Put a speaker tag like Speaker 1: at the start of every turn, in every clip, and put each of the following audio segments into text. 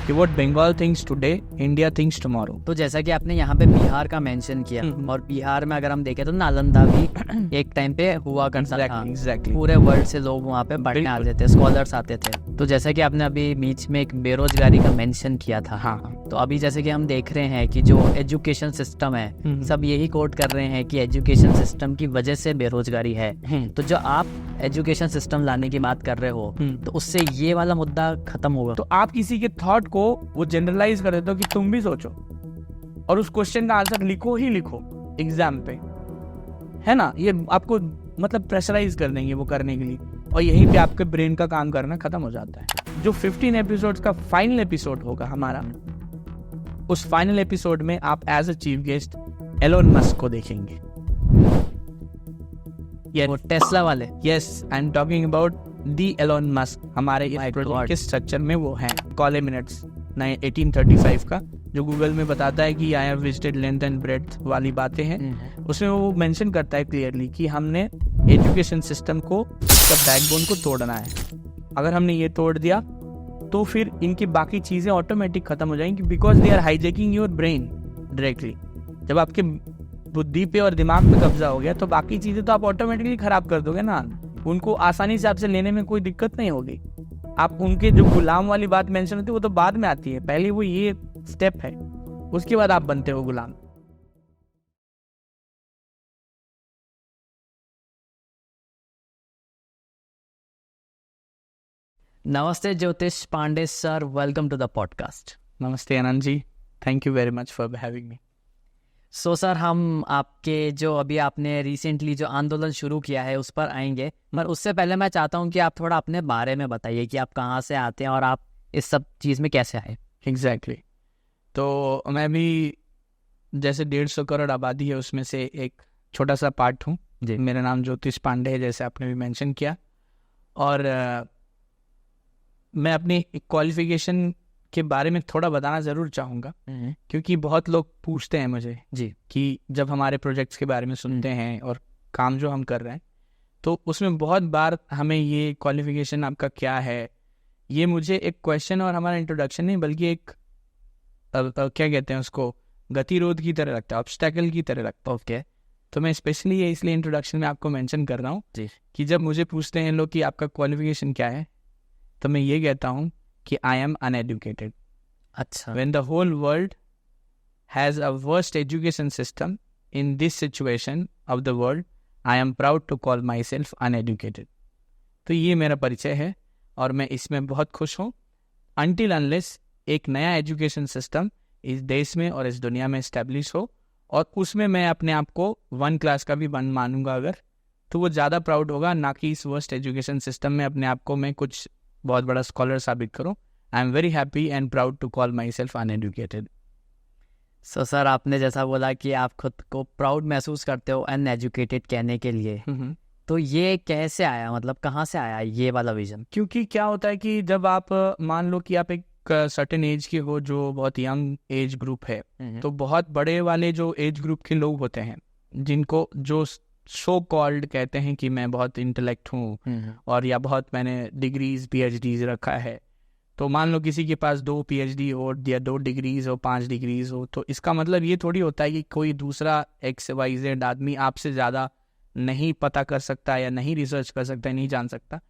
Speaker 1: कि what Bengal thinks today India thinks tomorrow.
Speaker 2: तो जैसा कि आपने यहाँ पे बिहार का मेंशन किया, और बिहार में अगर हम देखें तो नालंदा भी एक टाइम पे हुआ करता था।
Speaker 1: Exactly.
Speaker 2: पूरे वर्ल्ड से लोग वहाँ पे पढ़ने आते थे, स्कॉलर्स आते थे। तो जैसा कि आपने अभी बीच में एक बेरोजगारी का मेंशन किया था,
Speaker 1: हाँ,
Speaker 2: तो अभी जैसे कि हम देख रहे हैं कि जो एजुकेशन सिस्टम है, सब यही कोट कर रहे हैं कि एजुकेशन सिस्टम की वजह से बेरोजगारी है। तो जो आप एजुकेशन सिस्टम लाने की बात कर रहे हो, तो उससे ये वाला मुद्दा खत्म होगा।
Speaker 1: तो आप किसी के थॉट को वो जनरलाइज कर देते हो कि तुम भी सोचो और उस क्वेश्चन का आंसर लिखो ही लिखो एग्जाम पे, है ना। ये आपको मतलब प्रेशराइज कर देंगे वो करने के लिए, और यहीं पे आपके ब्रेन का काम करना खत्म हो जाता है। जो 15 एपिसोड्स का फाइनल एपिसोड होगा हमारा, उस फाइनल एपिसोड में आप as a chief guest Elon Musk को देखेंगे।
Speaker 2: वो टेस्ला वाले।
Speaker 1: Yes, I am talking about the Elon Musk. हमारे इस प्रोजेक्ट के स्ट्रक्चर में वो हैं। कॉले मिनट्स 1835 का, जो गूगल में बताता है कि I have visited length and breadth वाली बातें हैं, उसमें वो मेंशन करता है क्लियरली कि हमने एजुकेशन सिस्टम को, उसका बैकबोन को तोड़ना है। अगर हमने ये तोड़ दिया तो फिर इनकी बाकी चीज़ें ऑटोमेटिक खत्म हो जाएंगी, because they are hijacking your brain directly. जब आपके बुद्धि पे और दिमाग पे कब्जा हो गया तो बाकी चीज़ें तो आप ऑटोमेटिकली खराब कर दोगे ना। उनको आसानी से आपसे लेने में कोई दिक्कत नहीं होगी। आप उनके जो गुलाम वाली बात मेंशन होती है वो तो बाद में आती है, पहले वो ये स्टेप है, उसके बाद आप बनते हो गुलाम।
Speaker 2: नमस्ते Jyotish Pande sir, welcome to the podcast.
Speaker 1: नमस्ते Anand ji, thank you very much for having me.
Speaker 2: So sir, हम आपके जो अभी आपने रिसेंटली जो आंदोलन शुरू किया है उस पर आएंगे, पर उससे पहले मैं चाहता हूं कि आप थोड़ा अपने बारे में बताइए कि आप कहां से आते हैं और आप इस सब चीज़ में कैसे आए।
Speaker 1: एग्जैक्टली। तो मैं भी जैसे 150 करोड़ आबादी है उसमें से एक छोटा सा पार्ट हूँ। मेरा नाम ज्योतिष पांडे है, जैसे आपने भी मेंशन किया। और मैं अपनी क्वालिफिकेशन के बारे में थोड़ा बताना ज़रूर चाहूँगा, क्योंकि बहुत लोग पूछते हैं मुझे कि जब हमारे प्रोजेक्ट्स के बारे में सुनते हैं और काम जो हम कर रहे हैं, तो उसमें बहुत बार हमें ये क्वालिफिकेशन आपका क्या है, ये मुझे एक क्वेश्चन और हमारा इंट्रोडक्शन नहीं बल्कि एक क्या कहते हैं उसको, गतिरोध की तरह लगता है, ऑब्स्टैकल की तरह लगता है।
Speaker 2: ओके।
Speaker 1: तो मैं स्पेशली ये इसलिए इंट्रोडक्शन में आपको मेंशन कर रहा हूँ कि जब मुझे पूछते हैं लोग कि आपका क्वालिफिकेशन क्या है, तो मैं ये कहता हूँ कि आई एम अनएजुकेटेड।
Speaker 2: अच्छा।
Speaker 1: When the whole world has a worst education system in this situation of the world, I am proud to call myself uneducated. तो ये मेरा परिचय है और मैं इसमें बहुत खुश हूँ। अनटिल अनलेस एक नया एजुकेशन सिस्टम इस देश में और इस दुनिया में इस्टेब्लिश हो, और उसमें मैं अपने आप को 1 क्लास का भी बन मानूंगा अगर, तो वो ज़्यादा प्राउड होगा, ना कि इस वर्स्ट एजुकेशन सिस्टम में अपने आप को मैं कुछ बहुत बड़ा स्कॉलर साबित करूं। I am very happy and proud to call myself uneducated.
Speaker 2: So sir, आपने जैसा बोला कि आप खुद को प्राउड महसूस करते हो अनएजुकेटेड कहने के लिए, तो ये कैसे आया, मतलब कहाँ से आया ये वाला विजन?
Speaker 1: क्योंकि क्या होता है कि जब आप मान लो कि आप एक सर्टेन एज के हो, जो बहुत यंग एज ग्रुप है, तो बहुत बड़े वाले जो एज ग्रुप के लोग होते हैं, जिनको जो सो कॉल्ड कहते हैं कि मैं बहुत इंटेलेक्ट हूँ और या बहुत मैंने डिग्रीज PhDs रखा है, तो मान लो किसी के पास 2 PhD हो या 2 डिग्रीज हो, 5 डिग्रीज हो, तो इसका मतलब ये थोड़ी होता है कि कोई दूसरा XYZ आदमी आपसे ज़्यादा नहीं पता कर सकता या नहीं रिसर्च कर सकता, नहीं जान सकता।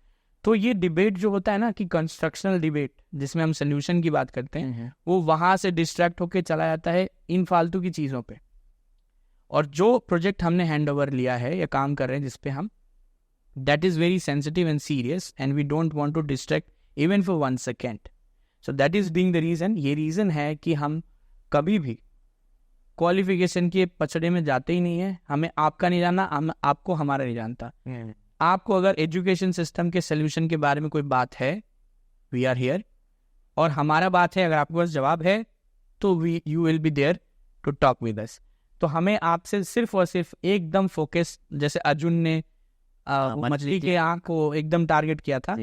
Speaker 1: तो ये डिबेट जो होता है ना, कि कंस्ट्रक्शनल डिबेट जिसमें हम सोल्यूशन की बात करते हैं, वो वहाँ से डिस्ट्रैक्ट होके चला जाता है इन फालतू की चीज़ों पे। और जो प्रोजेक्ट हमने हैंड ओवर लिया है या काम कर रहे हैं जिस पे हम, that is very sensitive and serious and we don't want to distract even for 1 second. So that is being the reason. ये रीज़न है कि हम कभी भी क्वालिफिकेशन के पचड़े में जाते ही नहीं है। हमें आपका नहीं जानना, हम आपको हमारा नहीं जानता। आपको अगर एजुकेशन सिस्टम के सोल्यूशन के बारे में कोई बात है, वी आर हियर, और हमारा बात है, अगर आपके पास जवाब है तो you will be there to talk with us. तो हमें आपसे सिर्फ और सिर्फ एकदम फोकस, जैसे अर्जुन ने मछली के आँख को एकदम टारगेट किया था,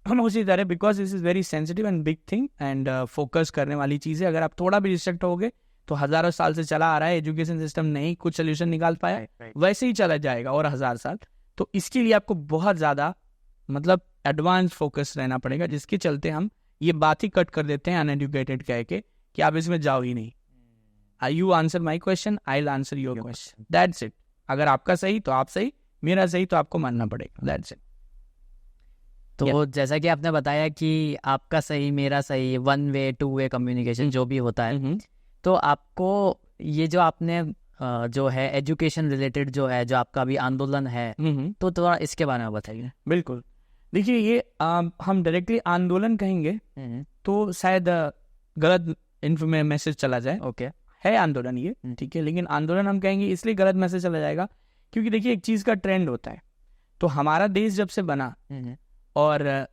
Speaker 1: हम उसी तरह, because this is very sensitive and big thing and focus करने वाली चीज़ है। अगर आप थोड़ा भी डिस्ट्रैक्ट होगे तो हजारों साल से चला आ रहा है एजुकेशन सिस्टम, नहीं कुछ सोल्यूशन निकाल पाया, वैसे ही चला जाएगा और 1000 साल। तो इसके लिए आपको बहुत ज़्यादा मतलब एडवांस फोकस रहना पड़ेगा, जिसके चलते हम ये बात ही कट कर देते हैं अनएजुकेटेड कह के कि आप इसमें जाओ ही नहीं. You answer my question, I will answer your question, that's it. अगर आपका सही तो आप सही, मेरा सही तो आपको मानना पड़ेगा, दैट्स इट.
Speaker 2: तो जैसा कि आपने बताया कि आपका सही मेरा सही, 1 वे 2 वे कम्युनिकेशन जो भी होता है, तो आपको ये जो आपने जो है एजुकेशन रिलेटेड जो है, जो आपका अभी आंदोलन है, तो थोड़ा इसके बारे में बताइए.
Speaker 1: बिल्कुल. देखिए ये हम डायरेक्टली आंदोलन कहेंगे तो शायद गलत मैसेज चला जाए.
Speaker 2: ओके,
Speaker 1: है आंदोलन ये, ठीक है, लेकिन आंदोलन हम कहेंगे इसलिए गलत मैसेज चला जाएगा क्योंकि देखिए एक चीज का ट्रेंड होता है. तो हमारा देश जब से बना और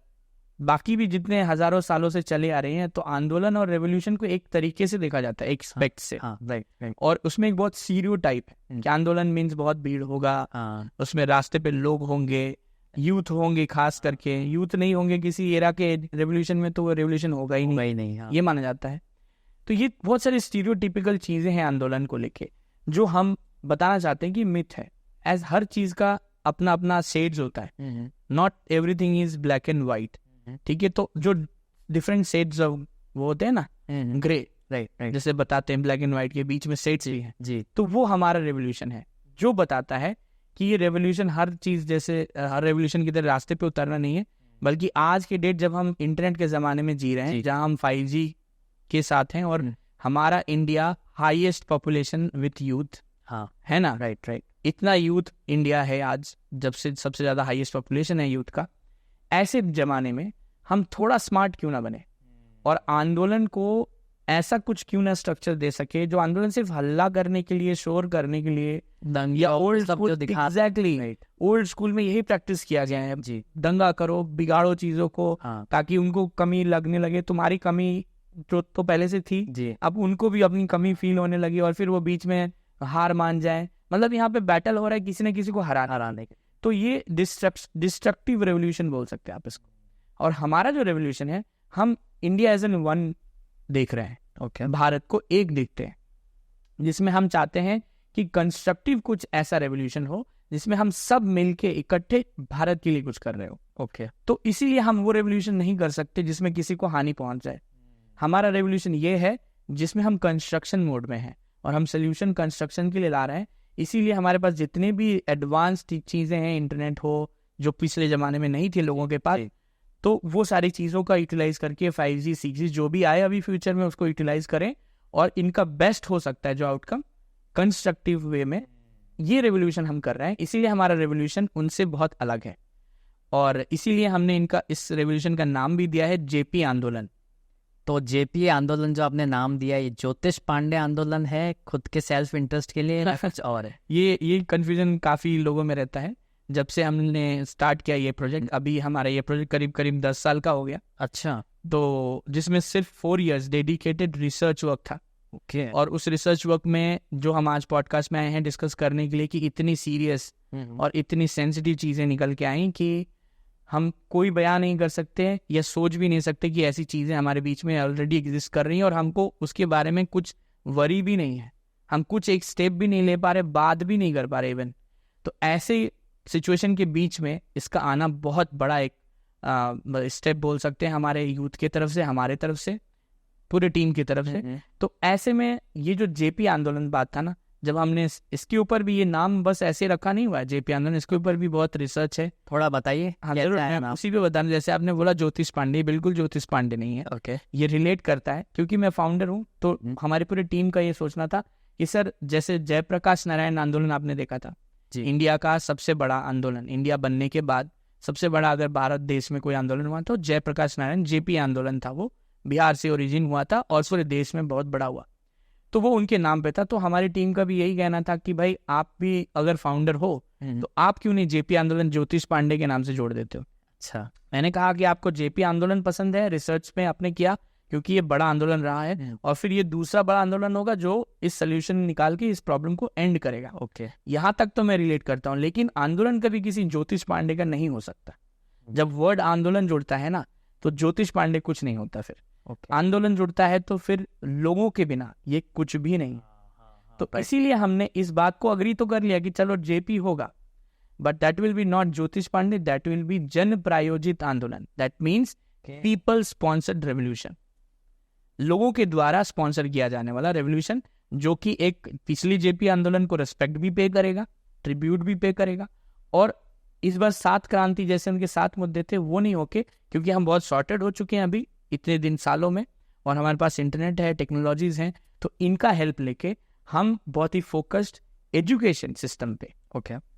Speaker 1: बाकी भी जितने हजारों सालों से चले आ रहे हैं, तो आंदोलन और रेवोल्यूशन को एक तरीके से देखा जाता है, एक स्पेक्ट से.
Speaker 2: राइट.
Speaker 1: और उसमें एक बहुत स्टीरियोटाइप है कि आंदोलन मीन्स बहुत भीड़ होगा, उसमें रास्ते पे लोग होंगे, यूथ होंगे, खास करके यूथ नहीं होंगे किसी एरा के रेवोल्यूशन में तो वो रेवोल्यूशन होगा ही नहीं. ये माना जाता है. तो ये बहुत सारी स्टीरियोटिपिकल चीजें हैं आंदोलन को लेके जो हम बताना चाहते हैं कि मिथ है. एज हर चीज का अपना अपना शेड्स होता है, not everything is black and white. ठीक है, तो जो डिफरेंट शेड्स वो होते हैं ना, ग्रे, राइट, जैसे बताते हैं ब्लैक एंड व्हाइट के बीच में शेड्स भी हैं जी. तो वो हमारा रेवोल्यूशन है जो बताता है कि ये रेवोल्यूशन हर चीज जैसे हर रेवोल्यूशन की तरह रास्ते पे उतरना नहीं है, बल्कि आज के डेट जब हम इंटरनेट के जमाने में जी रहे हैं, जहां हम 5G के साथ हैं और हमारा India highest population with youth, है ना, राइट. इतना यूथ इंडिया है आज, जब से सबसे ज्यादा हाईएस्ट पॉपुलेशन है यूथ का. ऐसे जमाने में हम थोड़ा स्मार्ट क्यों ना बने और आंदोलन को ऐसा कुछ क्यों ना स्ट्रक्चर दे सके जो आंदोलन सिर्फ हल्ला करने के लिए, शोर करने के लिए, या old school, exactly old school में यही प्रैक्टिस किया गया है जी. दंगा करो, बिगाड़ो चीजों को, ताकि उनको कमी लगने लगे. तुम्हारी कमी जो तो पहले से थी जी, अब उनको भी अपनी कमी फील होने लगी और फिर वो बीच में हार मान जाए. मतलब यहाँ पे बैटल हो रहा है किसी न किसी को हराने के. तो ये डिस्ट्रक्टिव रेवोल्यूशन बोल सकते हैं आप इसको. और हमारा जो रेवोल्यूशन है, हम इंडिया एज एन वन देख रहे हैं. ओके, भारत को एक देखते हैं, जिसमें हम चाहते हैं कि कंस्ट्रक्टिव कुछ ऐसा रेवोल्यूशन हो जिसमें हम सब मिलके इकट्ठे भारत के लिए कुछ कर रहे हो. ओके, तो इसीलिए हम वो रेवोल्यूशन नहीं कर सकते जिसमें किसी को हानि पहुंच जाए. हमारा रेवोल्यूशन ये है जिसमें हम कंस्ट्रक्शन मोड में हैं और हम सोल्यूशन कंस्ट्रक्शन के लिए ला रहे हैं. इसीलिए हमारे पास जितने भी एडवांस्ड चीजें हैं, इंटरनेट हो जो पिछले जमाने में नहीं थे लोगों के पास, तो वो सारी चीजों का यूटिलाइज करके 5G 6G जो भी आए अभी फ्यूचर में उसको यूटिलाइज करें और इनका बेस्ट हो सकता है जो आउटकम कंस्ट्रक्टिव वे में. ये रेवोल्यूशन हम कर रहे हैं, इसीलिए हमारा रेवोल्यूशन उनसे बहुत अलग है और इसीलिए हमने इनका इस रेवोल्यूशन का नाम भी दिया है JP आंदोलन.
Speaker 2: तो JP आंदोलन जो आपने नाम दिया, ये ज्योतिष पांडे आंदोलन है खुद के सेल्फ इंटरेस्ट के लिए कुछ और है?
Speaker 1: ये कंफ्यूजन काफी लोगों में रहता है. जब से हमने स्टार्ट किया ये प्रोजेक्ट, अभी हमारा ये प्रोजेक्ट करीब 10 साल का हो गया.
Speaker 2: अच्छा,
Speaker 1: तो जिसमें सिर्फ 4 years डेडिकेटेड रिसर्च वर्क था.
Speaker 2: ओके,
Speaker 1: और उस रिसर्च वर्क में जो हम आज पॉडकास्ट में आए हैं डिस्कस करने के लिए कि इतनी सीरियस और इतनी सेंसिटिव चीजें निकल के आई कि हम कोई बयान नहीं कर सकते या सोच भी नहीं सकते कि ऐसी चीजें हमारे बीच में ऑलरेडी एग्जिस्ट कर रही हैं और हमको उसके बारे में कुछ वरी भी नहीं है. हम कुछ एक स्टेप भी नहीं ले पा रहे, बात भी नहीं कर पा रहे इवन. तो ऐसे सिचुएशन के बीच में इसका आना बहुत बड़ा एक स्टेप बोल सकते हैं हमारे यूथ की तरफ से, हमारे तरफ से, पूरे टीम की तरफ से. तो ऐसे में ये जो JP आंदोलन बात था ना, जब हमने इसके ऊपर भी ये नाम बस ऐसे रखा नहीं हुआ है JP आंदोलन, इसके ऊपर भी बहुत रिसर्च है.
Speaker 2: थोड़ा बताइए.
Speaker 1: हाँ जरूर, उसी पे बताना. जैसे आपने बोला ज्योतिष पांडे, बिल्कुल ज्योतिष पांडे नहीं है.
Speaker 2: ओके,
Speaker 1: ये रिलेट करता है क्योंकि मैं फाउंडर हूँ. तो हमारी पूरी टीम का ये सोचना था कि सर जैसे जयप्रकाश नारायण आंदोलन आपने देखा था, इंडिया का सबसे बड़ा आंदोलन, इंडिया बनने के बाद सबसे बड़ा अगर भारत देश में कोई आंदोलन हुआ तो जयप्रकाश नारायण JP आंदोलन था. वो बिहार से ओरिजिन हुआ था और पूरे देश में बहुत बड़ा हुआ, तो वो उनके नाम पे था. तो हमारी टीम का भी यही कहना था कि भाई आप भी अगर फाउंडर हो तो आप क्यों नहीं JP आंदोलन ज्योतिष पांडे के नाम से जोड़ देते हो. अच्छा, मैंने कहा कि आपको JP आंदोलन पसंद है, रिसर्च में आपने किया क्योंकि ये बड़ा आंदोलन रहा है और फिर ये दूसरा बड़ा आंदोलन होगा जो इस सोल्यूशन निकाल के इस प्रॉब्लम को एंड करेगा. ओके, यहाँ तक तो मैं रिलेट करता हूँ, लेकिन आंदोलन कभी किसी ज्योतिष पांडे का नहीं हो सकता. जब वर्ड आंदोलन जुड़ता है ना तो ज्योतिष पांडे कुछ नहीं होता. फिर आंदोलन जुड़ता है तो फिर लोगों के बिना ये कुछ भी नहीं. तो इसीलिए हमने इस बात को अग्री तो कर लिया कि चलो JP होगा, but that will be not ज्योतिष पांडे, दैट विल बी जन प्रायोजित आंदोलन. That means people sponsored revolution, लोगों के द्वारा स्पॉन्सर किया जाने वाला रेवोल्यूशन, जो कि एक पिछली जेपी आंदोलन को रिस्पेक्ट भी पे करेगा, ट्रिब्यूट भी पे करेगा, और इस बार 7 क्रांति जैसे उनके 7 मुद्दे थे वो नहीं होके, क्योंकि हम बहुत सॉर्टेड हो चुके हैं अभी इतने दिन सालों में, और हमारे पास इंटरनेट है, टेक्नोलॉजीज हैं, तो इनका हेल्प लेके हम बहुत ही फोकस्ड एजुकेशन सिस्टम पे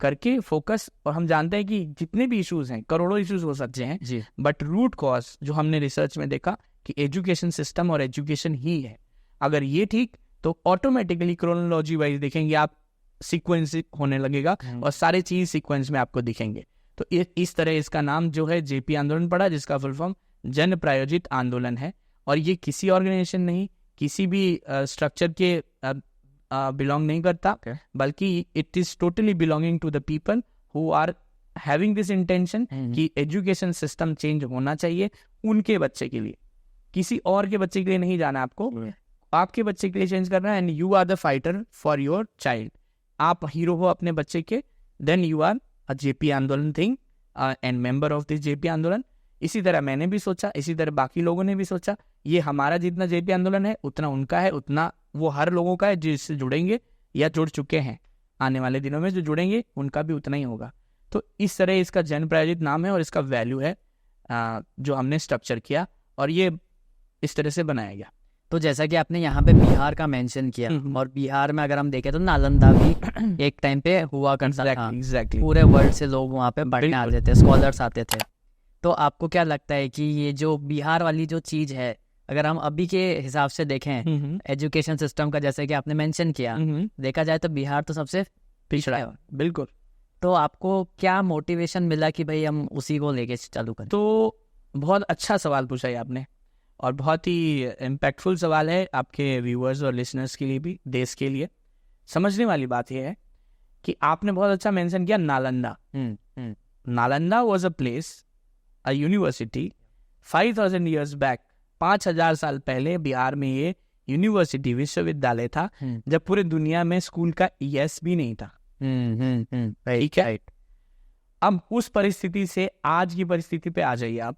Speaker 1: करके फोकस, और हम जानते हैं कि जितने भी इश्यूज हैं, करोड़ों इश्यूज हो सकते हैं जी, बट रूट कॉज जो हमने रिसर्च में देखा कि एजुकेशन सिस्टम और एजुकेशन ही है। अगर ये ठीक, तो ऑटोमेटिकली क्रोनोलॉजी वाइज देखेंगे आप, सीक्वेंस होने लगेगा और सारे चीज सीक्वेंस में आपको दिखेंगे। तो इस तरह इसका नाम जो है जेपी आंदोलन पड़ा, जिसका फुल फॉर्म जन प्रायोजित आंदोलन है, और ये किसी ऑर्गेनाइजेशन नहीं, किसी भी स्ट्रक्चर के बिलोंग नहीं करता, बल्कि it is totally belonging to the people who are having this intention कि एजुकेशन सिस्टम चेंज होना चाहिए उनके बच्चे के लिए, किसी और के बच्चे के लिए नहीं जाना आपको, आपके बच्चे के लिए चेंज करना है, and you are the fighter for your child. आप हीरो हो अपने बच्चे के, then you are a JP आंदोलन thing and member of this JP आंदोलन। इसी तरह मैंने भी सोचा, इसी तरह बाकी लोगों ने भी सोचा, ये हमारा जितना जेपी आंदोलन है उतना उनका है, उतना वो हर लोगों का है जिससे जुड़ेंगे या जुड़ चुके हैं, आने वाले दिनों में जो जुड़ेंगे उनका भी उतना ही होगा। तो इस तरह इसका जन प्रायोजित नाम है और इसका वैल्यू है जो हमने स्ट्रक्चर किया, और ये इस तरह से बनाया गया।
Speaker 2: तो जैसा कि आपने यहाँ पे बिहार का मेंशन किया, और बिहार में अगर हम देखें तो नालंदा भी एक टाइम पे हुआ करता था, पूरे वर्ल्ड से लोग वहाँ पे पढ़ने आते थे, स्कॉलर्स आते थे। तो आपको क्या लगता है कि ये जो बिहार वाली जो चीज है, अगर हम अभी के हिसाब से देखें एजुकेशन सिस्टम का, जैसे कि आपने मेंशन किया, देखा जाए तो बिहार तो सबसे पिछड़ा है।
Speaker 1: बिल्कुल।
Speaker 2: तो आपको क्या मोटिवेशन मिला कि भाई हम उसी को लेके चालू करें?
Speaker 1: तो बहुत अच्छा सवाल पूछा है आपने, और बहुत ही इम्पैक्टफुल सवाल है आपके व्यूअर्स और लिसनर्स के लिए भी, देश के लिए। समझने वाली बात यह है कि आपने बहुत अच्छा मेंशन किया Nalanda. Nalanda was a place, a university 5000 years back, 5000 साल पहले बिहार में ये यूनिवर्सिटी, विश्वविद्यालय था, जब पूरे दुनिया में स्कूल का ES भी नहीं था। ठीक है। अब उस परिस्थिति से आज की परिस्थिति पे आ जाइए आप,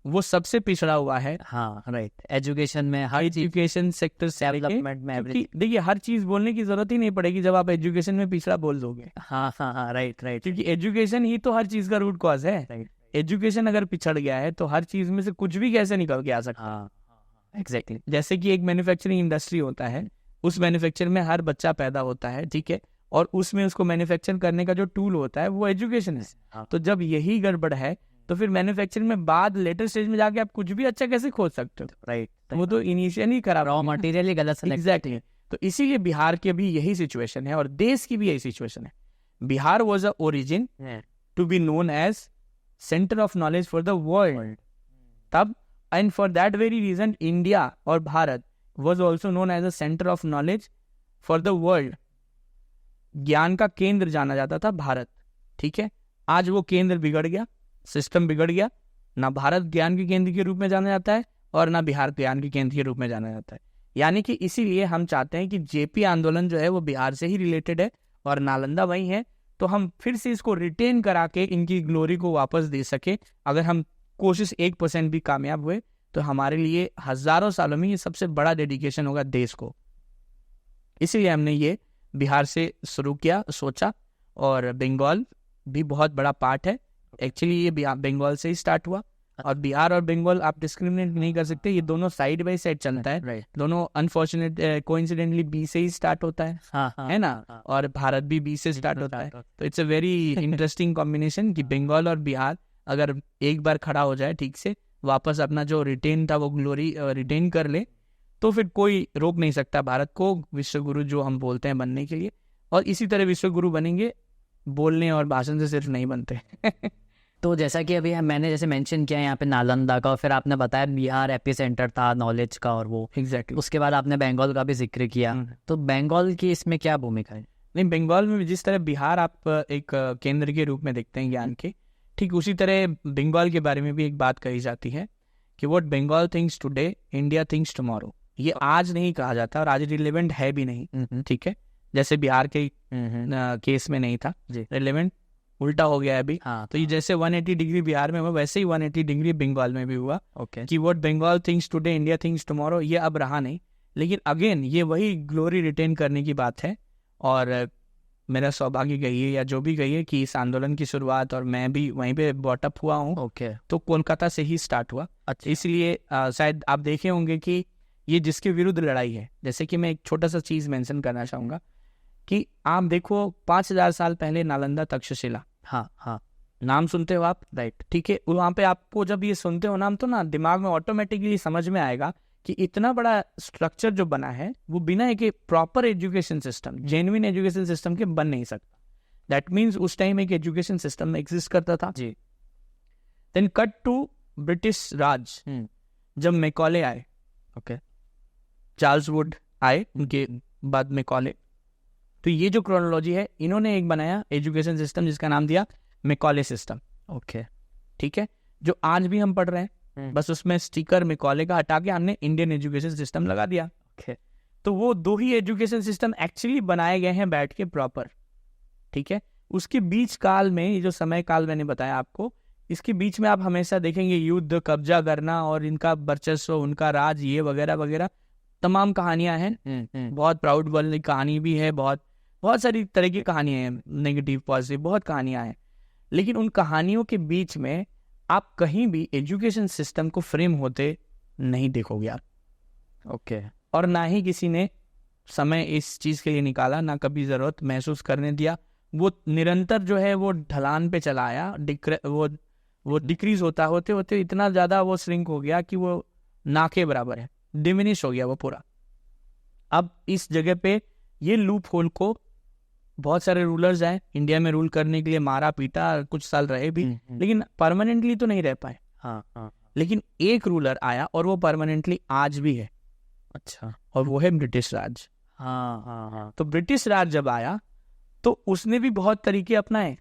Speaker 1: वो सबसे पिछड़ा हुआ है।
Speaker 2: हाँ, राइट। एजुकेशन में, हर
Speaker 1: एजुकेशन सेक्टर से
Speaker 2: डेवलपमेंट में,
Speaker 1: देखिए हर चीज बोलने की जरूरत ही नहीं पड़ेगी जब आप एजुकेशन में पिछड़ा बोल दोगे।
Speaker 2: हाँ, राइट।
Speaker 1: क्योंकि एजुकेशन ही तो हर चीज का रूट कॉज है। एजुकेशन अगर पिछड़ गया है तो हर चीज में से कुछ भी कैसे निकल के आ सकता है।
Speaker 2: एग्जैक्टली।
Speaker 1: जैसे कि एक मैन्युफैक्चरिंग इंडस्ट्री होता है, उस मैन्युफैक्चर में हर बच्चा पैदा होता है, ठीक है, और उसमें उसको मैन्युफैक्चर करने का जो टूल होता है वो एजुकेशन है। तो जब यही गड़बड़ है तो फिर मैन्युफैक्चरिंग में बाद लेटर स्टेज में जाके आप कुछ भी अच्छा कैसे खोज सकते हो?
Speaker 2: राइट।
Speaker 1: वो तो इनिशियली खराब,
Speaker 2: रॉ मटेरियल ही गलत है।
Speaker 1: एग्जैक्टली। तो इसीलिए बिहार के भी यही सिचुएशन है और देश की भी यही सिचुएशन है। Bihar was a origin to be known as centre of knowledge for the world तब, and for that very reason India और Bharat was also known as a centre of knowledge for the world. ज्ञान का केंद्र जाना जाता था भारत, ठीक है। आज वो केंद्र बिगड़ गया, सिस्टम बिगड़ गया, ना भारत ज्ञान के केंद्र के रूप में जाना जाता है और ना बिहार ज्ञान के केंद्र के रूप में जाना जाता है। यानी कि इसीलिए हम चाहते हैं कि जेपी आंदोलन जो है वो बिहार से ही रिलेटेड है और नालंदा वही है, तो हम फिर से इसको रिटेन करा के इनकी ग्लोरी को वापस दे सके। अगर हम कोशिश 1% भी कामयाब हुए तो हमारे लिए हजारों सालों में ये सबसे बड़ा डेडिकेशन होगा देश को। इसीलिए हमने ये बिहार से शुरू किया, सोचा, और बंगाल भी बहुत बड़ा पार्ट है। एक्चुअली ये बंगाल से ही स्टार्ट हुआ, और बिहार और बंगाल आप डिस्क्रिमिनेट नहीं कर सकते, ये दोनों साइड बाय साइड चलता है। दोनों अनफॉर्चुनेट कोइंसिडेंटली बी से ही स्टार्ट होता है, है ना, और भारत भी बी से स्टार्ट होता है। तो it's a very interesting combination कि बंगाल और बिहार अगर एक बार खड़ा हो जाए ठीक से, वापस अपना जो रिटेन था वो ग्लोरी रिटेन कर ले, तो फिर कोई रोक नहीं सकता भारत को विश्वगुरु जो हम बोलते हैं बनने के लिए। और इसी तरह विश्वगुरु बनेंगे, बोलने और भाषण से सिर्फ नहीं बनते।
Speaker 2: तो जैसा कि अभी मैंने जैसे मेंशन किया यहाँ पे नालंदा का, और फिर आपने बताया बिहार एपी सेंटर था नॉलेज का, और वो
Speaker 1: एग्जैक्टली
Speaker 2: उसके बाद आपने बंगाल का भी जिक्र किया। तो बंगाल की इसमें क्या भूमिका है?
Speaker 1: नहीं, बंगाल में जिस तरह बिहार आप एक केंद्र के रूप में देखते हैं ज्ञान के, ठीक उसी तरह बंगाल के बारे में भी एक बात कही जाती है कि what Bengal thinks today India thinks tomorrow. ये आज नहीं कहा जाता और आज रिलेवेंट है भी नहीं, ठीक है। जैसे बिहार के केस में नहीं था रिलेवेंट, उल्टा हो गया है अभी।
Speaker 2: हाँ,
Speaker 1: तो ये जैसे 180 डिग्री बिहार में हुआ, वैसे ही 180 डिग्री बंगाल में भी हुआ।
Speaker 2: ओके।
Speaker 1: कि what Bengal thinks today India thinks tomorrow, ये अब रहा नहीं। लेकिन अगेन ये वही ग्लोरी रिटेन करने की बात है। और मेरा सौभाग्य कहिए या जो भी कहिए कि इस आंदोलन की शुरुआत, और मैं भी वहीं पे बॉटअप हुआ हूँ,
Speaker 2: ओके।
Speaker 1: तो कोलकाता से ही स्टार्ट हुआ।
Speaker 2: अच्छा।
Speaker 1: इसलिए शायद आप देखे होंगे कि ये जिसके विरुद्ध लड़ाई है, जैसे कि मैं एक छोटा सा चीज़ मेंशन करना चाहूँगा कि आप देखो 5000 साल पहले नालंदा तक्षशिला,
Speaker 2: हाँ हाँ,
Speaker 1: नाम सुनते हो आप,
Speaker 2: राइट।
Speaker 1: ठीक है। वहाँ पे आपको जब ये सुनते हो नाम, तो ना दिमाग में ऑटोमेटिकली समझ में आएगा कि इतना बड़ा स्ट्रक्चर जो बना है वो बिना एक proper education system, genuine education system के बन नहीं सकता। दैट मीन्स उस टाइम एक एजुकेशन सिस्टम एग्जिस्ट करता था
Speaker 2: जी।
Speaker 1: देन कट टू ब्रिटिश राज, जब मैकॉले आए,
Speaker 2: ओके।
Speaker 1: चार्ल्स वुड आए, उनके बाद मैकॉले। तो ये जो क्रोनोलॉजी है, इन्होंने एक बनाया एजुकेशन सिस्टम जिसका नाम दिया मैकॉले सिस्टम।
Speaker 2: ओके।
Speaker 1: ठीक है, जो आज भी हम पढ़ रहे हैं, बस उसमें स्टिकर मैकॉले का हटा के हमने इंडियन एजुकेशन सिस्टम लगा दिया।
Speaker 2: ओके।
Speaker 1: तो वो दो ही एजुकेशन सिस्टम एक्चुअली बनाए गए हैं बैठ के प्रॉपर। ठीक है, उसके बीच काल में, ये जो समय काल मैंने बताया आपको, इसके बीच में आप हमेशा देखेंगे युद्ध, कब्जा करना और इनका वर्चस्व, उनका राज, ये वगैरह वगैरह तमाम कहानियां हैं। बहुत प्राउड वाली कहानी भी है, बहुत सारी तरह की कहानियां हैं, नेगेटिव पॉजिटिव बहुत कहानियां हैं। लेकिन उन कहानियों के बीच में आप कहीं भी एजुकेशन सिस्टम को फ्रेम होते नहीं देखोगे आप।
Speaker 2: ओके।
Speaker 1: और ना ही किसी ने समय इस चीज़ के लिए निकाला, ना कभी ज़रूरत महसूस करने दिया। वो निरंतर जो है वो ढलान पे चला आया, वो डिक्रीज होता होते होते इतना ज़्यादा वो श्रिंक हो गया कि वो ना के बराबर है, डिमिनिश हो गया वो पूरा। अब इस जगह पे ये लूप होल को बहुत सारे रूलर्स आए इंडिया में रूल करने के लिए, मारा पीटा, कुछ साल रहे भी, लेकिन परमानेंटली तो नहीं रह पाए।
Speaker 2: हाँ हाँ।
Speaker 1: लेकिन एक रूलर आया और वो परमानेंटली आज भी है।
Speaker 2: अच्छा।
Speaker 1: और वो है ब्रिटिश राज।
Speaker 2: हाँ हाँ हाँ।
Speaker 1: तो ब्रिटिश राज जब आया तो उसने भी बहुत तरीके अपनाए,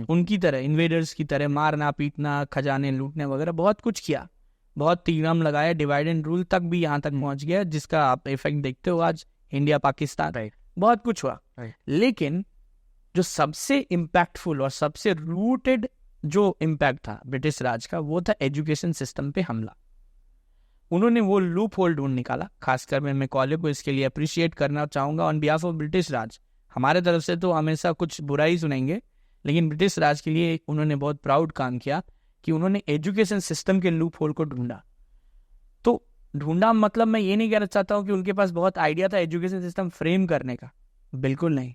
Speaker 1: उनकी तरह, इन्वेडर्स की तरह मारना पीटना, खजाने लूटने वगैरह बहुत कुछ किया, बहुत तीरम लगाया, डिवाइड एंड रूल तक भी यहाँ तक पहुंच गया, जिसका आप इफेक्ट देखते हो आज इंडिया पाकिस्तान।
Speaker 2: राइट।
Speaker 1: बहुत कुछ हुआ। लेकिन जो सबसे इम्पैक्टफुल और सबसे रूटेड जो इम्पैक्ट था ब्रिटिश राज का, वो था एजुकेशन सिस्टम पे हमला। उन्होंने वो लूप होल ढूंढ निकाला। खासकर मैं मैकॉले को इसके लिए अप्रिशिएट करना चाहूंगा ऑन बिहाफ ऑफ ब्रिटिश राज। हमारे तरफ से तो हमेशा कुछ बुराई सुनेंगे, लेकिन ब्रिटिश राज के लिए उन्होंने बहुत प्राउड काम किया कि उन्होंने एजुकेशन सिस्टम के लूप होल को ढूंढा। तो ढूंढा मतलब मैं ये नहीं कहना चाहता हूँ कि उनके पास बहुत आइडिया था एजुकेशन सिस्टम फ्रेम करने का, बिल्कुल नहीं।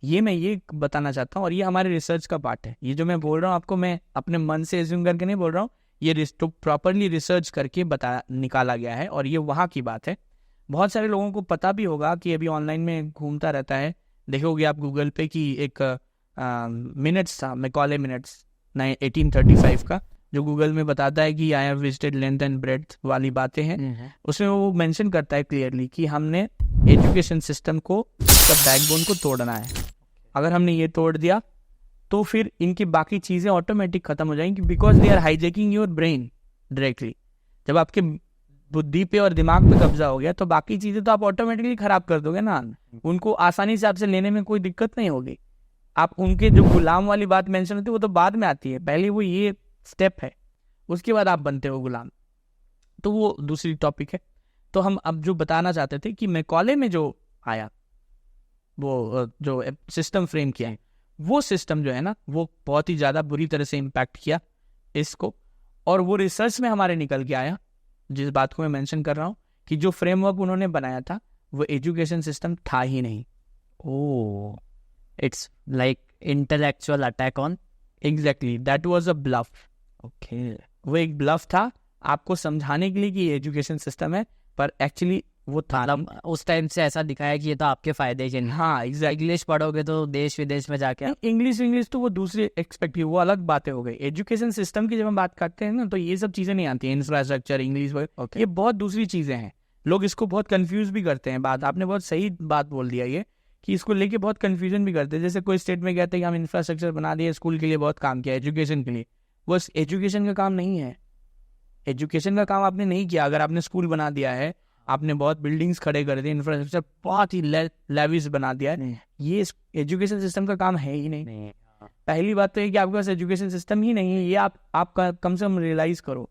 Speaker 1: ये मैं ये बताना चाहता हूँ, और ये हमारे रिसर्च का पार्ट है। ये जो मैं बोल रहा हूँ आपको, मैं अपने मन से एज्यूम करके नहीं बोल रहा हूँ, ये तो प्रॉपरली रिसर्च करके निकाला गया है, और ये वहाँ की बात है। बहुत सारे लोगों को पता भी होगा कि अभी ऑनलाइन में घूमता रहता है, देखोगे आप गूगल पे कि एक मिनट्स था, मैकॉले मिनट्स 1835 का, जो गूगल में बताता है कि I have visited length and breadth वाली बातें हैं। उसमें वो मेंशन करता है क्लियरली कि हमने एजुकेशन सिस्टम को, उसका बैकबोन को तोड़ना है। अगर हमने ये तोड़ दिया तो फिर इनकी बाकी चीज़ें ऑटोमेटिक खत्म हो जाएंगी, because they are hijacking your brain directly. जब आपके बुद्धि पे और दिमाग पे कब्जा हो गया तो बाकी चीज़ें तो आप ऑटोमेटिकली खराब कर दोगे ना। उनको आसानी से आपसे लेने में कोई दिक्कत नहीं होगी। आप उनके जो गुलाम वाली बात मेंशन होती है वो तो बाद में आती है, पहले वो ये स्टेप है, उसके बाद आप बनते हो गुलाम, तो वो दूसरी टॉपिक है। तो हम अब जो बताना चाहते थे कि मैकॉले में जो आया, वो जो सिस्टम फ्रेम किया है, वो सिस्टम जो है ना, वो बहुत ही ज़्यादा बुरी तरह से इम्पैक्ट किया इसको, और वो रिसर्च में हमारे निकल के आया। जिस बात को मैं मेंशन कर रहा हूँ कि जो फ्रेमवर्क उन्होंने बनाया था वो एजुकेशन सिस्टम था ही नहीं।
Speaker 2: Oh, it's like intellectual attack on.
Speaker 1: Exactly, that was a bluff.
Speaker 2: Okay.
Speaker 1: वो एक ब्लफ था आपको समझाने के लिए कि ये एजुकेशन सिस्टम है, पर एक्चुअली वो था।
Speaker 2: मतलब उस टाइम से ऐसा दिखाया कि ये तो आपके फायदे के लिए।
Speaker 1: हाँ एग्जैक्टली।
Speaker 2: इंग्लिश पढ़ोगे तो देश विदेश में जाके
Speaker 1: इंग्लिश तो वो दूसरी एक्सपेक्ट की, वो अलग बातें हो गई। एजुकेशन सिस्टम की जब हम बात करते हैं ना, तो ये सब चीज़ें नहीं आती हैं, इंफ्रास्ट्रक्चर, इंग्लिश वगैरह, ये बहुत दूसरी चीज़ें हैं। लोग इसको बहुत कंफ्यूज भी करते हैं। बात आपने बहुत सही बात बोल दिया, ये कि इसको लेके बहुत कंफ्यूजन भी करते हैं। जैसे कोई स्टेट में कहते हैं कि हम इंफ्रास्ट्रक्चर बना दिए, स्कूल के लिए बहुत काम किया, एजुकेशन के लिए। वो एजुकेशन का काम नहीं है। एजुकेशन का काम आपने नहीं किया। अगर आपने स्कूल बना दिया है, आपने बहुत बिल्डिंग्स खड़े कर दिए, इंफ्रास्ट्रक्चर बहुत ही लेविश बना दिया है, ये एजुकेशन सिस्टम का काम है ही नहीं। पहली बात तो ये कि आपके पास एजुकेशन सिस्टम ही नहीं है, ये आप कम से कम रियलाइज करो,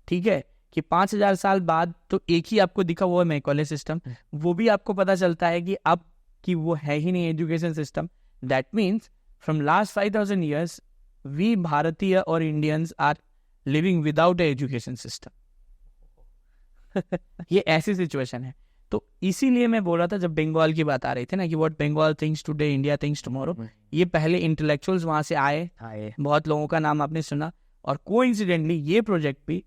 Speaker 1: ठीक है, कि 5000 साल बाद तो एक ही आपको दिखा, वो है मैकॉले सिस्टम, वो भी आपको पता चलता है कि अब कि वो है ही नहीं education system. That means from last 5000 years we भारतीय और Indians are living without education system. ये ऐसी सिचुएशन है। तो इसीलिए मैं बोल रहा था, जब बंगाल की बात आ रही थी ना कि what Bengal thinks today India thinks tomorrow, ये पहले इंटेलेक्चुअल्स वहां से आए, बहुत लोगों का नाम आपने सुना, और कोइंसिडेंटली ये प्रोजेक्ट भी,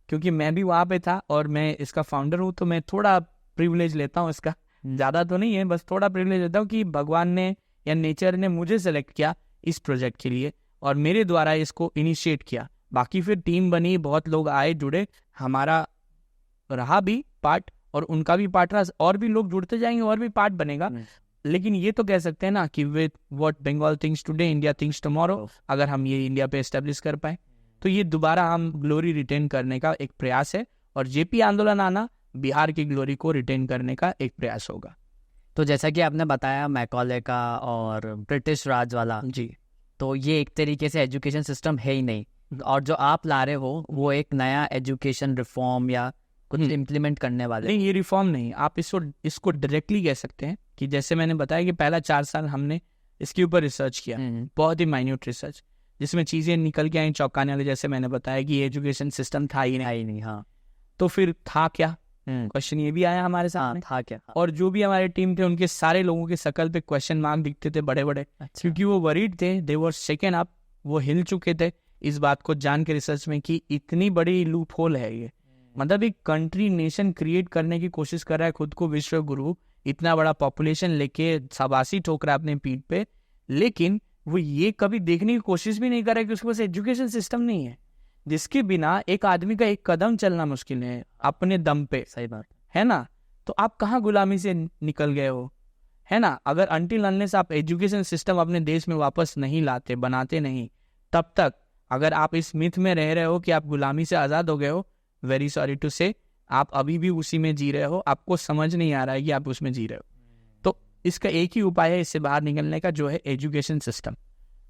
Speaker 1: क्योंकि मैं भी वहां पे था और मैं इसका फाउंडर हूँ, तो मैं थोड़ा प्रिविलेज लेता हूँ इसका, ज्यादा तो नहीं है, बस थोड़ा प्रिविलेज लेता हूँ कि भगवान ने या नेचर ने मुझे सेलेक्ट किया इस प्रोजेक्ट के लिए और मेरे द्वारा इसको इनिशिएट किया। बाकी फिर टीम बनी, बहुत लोग आए, जुड़े, हमारा रहा भी पार्ट और उनका भी पार्ट रहा, और भी लोग जुड़ते जाएंगे और भी पार्ट बनेगा। लेकिन ये तो कह सकते हैं ना कि with what Bengal thinks today India thinks tomorrow, अगर हम ये इंडिया पे एस्टेब्लिश कर पाए तो ये दोबारा हम ग्लोरी रिटेन करने का एक प्रयास है, और जेपी आंदोलन आना बिहार की ग्लोरी को रिटेन करने का एक प्रयास होगा।
Speaker 2: तो जैसा कि आपने बताया मैकॉले का और ब्रिटिश राज वाला
Speaker 1: जी,
Speaker 2: तो ये एक तरीके से एजुकेशन सिस्टम है ही नहीं, और जो आप ला रहे हो वो एक नया एजुकेशन रिफॉर्म या कुछ इम्प्लीमेंट करने वाले।
Speaker 1: नहीं, ये रिफॉर्म नहीं, आप इसको डायरेक्टली कह सकते हैं कि जैसे मैंने बताया कि पहला 4 साल हमने इसके ऊपर रिसर्च किया, बहुत ही माइन्यूट रिसर्च, जिसमें चीजें निकल के आई चौंकाने वाले, जैसे मैंने बताया कि एजुकेशन सिस्टम था ही नहीं।
Speaker 2: हाँ,
Speaker 1: तो फिर था क्या, क्वेश्चन ये भी आया हमारे सामने,
Speaker 2: था क्या,
Speaker 1: और जो भी हमारे टीम थे उनके सारे लोगों के शकल पे क्वेश्चन मार्क दिखते थे बड़े बड़े, क्योंकि वो वरीड थे, दे वर शेकन अप, वो हिल चुके थे इस बात को जान के रिसर्च में कि इतनी बड़ी लूप होल है ये, मतलब एक कंट्री नेशन क्रिएट करने की कोशिश कर रहा है, खुद को विश्व गुरु, इतना बड़ा पॉपुलेशन लेके शाबाशी ठोक रहा है अपने पीठ पे, लेकिन वो ये कभी देखने की कोशिश भी नहीं कर रहा है कि उसके पास एजुकेशन सिस्टम नहीं है, जिसके बिना एक आदमी का एक कदम चलना मुश्किल है अपने दम पे।
Speaker 2: सही बात
Speaker 1: है ना, तो आप कहाँ गुलामी से निकल गए हो, है ना। अगर अनटिल अनलेस आप एजुकेशन सिस्टम अपने देश में वापस नहीं लाते, बनाते नहीं, तब तक अगर आप इस मिथ में रह रहे हो कि आप गुलामी से आज़ाद हो गए हो, वेरी सॉरी टू से, आप अभी भी उसी में जी रहे हो, आपको समझ नहीं आ रहा है कि आप उसमें जी रहे हो। तो इसका एक ही उपाय है इससे बाहर निकलने का, जो है एजुकेशन सिस्टम,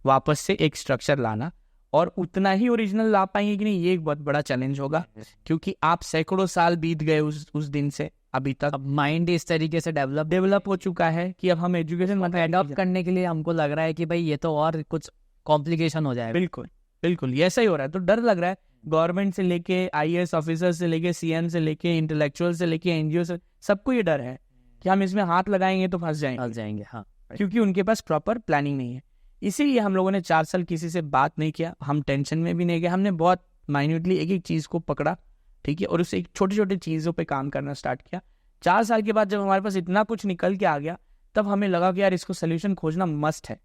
Speaker 1: वापस से एक स्ट्रक्चर लाना, और उतना ही ओरिजिनल ला पाएंगे कि नहीं, ये एक बहुत बड़ा चैलेंज होगा, क्योंकि आप सैकड़ों साल बीत गए उस दिन से अभी तक।
Speaker 2: अब माइंड इस तरीके से
Speaker 1: डेवलप हो चुका है कि अब हम एजुकेशन मतलब
Speaker 2: अडॉप्ट करने के लिए हमको लग रहा है कि भाई ये तो और कुछ कॉम्प्लिकेशन हो जाएगा।
Speaker 1: बिल्कुल बिल्कुल, ये ऐसा ही हो रहा है। तो डर लग रहा है, गवर्नमेंट से लेके IAS ऑफिसर से लेके CM से लेके इंटेलेक्चुअल से लेके NGO से, सबको ये डर है कि हम इसमें हाथ लगाएंगे तो फंस जाएंगे।
Speaker 2: हाँ,
Speaker 1: क्योंकि उनके पास प्रॉपर प्लानिंग नहीं है। इसीलिए हम लोगों ने 4 साल किसी से बात नहीं किया, हम टेंशन में भी नहीं गए, हमने बहुत माइन्यूटली एक एक चीज को पकड़ा, ठीक है, और उससे एक छोटी छोटी चीजों पे काम करना स्टार्ट किया। 4 साल के बाद जब हमारे पास इतना कुछ निकल के आ गया, तब हमें लगा कि यार इसको सोल्यूशन खोजना मस्ट है।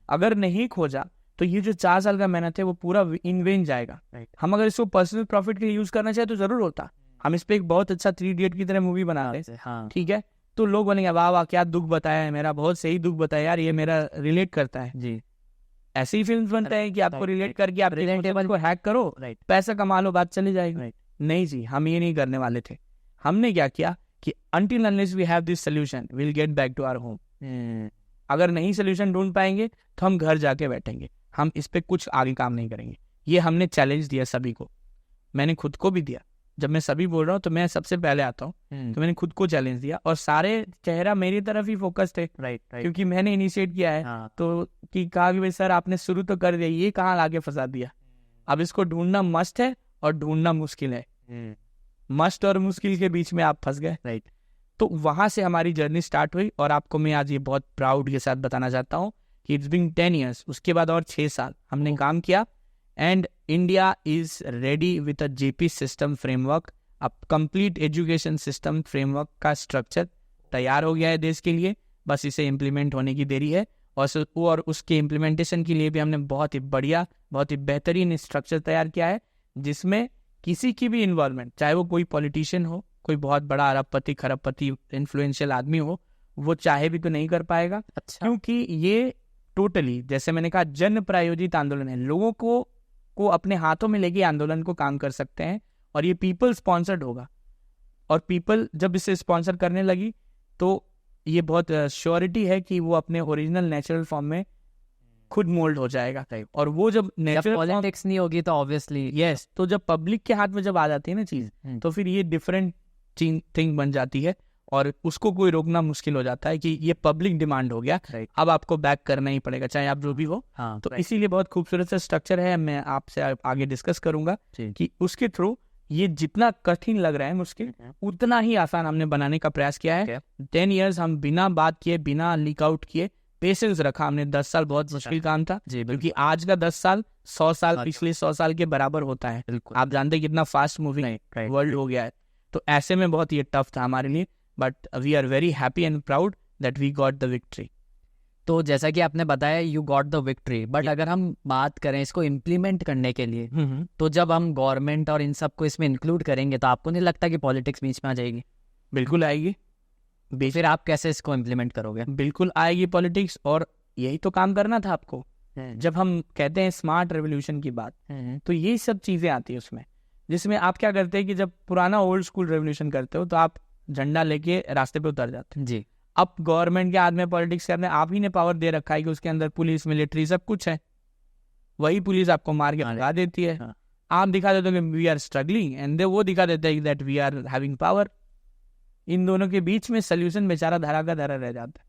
Speaker 1: अगर नहीं खोजा तो ये जो 4 साल का मेहनत है वो पूरा इन वेन जाएगा। हम अगर इसको पर्सनल प्रॉफिट के लिए यूज करना चाहे तो जरूर होता, हम इस पे एक बहुत अच्छा 3 इडियट की तरह मूवी बना रहे, ठीक है, तो लोग बोलेंगे वाह वाह क्या दुख बताया है मेरा, बहुत सही दुख बताया यार, ये मेरा रिलेट करता है जी। ऐसी फिल्म बनते हैं कि आपको रिलेट करके आप रिलेटेबल को हैक करो, पैसा कमा लो, बात चली जाएगी। नहीं जी, हम ये नहीं करने वाले थे। हमने क्या किया कि until unless we have this solution we'll get back to our home। अगर नहीं सोल्यूशन ढूंढ पाएंगे तो हम घर जाके बैठेंगे, हम इस पे कुछ आगे काम नहीं करेंगे। ये हमने चैलेंज दिया सभी को, मैंने खुद को भी दिया। जब मैं सभी बोल रहा हूँ तो मैं सबसे पहले आता हूँ, तो मैंने खुद को चैलेंज दिया और सारे चेहरा मेरी तरफ ही फोकस थे, क्योंकि मैंने इनिशिएट किया है। तो कि कहा कि भाई सर आपने शुरू तो कर दिया, ये कहाँ लाके फंसा दिया, अब इसको ढूंढना मस्ट है और ढूंढना मुश्किल है। मस्ट और मुश्किल के बीच में आप फंस गए। तो वहां से हमारी जर्नी स्टार्ट हुई, और आपको मैं आज ये बहुत प्राउड के साथ बताना चाहता हूँ कि इट्स बीन 10 years, उसके बाद और 6 साल हमने काम किया, and India is ready with a JP system framework. अब कंप्लीट एजुकेशन सिस्टम फ्रेमवर्क का स्ट्रक्चर तैयार हो गया है देश के लिए, बस इसे इम्प्लीमेंट होने की देरी है। और उसके इम्प्लीमेंटेशन के लिए भी हमने बहुत ही बढ़िया, बहुत ही बेहतरीन स्ट्रक्चर तैयार किया है, जिसमें किसी की भी इन्वॉल्वमेंट, चाहे वो कोई पॉलिटिशियन हो, कोई बहुत बड़ा अरबपति खरबपति इन्फ्लुएंशियल आदमी हो, वो चाहे भी तो नहीं कर पाएगा। अच्छा। क्योंकि ये टोटली जैसे मैंने कहा जन प्रायोजित आंदोलन है, लोगों को अपने हाथों में लेके आंदोलन को काम कर सकते हैं, और ये पीपल स्पॉन्सर्ड होगा। और पीपल जब इसे स्पॉन्सर करने लगी तो ये बहुत श्योरिटी है कि वो अपने ओरिजिनल नेचुरल फॉर्म में खुद मोल्ड हो जाएगा। और वो जब नेचुरल
Speaker 2: पॉलिटिक्स नहीं होगी तो ऑब्वियसली
Speaker 1: यस, तो जब पब्लिक के हाथ में जब आ जाती है ना चीज, तो फिर ये डिफरेंट थिंग बन जाती है और उसको कोई रोकना मुश्किल हो जाता है कि ये पब्लिक डिमांड हो गया, अब आपको बैक करना ही पड़ेगा चाहे आप जो भी हो। तो इसीलिए बहुत खूबसूरत सा स्ट्रक्चर है, मैं आपसे आगे डिस्कस करूंगा कि उसके थ्रू ये जितना कठिन लग रहा है मुश्किल, उतना ही आसान हमने बनाने का प्रयास किया है। 10 years हम बिना बात किए, बिना लीक आउट किए पेशेंस रखा हमने। 10 साल बहुत मुश्किल काम था, क्योंकि आज का 10 साल 100 साल पिछले 100 साल के बराबर होता है। आप जानते हैं कितना फास्ट मूविंग वर्ल्ड हो गया है, तो ऐसे में बहुत ये टफ था हमारे लिए, but we are very happy and proud that we got the victory.
Speaker 2: तो जैसा कि आपने बताया you got the victory, but अगर हम बात करें इसको इम्प्लीमेंट करने के लिए, तो जब हम गवर्नमेंट और इन सबको इसमें इंक्लूड करेंगे तो आपको नहीं लगता कि पॉलिटिक्स बीच में आ जाएगी?
Speaker 1: बिल्कुल आएगी।
Speaker 2: फिर आप कैसे इसको इम्प्लीमेंट करोगे?
Speaker 1: बिल्कुल आएगी पॉलिटिक्स, और यही तो काम करना था आपको। जब हम कहते हैं स्मार्ट रेवोल्यूशन की बात, तो ये सब चीजें आती है उसमें, जिसमें आप क्या करते हैं कि जब पुराना ओल्ड स्कूल रेवोल्यूशन करते हो तो आप झंडा लेके रास्ते पे उतर जाते हैं।
Speaker 2: जी,
Speaker 1: अब गवर्नमेंट के हाथ में पॉलिटिक्स करने, आप ही ने पावर दे रखा है कि उसके अंदर पुलिस मिलिट्री सब कुछ है, वही पुलिस आपको मार के भगा देती है। आप दिखा देते हो कि वी आर स्ट्रगलिंग, एंड वो दिखा देते हैं that we are having power. इन दोनों के बीच में सोल्यूशन बेचारा धरा का धरा रह जाता है।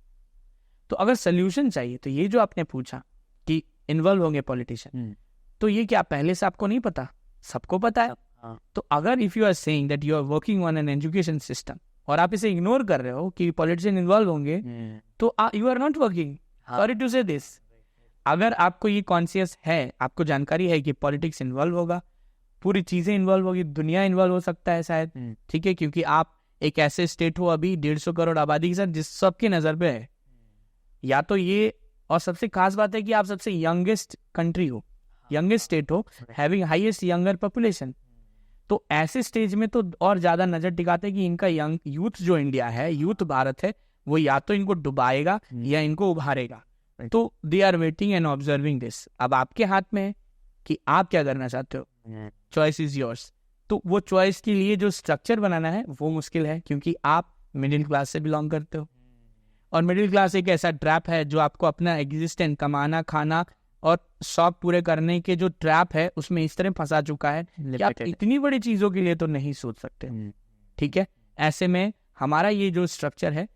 Speaker 1: तो अगर सोल्यूशन चाहिए तो ये जो आपने पूछा कि इन्वॉल्व होंगे पॉलिटिशियन, तो ये क्या पहले से आपको नहीं पता? सबको पता है। तो अगर if you are saying that you are working on an education system और आप इसे इग्नोर कर रहे हो कि पॉलिटिशियन इन्वॉल्व होंगे, तो you are not working. Sorry to say this. अगर आपको ये कॉन्शियस है, आपको जानकारी है कि पॉलिटिक्स इन्वॉल्व होगा, पूरी चीजें इन्वॉल्व होगी, दुनिया इन्वॉल्व हो सकता है शायद, ठीक है, क्योंकि आप एक ऐसे स्टेट हो अभी 150 करोड़ आबादी के साथ जिस सबकी नजर पे है, या तो ये, और सबसे खास बात है कि आप सबसे यंगेस्ट कंट्री हो, यंगेस्ट स्टेट हो, हैविंग हाईएस्ट यंगर पॉपुलेशन। तो ऐसे स्टेज में तो और ज्यादा नजर टिकाते हैं कि इनका यंग यूथ जो इंडिया है, यूथ भारत है, वो या तो इनको डुबाएगा या इनको उभारेगा। तो they are waiting and observing this. अब आपके हाथ में है कि आप क्या करना चाहते हो, चॉइस इज योर्स। तो वो चॉइस के लिए जो स्ट्रक्चर बनाना है वो मुश्किल है, क्योंकि आप मिडिल क्लास से बिलोंग करते हो, और मिडिल क्लास एक ऐसा ट्रैप है जो आपको अपना एग्जिस्टेंस, कमाना, खाना और शौक पूरे करने के जो ट्रैप है उसमें इस तरह फंसा चुका है कि आप इतनी बड़ी चीजों के लिए तो नहीं सोच सकते। ठीक है, ऐसे में हमारा ये जो स्ट्रक्चर है,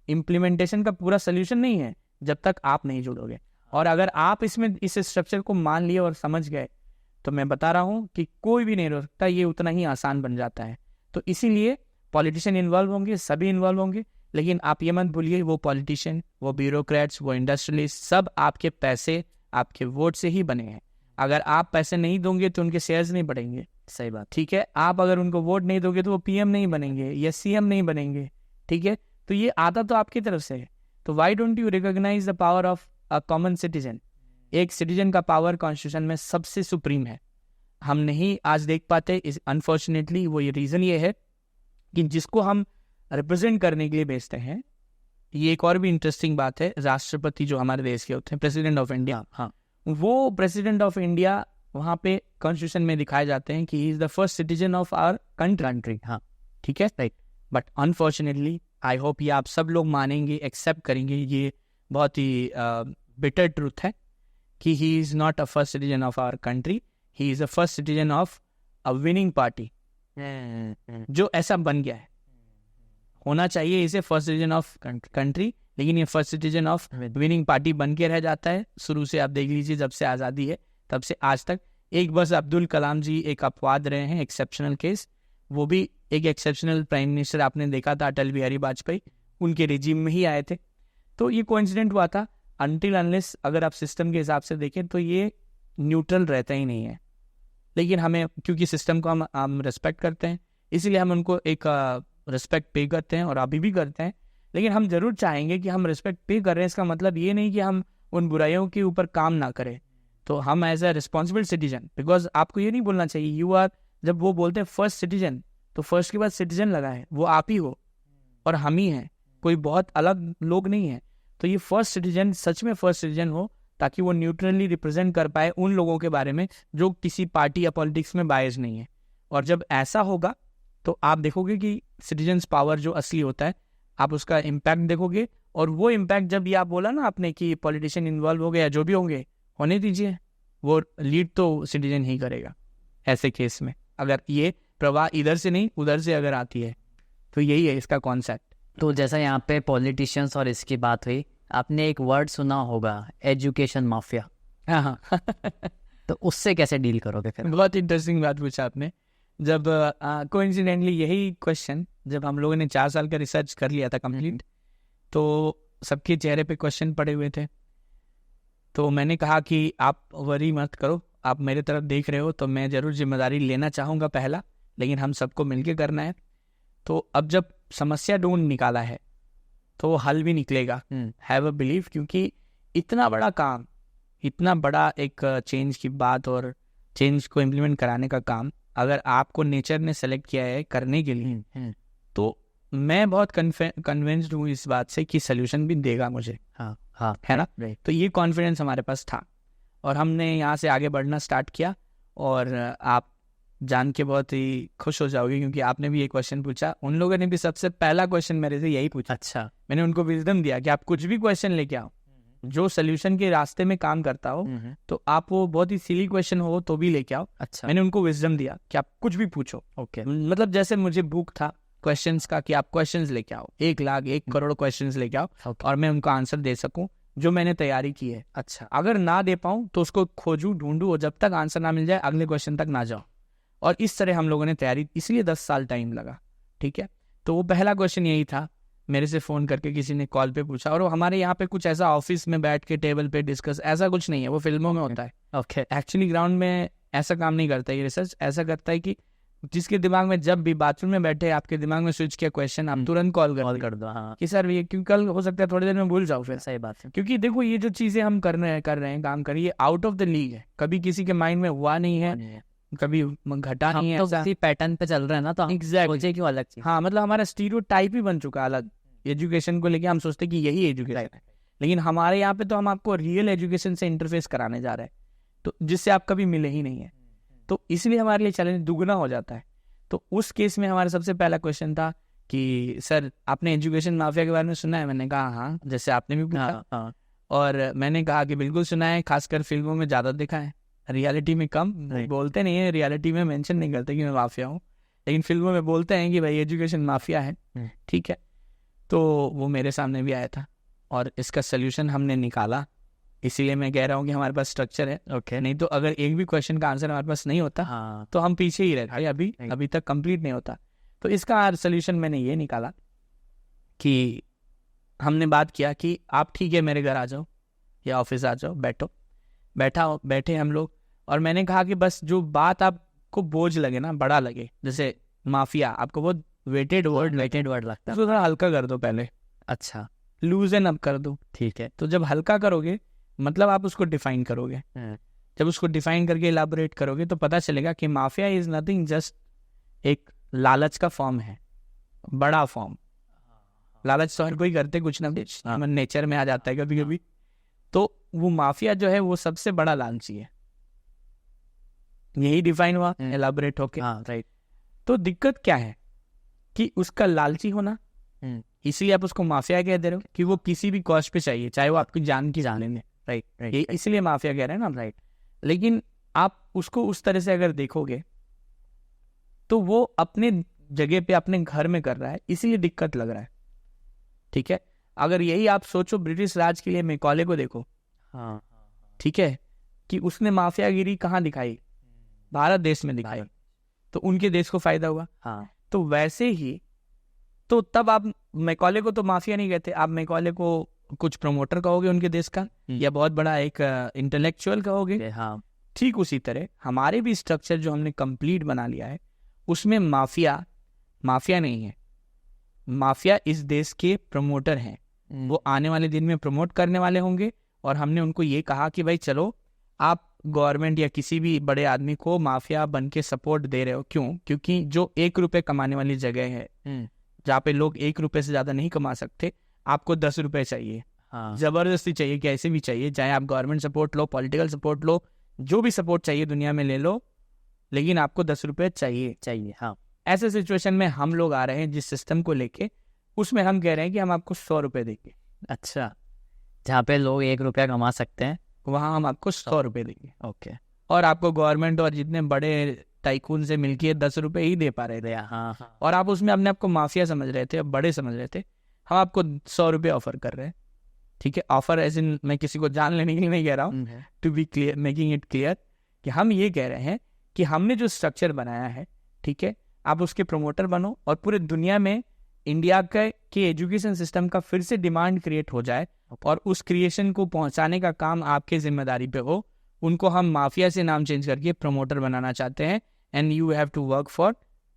Speaker 1: इम्प्लीमेंटेशन का पूरा सोल्यूशन नहीं है जब तक आप नहीं जुड़ोगे। और अगर आप इसमें इस स्ट्रक्चर को मान लिए और समझ गए, तो मैं बता रहा हूं कि कोई भी नहीं रोक सकता, ये उतना ही आसान बन जाता है। तो इसीलिए पॉलिटिशियन इन्वॉल्व होंगे, सभी इन्वॉल्व होंगे, लेकिन आप ये मत भूलिए वो पॉलिटिशियन, वो ब्यूरोक्रेट्स, वो इंडस्ट्रियलिस्ट, सब आपके पैसे, आपके वोट से ही बने हैं। अगर आप पैसे नहीं दोगे तो उनके शेयर्स नहीं बढ़ेंगे।
Speaker 2: सही बात,
Speaker 1: ठीक है। आप अगर उनको वोट नहीं दोगे तो वो पीएम नहीं बनेंगे या सीएम नहीं बनेंगे। ठीक है, तो ये आता तो आपकी तरफ से है। तो why don't you recognise the power of a common citizen. एक सिटीजन का पावर कॉन्स्टिट्यूशन में सबसे सुप्रीम है। हम नहीं आज देख पाते, अनफॉर्चुनेटली। वो ये रीजन ये है कि जिसको हम रिप्रेजेंट करने के लिए भेजते हैं, ये एक और भी इंटरेस्टिंग बात है, राष्ट्रपति जो हमारे देश के होते हैं, प्रेसिडेंट ऑफ इंडिया, हाँ, वो प्रेसिडेंट ऑफ इंडिया वहाँ पे कॉन्स्टिट्यूशन में दिखाए जाते हैं कि he is the first citizen of our country. हाँ, ठीक है, right. But unfortunately, I hope ये आप सब लोग मानेंगे, एक्सेप्ट करेंगे, ये बहुत ही बिटर ट्रूथ है कि he is not a first citizen of our country, he is a first citizen of a winning party, जो ऐसा बन गया है। होना चाहिए इसे फर्स्ट सिटीजन ऑफ कंट्री, लेकिन ये first citizen of winning party बन के रह जाता है। शुरू से आप देख लीजिए, जब से आज़ादी है तब से आज तक। एक बस अब्दुल कलाम जी एक अपवाद रहे हैं, एक्सेप्शनल केस, वो भी एक एक्सेप्शनल प्राइम मिनिस्टर आपने देखा था, अटल बिहारी वाजपेयी, उनके रिजीम में ही आए थे। तो ये कोइंसिडेंट हुआ था। अनटिल अनलेस अगर आप सिस्टम के हिसाब से देखें तो ये न्यूट्रल रहता ही नहीं है। लेकिन हमें, क्योंकि सिस्टम को हम रिस्पेक्ट करते हैं, इसीलिए हम उनको एक रिस्पेक्ट पे करते हैं और अभी भी करते हैं। लेकिन हम जरूर चाहेंगे कि हम रिस्पेक्ट पे कर रहे हैं, इसका मतलब ये नहीं कि हम उन बुराइयों के ऊपर काम ना करें। तो हम as a responsible citizen, because आपको ये नहीं बोलना चाहिए यू आर, जब वो बोलते हैं फर्स्ट सिटीजन, तो फर्स्ट के बाद सिटीजन लगा है, वो आप ही हो और हम ही हैं, कोई बहुत अलग लोग नहीं है। तो ये फर्स्ट सिटीजन सच में फर्स्ट सिटीजन हो, ताकि वो न्यूट्रली रिप्रेजेंट कर पाए उन लोगों के बारे में जो किसी पार्टी या पॉलिटिक्स में बायस नहीं है। और जब ऐसा होगा तो आप देखोगे कि सिटीजन्स पावर जो असली होता है आप उसका इम्पैक्ट देखोगे, और वो इम्पैक्ट जब ये आप बोला ना आपने कि पॉलिटिशियन इन्वॉल्व हो गए या जो भी होंगे, होने दीजिए, वो लीड तो सिटीजन ही करेगा ऐसे केस में, अगर ये प्रवाह इधर से नहीं उधर से अगर आती है। तो यही है इसका कॉन्सेप्ट।
Speaker 2: तो जैसा यहाँ पे पॉलिटिशियंस और इसकी बात हुई, आपने एक वर्ड सुना होगा, एजुकेशन माफिया।
Speaker 1: हाँ हाँ
Speaker 2: तो उससे कैसे डील करोगे फिर?
Speaker 1: बहुत इंटरेस्टिंग बात पूछा आपने। जब कोइंसिडेंटली यही क्वेश्चन जब हम लोगों ने 4 साल का रिसर्च कर लिया था कंप्लीट, तो सबके चेहरे पे क्वेश्चन पड़े हुए थे। तो मैंने कहा कि आप वरी मत करो, आप मेरे तरफ देख रहे हो तो मैं ज़रूर जिम्मेदारी लेना चाहूँगा पहला, लेकिन हम सबको मिलके करना है। तो अब जब समस्या ढूंढ निकाला है तो वो हल भी निकलेगा, हैव अ बिलीव, क्योंकि इतना बड़ा काम, इतना बड़ा एक चेंज की बात और चेंज को इम्प्लीमेंट कराने का काम अगर आपको नेचर ने सेलेक्ट किया है करने के लिए, तो मैं बहुत कन्विंस्ड हूँ इस बात से कि सोल्यूशन भी देगा मुझे।
Speaker 2: हाँ हाँ,
Speaker 1: है ना। तो ये कॉन्फिडेंस हमारे पास था और हमने यहाँ से आगे बढ़ना स्टार्ट किया। और आप जान के बहुत ही खुश हो जाओगे क्योंकि आपने भी एक क्वेश्चन पूछा, उन लोगों ने भी सबसे पहला क्वेश्चन मेरे से यही पूछा।
Speaker 2: अच्छा,
Speaker 1: मैंने उनको विजडम दिया कि आप कुछ भी क्वेश्चन लेके आओ जो सोल्यूशन के रास्ते में काम करता हो, तो आप वो बहुत ही सिली क्वेश्चन हो तो भी लेके आओ।
Speaker 2: अच्छा,
Speaker 1: मैंने उनको विजडम दिया कि आप कुछ भी पूछो।
Speaker 2: ओके,
Speaker 1: मतलब जैसे मुझे भूख था क्वेश्चंस का कि आप क्वेश्चंस लेके आओ, 1 लाख 1 करोड़ क्वेश्चंस लेके आओ और मैं उनको आंसर दे सकूं जो मैंने तैयारी की है।
Speaker 2: अच्छा,
Speaker 1: अगर ना दे पाऊं तो उसको खोजूं, ढूंढूं और जब तक आंसर ना मिल जाए अगले क्वेश्चन तक ना जाओ। और इस तरह हम लोगों ने तैयारी, इसलिए 10 साल टाइम लगा। ठीक है, तो वो पहला क्वेश्चन यही था। मेरे से फ़ोन करके किसी ने कॉल पे पूछा, और वो हमारे यहाँ पे कुछ ऐसा ऑफिस में बैठ के टेबल पे डिस्कस ऐसा कुछ नहीं है, वो फिल्मों में होता है।
Speaker 2: ओके,
Speaker 1: एक्चुअली ग्राउंड में ऐसा काम नहीं करता ये रिसर्च। ऐसा करता है कि जिसके दिमाग में जब भी बाथरूम में बैठे आपके दिमाग में स्विच किया क्वेश्चन, आप तुरंत कॉल कर दो।
Speaker 2: हाँ,
Speaker 1: कि सर ये क्योंकि कल हो सकता है थोड़ी देर में भूल जाओ फिर।
Speaker 2: सही बात है,
Speaker 1: क्योंकि देखो ये जो चीज़ें हम कर रहे हैं काम करिए, आउट ऑफ द लीग है, कभी किसी के माइंड में हुआ नहीं है, कभी घटा नहीं है।
Speaker 2: तो किसी पैटर्न पे चल रहे हैं ना, तो
Speaker 1: एग्जैक्टली
Speaker 2: क्यों अलग चीज।
Speaker 1: हाँ, मतलब हमारा स्टीरियोटाइप ही बन चुका अलग। एजुकेशन को लेके हम सोचते कि यही एजुकेशन है, लेकिन हमारे यहाँ पे तो हम आपको रियल एजुकेशन से इंटरफेस कराने जा रहे हैं, तो जिससे आप कभी मिले ही नहीं है। तो इसलिए हमारे लिए चैलेंज दुगना हो जाता है। तो उस केस में हमारा सबसे पहला क्वेश्चन था कि सर आपने एजुकेशन माफिया के बारे में सुना है? मैंने कहा हाँ, जैसे आपने भी पूछा। और मैंने कहा कि बिल्कुल सुना है, खासकर फिल्मों में ज़्यादा देखा है, रियलिटी में कम। बोलते नहीं है, रियलिटी में मेंशन नहीं करते कि मैं माफिया हूँ, लेकिन फिल्मों में बोलते हैं कि भाई एजुकेशन माफिया है। ठीक है, तो वो मेरे सामने भी आया था और इसका सोल्यूशन हमने निकाला। इसीलिए मैं कह रहा हूँ कि हमारे पास स्ट्रक्चर है।
Speaker 2: ओके,
Speaker 1: नहीं तो अगर एक भी क्वेश्चन का आंसर हमारे पास नहीं होता तो हम पीछे ही रहते, अभी तक कंप्लीट नहीं होता। तो इसका सोल्यूशन मैंने ये निकाला कि हमने बात किया कि आप ठीक है मेरे घर आ जाओ या ऑफिस आ जाओ, बैठे हम लोग। और मैंने कहा कि बस जो बात आपको बोझ लगे ना, बड़ा लगे, जैसे माफिया आपको बहुत वेटेड वर्ड लगता है, उसको थोड़ा हल्का कर दो पहले।
Speaker 2: अच्छा,
Speaker 1: लूजन अप कर दो।
Speaker 2: ठीक है,
Speaker 1: तो जब हल्का करोगे मतलब आप उसको डिफाइन करोगे। जब उसको डिफाइन करके इलाबोरेट करोगे तो पता चलेगा कि माफिया इज नथिंग, जस्ट एक लालच का फॉर्म है, बड़ा फॉर्म। लालच तो हर कोई करते कुछ ना कुछ, नेचर में आ जाता है कभी कभी। तो वो माफिया जो है वो सबसे बड़ा लालची है, यही डिफाइन हुआ एलाबोरेट होके।
Speaker 2: राइट।
Speaker 1: तो दिक्कत क्या है कि उसका लालची होना, इसलिए आप उसको माफिया कह दे रहे हो कि वो किसी भी कॉस्ट पे चाहिए, चाहे वो आपकी जान की जान लेंगे। राइट, ये इसलिए माफिया कह रहे हैं ना। राइट, लेकिन आप उसको उस तरह से अगर देखोगे तो वो अपने जगह पे अपने घर में कर रहा है, इसीलिए दिक्कत लग रहा है। ठीक है, अगर यही आप सोचो ब्रिटिश राज के लिए मैकॉले को देखो। ठीक है, कि उसने माफियागिरी कहाँ दिखाई? भारत देश में दिखाई, तो उनके देश को फायदा हुआ। तो वैसे ही तो तब आप मैकॉले को तो माफिया नहीं कहते, आप मैकॉले को कुछ प्रमोटर कहोगे उनके देश का, या बहुत बड़ा एक इंटेलेक्चुअल कहोगे। ठीक उसी तरह हमारे भी स्ट्रक्चर जो हमने कंप्लीट बना लिया है उसमें माफिया नहीं है। माफिया इस देश के प्रमोटर हैं, वो आने वाले दिन में प्रमोट करने वाले होंगे। और हमने उनको ये कहा कि भाई चलो आप गवर्नमेंट या किसी भी बड़े आदमी को माफिया बन के सपोर्ट दे रहे हो, क्यों? क्योंकि जो 1 रुपए कमाने वाली जगह है, जहाँ पे लोग 1 रुपए से ज्यादा नहीं कमा सकते, आपको 10 रुपए चाहिए। जबरदस्ती चाहिए, कैसे भी चाहिए, चाहे आप गवर्नमेंट सपोर्ट लो, पॉलिटिकल सपोर्ट लो, जो भी सपोर्ट चाहिए दुनिया में ले लो, लेकिन आपको 10 रुपए चाहिए।
Speaker 2: हाँ,
Speaker 1: ऐसे सिचुएशन में हम लोग आ रहे हैं जिस सिस्टम को लेके, उसमें हम कह रहे हैं कि हम आपको 100 रुपये देंगे।
Speaker 2: अच्छा, जहाँ पे लोग 1 रुपया कमा सकते हैं
Speaker 1: वहाँ हम आपको 100 रुपये देंगे।
Speaker 2: ओके।
Speaker 1: और आपको गवर्नमेंट और जितने बड़े टाइकून से मिलके 10 रुपये ही दे पा रहे थे।
Speaker 2: हाँ हाँ।
Speaker 1: और आप उसमें अपने आपको माफिया समझ रहे थे, बड़े समझ रहे थे। हम आपको 100 रुपये ऑफर कर रहे हैं, ठीक है। ऑफर एज इन मैं किसी को जान लेने के लिए नहीं कह रहा हूँ, to be clear, making it clear कि हम ये कह रहे हैं कि हमने जो स्ट्रक्चर बनाया है, ठीक है, आप उसके प्रमोटर बनो और पूरे दुनिया में इंडिया के एजुकेशन सिस्टम का फिर से डिमांड क्रिएट हो जाए और उस क्रिएशन को पहुंचाने का काम आपके जिम्मेदारी पे हो। उनको हम माफिया से नाम चेंज करके प्रमोटर बनाना चाहते हैं। And you have to work for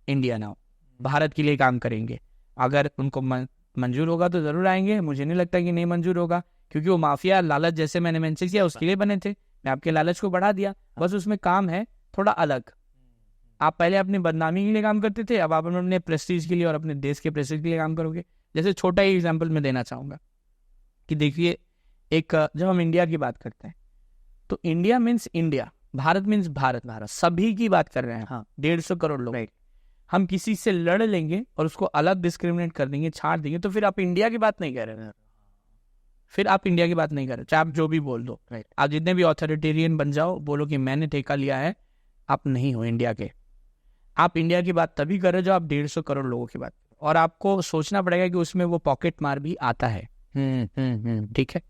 Speaker 1: India now, Bharat के लिए काम करेंगे। अगर उनको मंजूर होगा तो जरूर आएंगे, मुझे नहीं लगता कि नहीं मंजूर होगा, क्योंकि वो माफिया लालच जैसे मैंने मेंशन किया उसके लिए बने थे। मैं आपके लालच को बढ़ा दिया, बस उसमें काम है थोड़ा अलग। आप पहले अपनी बदनामी के लिए काम करते थे, अब आप अपने प्रेस्टीज के लिए और अपने देश के प्रेस्टीज के लिए काम करोगे। जैसे छोटा ही एग्जाम्पल मैं देना चाहूँगा कि देखिए, एक जब हम इंडिया की बात करते हैं तो India means India, Bharat means Bharat, Bharat सभी की बात कर रहे हैं। हाँ, 150 करोड़ लोग। हम किसी से लड़ लेंगे और उसको अलग डिस्क्रिमिनेट कर देंगे, छाड़ देंगे, तो फिर आप इंडिया की बात नहीं कर रहे हैं। फिर आप इंडिया की बात नहीं कर रहे, चाहे आप जो भी बोल दो। आप जितने भी ऑथोरिटेरियन बन जाओ, बोलो कि मैंने ठेका लिया है, आप नहीं हो इंडिया के। आप इंडिया की बात तभी कर रहे हो जो आप 150 करोड़ लोगों की बात, और आपको सोचना पड़ेगा कि उसमें वो पॉकेट मार भी आता है। ठीक है,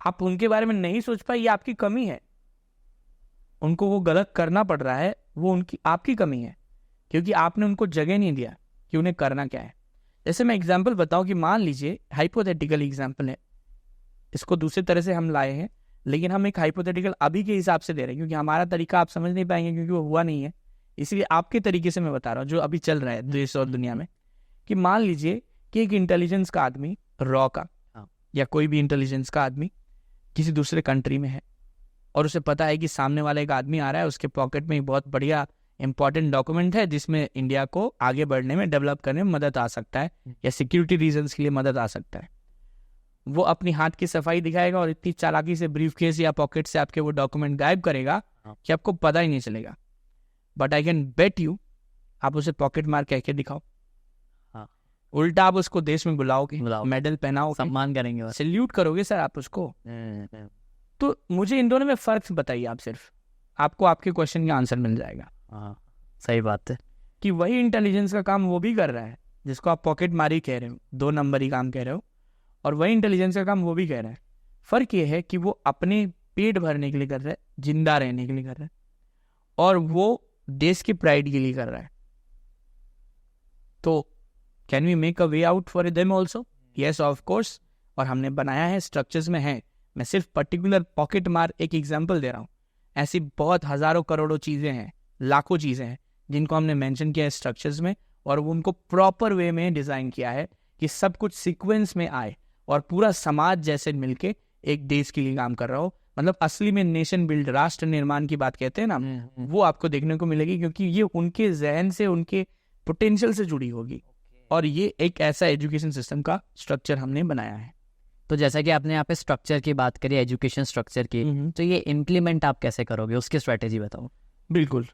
Speaker 1: आप उनके बारे में नहीं सोच पाए, ये आपकी कमी है। उनको वो गलत करना पड़ रहा है, वो उनकी आपकी कमी है, क्योंकि आपने उनको जगह नहीं दिया कि उन्हें करना क्या है। जैसे मैं एग्जाम्पल बताऊं कि मान लीजिए, हाइपोथेटिकल एग्जाम्पल है, इसको दूसरे तरह से हम लाए हैं, लेकिन हम एक हाइपोथेटिकल अभी के हिसाब से दे रहे हैं, क्योंकि हमारा तरीका आप समझ नहीं पाएंगे क्योंकि वो हुआ नहीं है। इसलिए आपके तरीके से मैं बता रहा हूँ जो अभी चल रहा है देश और दुनिया में, कि मान लीजिए कि एक इंटेलिजेंस का आदमी, रॉ का या कोई भी इंटेलिजेंस का आदमी किसी दूसरे कंट्री में है और उसे पता है कि सामने वाला एक आदमी आ रहा है, उसके पॉकेट में एक बहुत बढ़िया इंपॉर्टेंट डॉक्यूमेंट है जिसमें इंडिया को आगे बढ़ने में, डेवलप करने में मदद आ सकता है या सिक्योरिटी रीजंस के लिए मदद आ सकता है। वो अपनी हाथ की सफाई दिखाएगा और इतनी चालाकी से ब्रीफकेस या पॉकेट से आपके वो डॉक्यूमेंट गायब करेगा कि आपको पता ही नहीं चलेगा। But I can bet you, आप उसे पॉकेट मार कह के दिखाओ, उल्टा आप उसको देश में बुलाओगे, मेडल पहनाओगे, सम्मान करेंगे, सैल्यूट करोगे सर आप उसको। तो मुझे इन दोनों में फर्क बताइए आप, सिर्फ आपको आपके क्वेश्चन का आंसर मिल जाएगा।
Speaker 2: सही बात है
Speaker 1: कि वही इंटेलिजेंस का काम वो भी कर रहा है जिसको आप पॉकेट मारी कह रहे हो, 2 नंबरी काम कह रहे हो, और वही इंटेलिजेंस का काम वो भी कह रहा है। फर्क ये है कि वो अपने पेट भरने के लिए कर रहा है, जिंदा रहने के लिए कर रहा है, और वो देश की प्राइड के लिए कर रहा है। तो can we make a way out for them also? Yes of course. और हमने बनाया है, स्ट्रक्चर्स में है। मैं सिर्फ पर्टिकुलर पॉकेट मार एक एग्जाम्पल दे रहा हूँ, ऐसी बहुत हजारों करोड़ों चीजें हैं, लाखों चीजें हैं जिनको हमने मेंशन किया है स्ट्रक्चर्स में, और वो उनको प्रॉपर वे में डिजाइन किया है कि सब कुछ सीक्वेंस में आए और पूरा समाज जैसे मिलके एक देश के लिए काम कर रहा हो। मतलब असली में नेशन बिल्ड, राष्ट्र निर्माण की बात कहते हैं ना, वो आपको देखने को मिलेगी, क्योंकि ये उनके जहन से, उनके पोटेंशियल से जुड़ी होगी। और ये एक ऐसा एजुकेशन सिस्टम का स्ट्रक्चर हमने बनाया है।
Speaker 2: तो जैसा कि आपने यहाँ पे स्ट्रक्चर की बात करी, एजुकेशन स्ट्रक्चर की, तो ये इम्प्लीमेंट आप कैसे करोगे, उसकी स्ट्रेटेजी बताओ।
Speaker 1: बिल्कुल,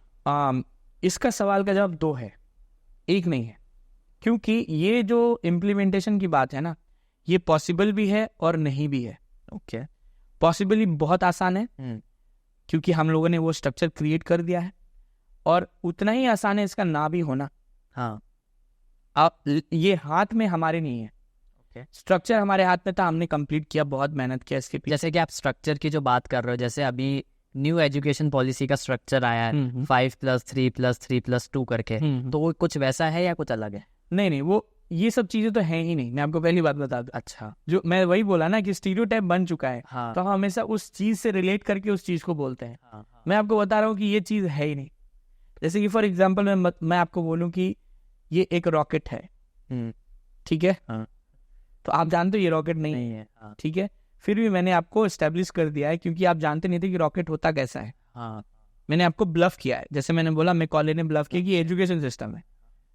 Speaker 1: इसका सवाल का जवाब 2 है, एक नहीं है। क्योंकि ये जो इम्प्लीमेंटेशन की बात है ना, ये पॉसिबल भी है और नहीं भी है। ओके, पॉसिबली बहुत आसान है क्योंकि हम लोगों ने वो स्ट्रक्चर क्रिएट कर दिया है, और उतना ही आसान है इसका ना भी होना।
Speaker 2: हाँ,
Speaker 1: ये हाथ में हमारे नहीं है। स्ट्रक्चर हमारे हाथ में था, हमने कंप्लीट किया, बहुत मेहनत किया इसके पीछे।
Speaker 2: जैसे कि आप स्ट्रक्चर की जो बात कर रहे हो, जैसे अभी न्यू एजुकेशन पॉलिसी का स्ट्रक्चर आया है 5+3+3+2 करके, तो वो कुछ वैसा है या कुछ अलग है?
Speaker 1: नहीं, वो ये सब चीजें तो है ही नहीं। मैं आपको पहली बात बता दूं। अच्छा, जो मैं वही बोला ना कि स्टीरियोटाइप बन चुका है। तो हम हमेशा उस चीज से रिलेट करके उस चीज को बोलते हैं। मैं आपको बता रहा हूँ कि ये चीज है ही नहीं। जैसे कि फॉर एग्जाम्पल मैं आपको बोलूँ कि ये एक रॉकेट है, ठीक है, तो आप जानते हो ये रॉकेट नहीं है, ठीक है, फिर भी मैंने आपको एस्टेब्लिश कर दिया है क्योंकि आप जानते नहीं थे कि रॉकेट होता कैसा है। मैंने आपको ब्लफ किया है, जैसे मैंने बोला, मैकॉले ने ब्लफ किया कि एजुकेशन सिस्टम है।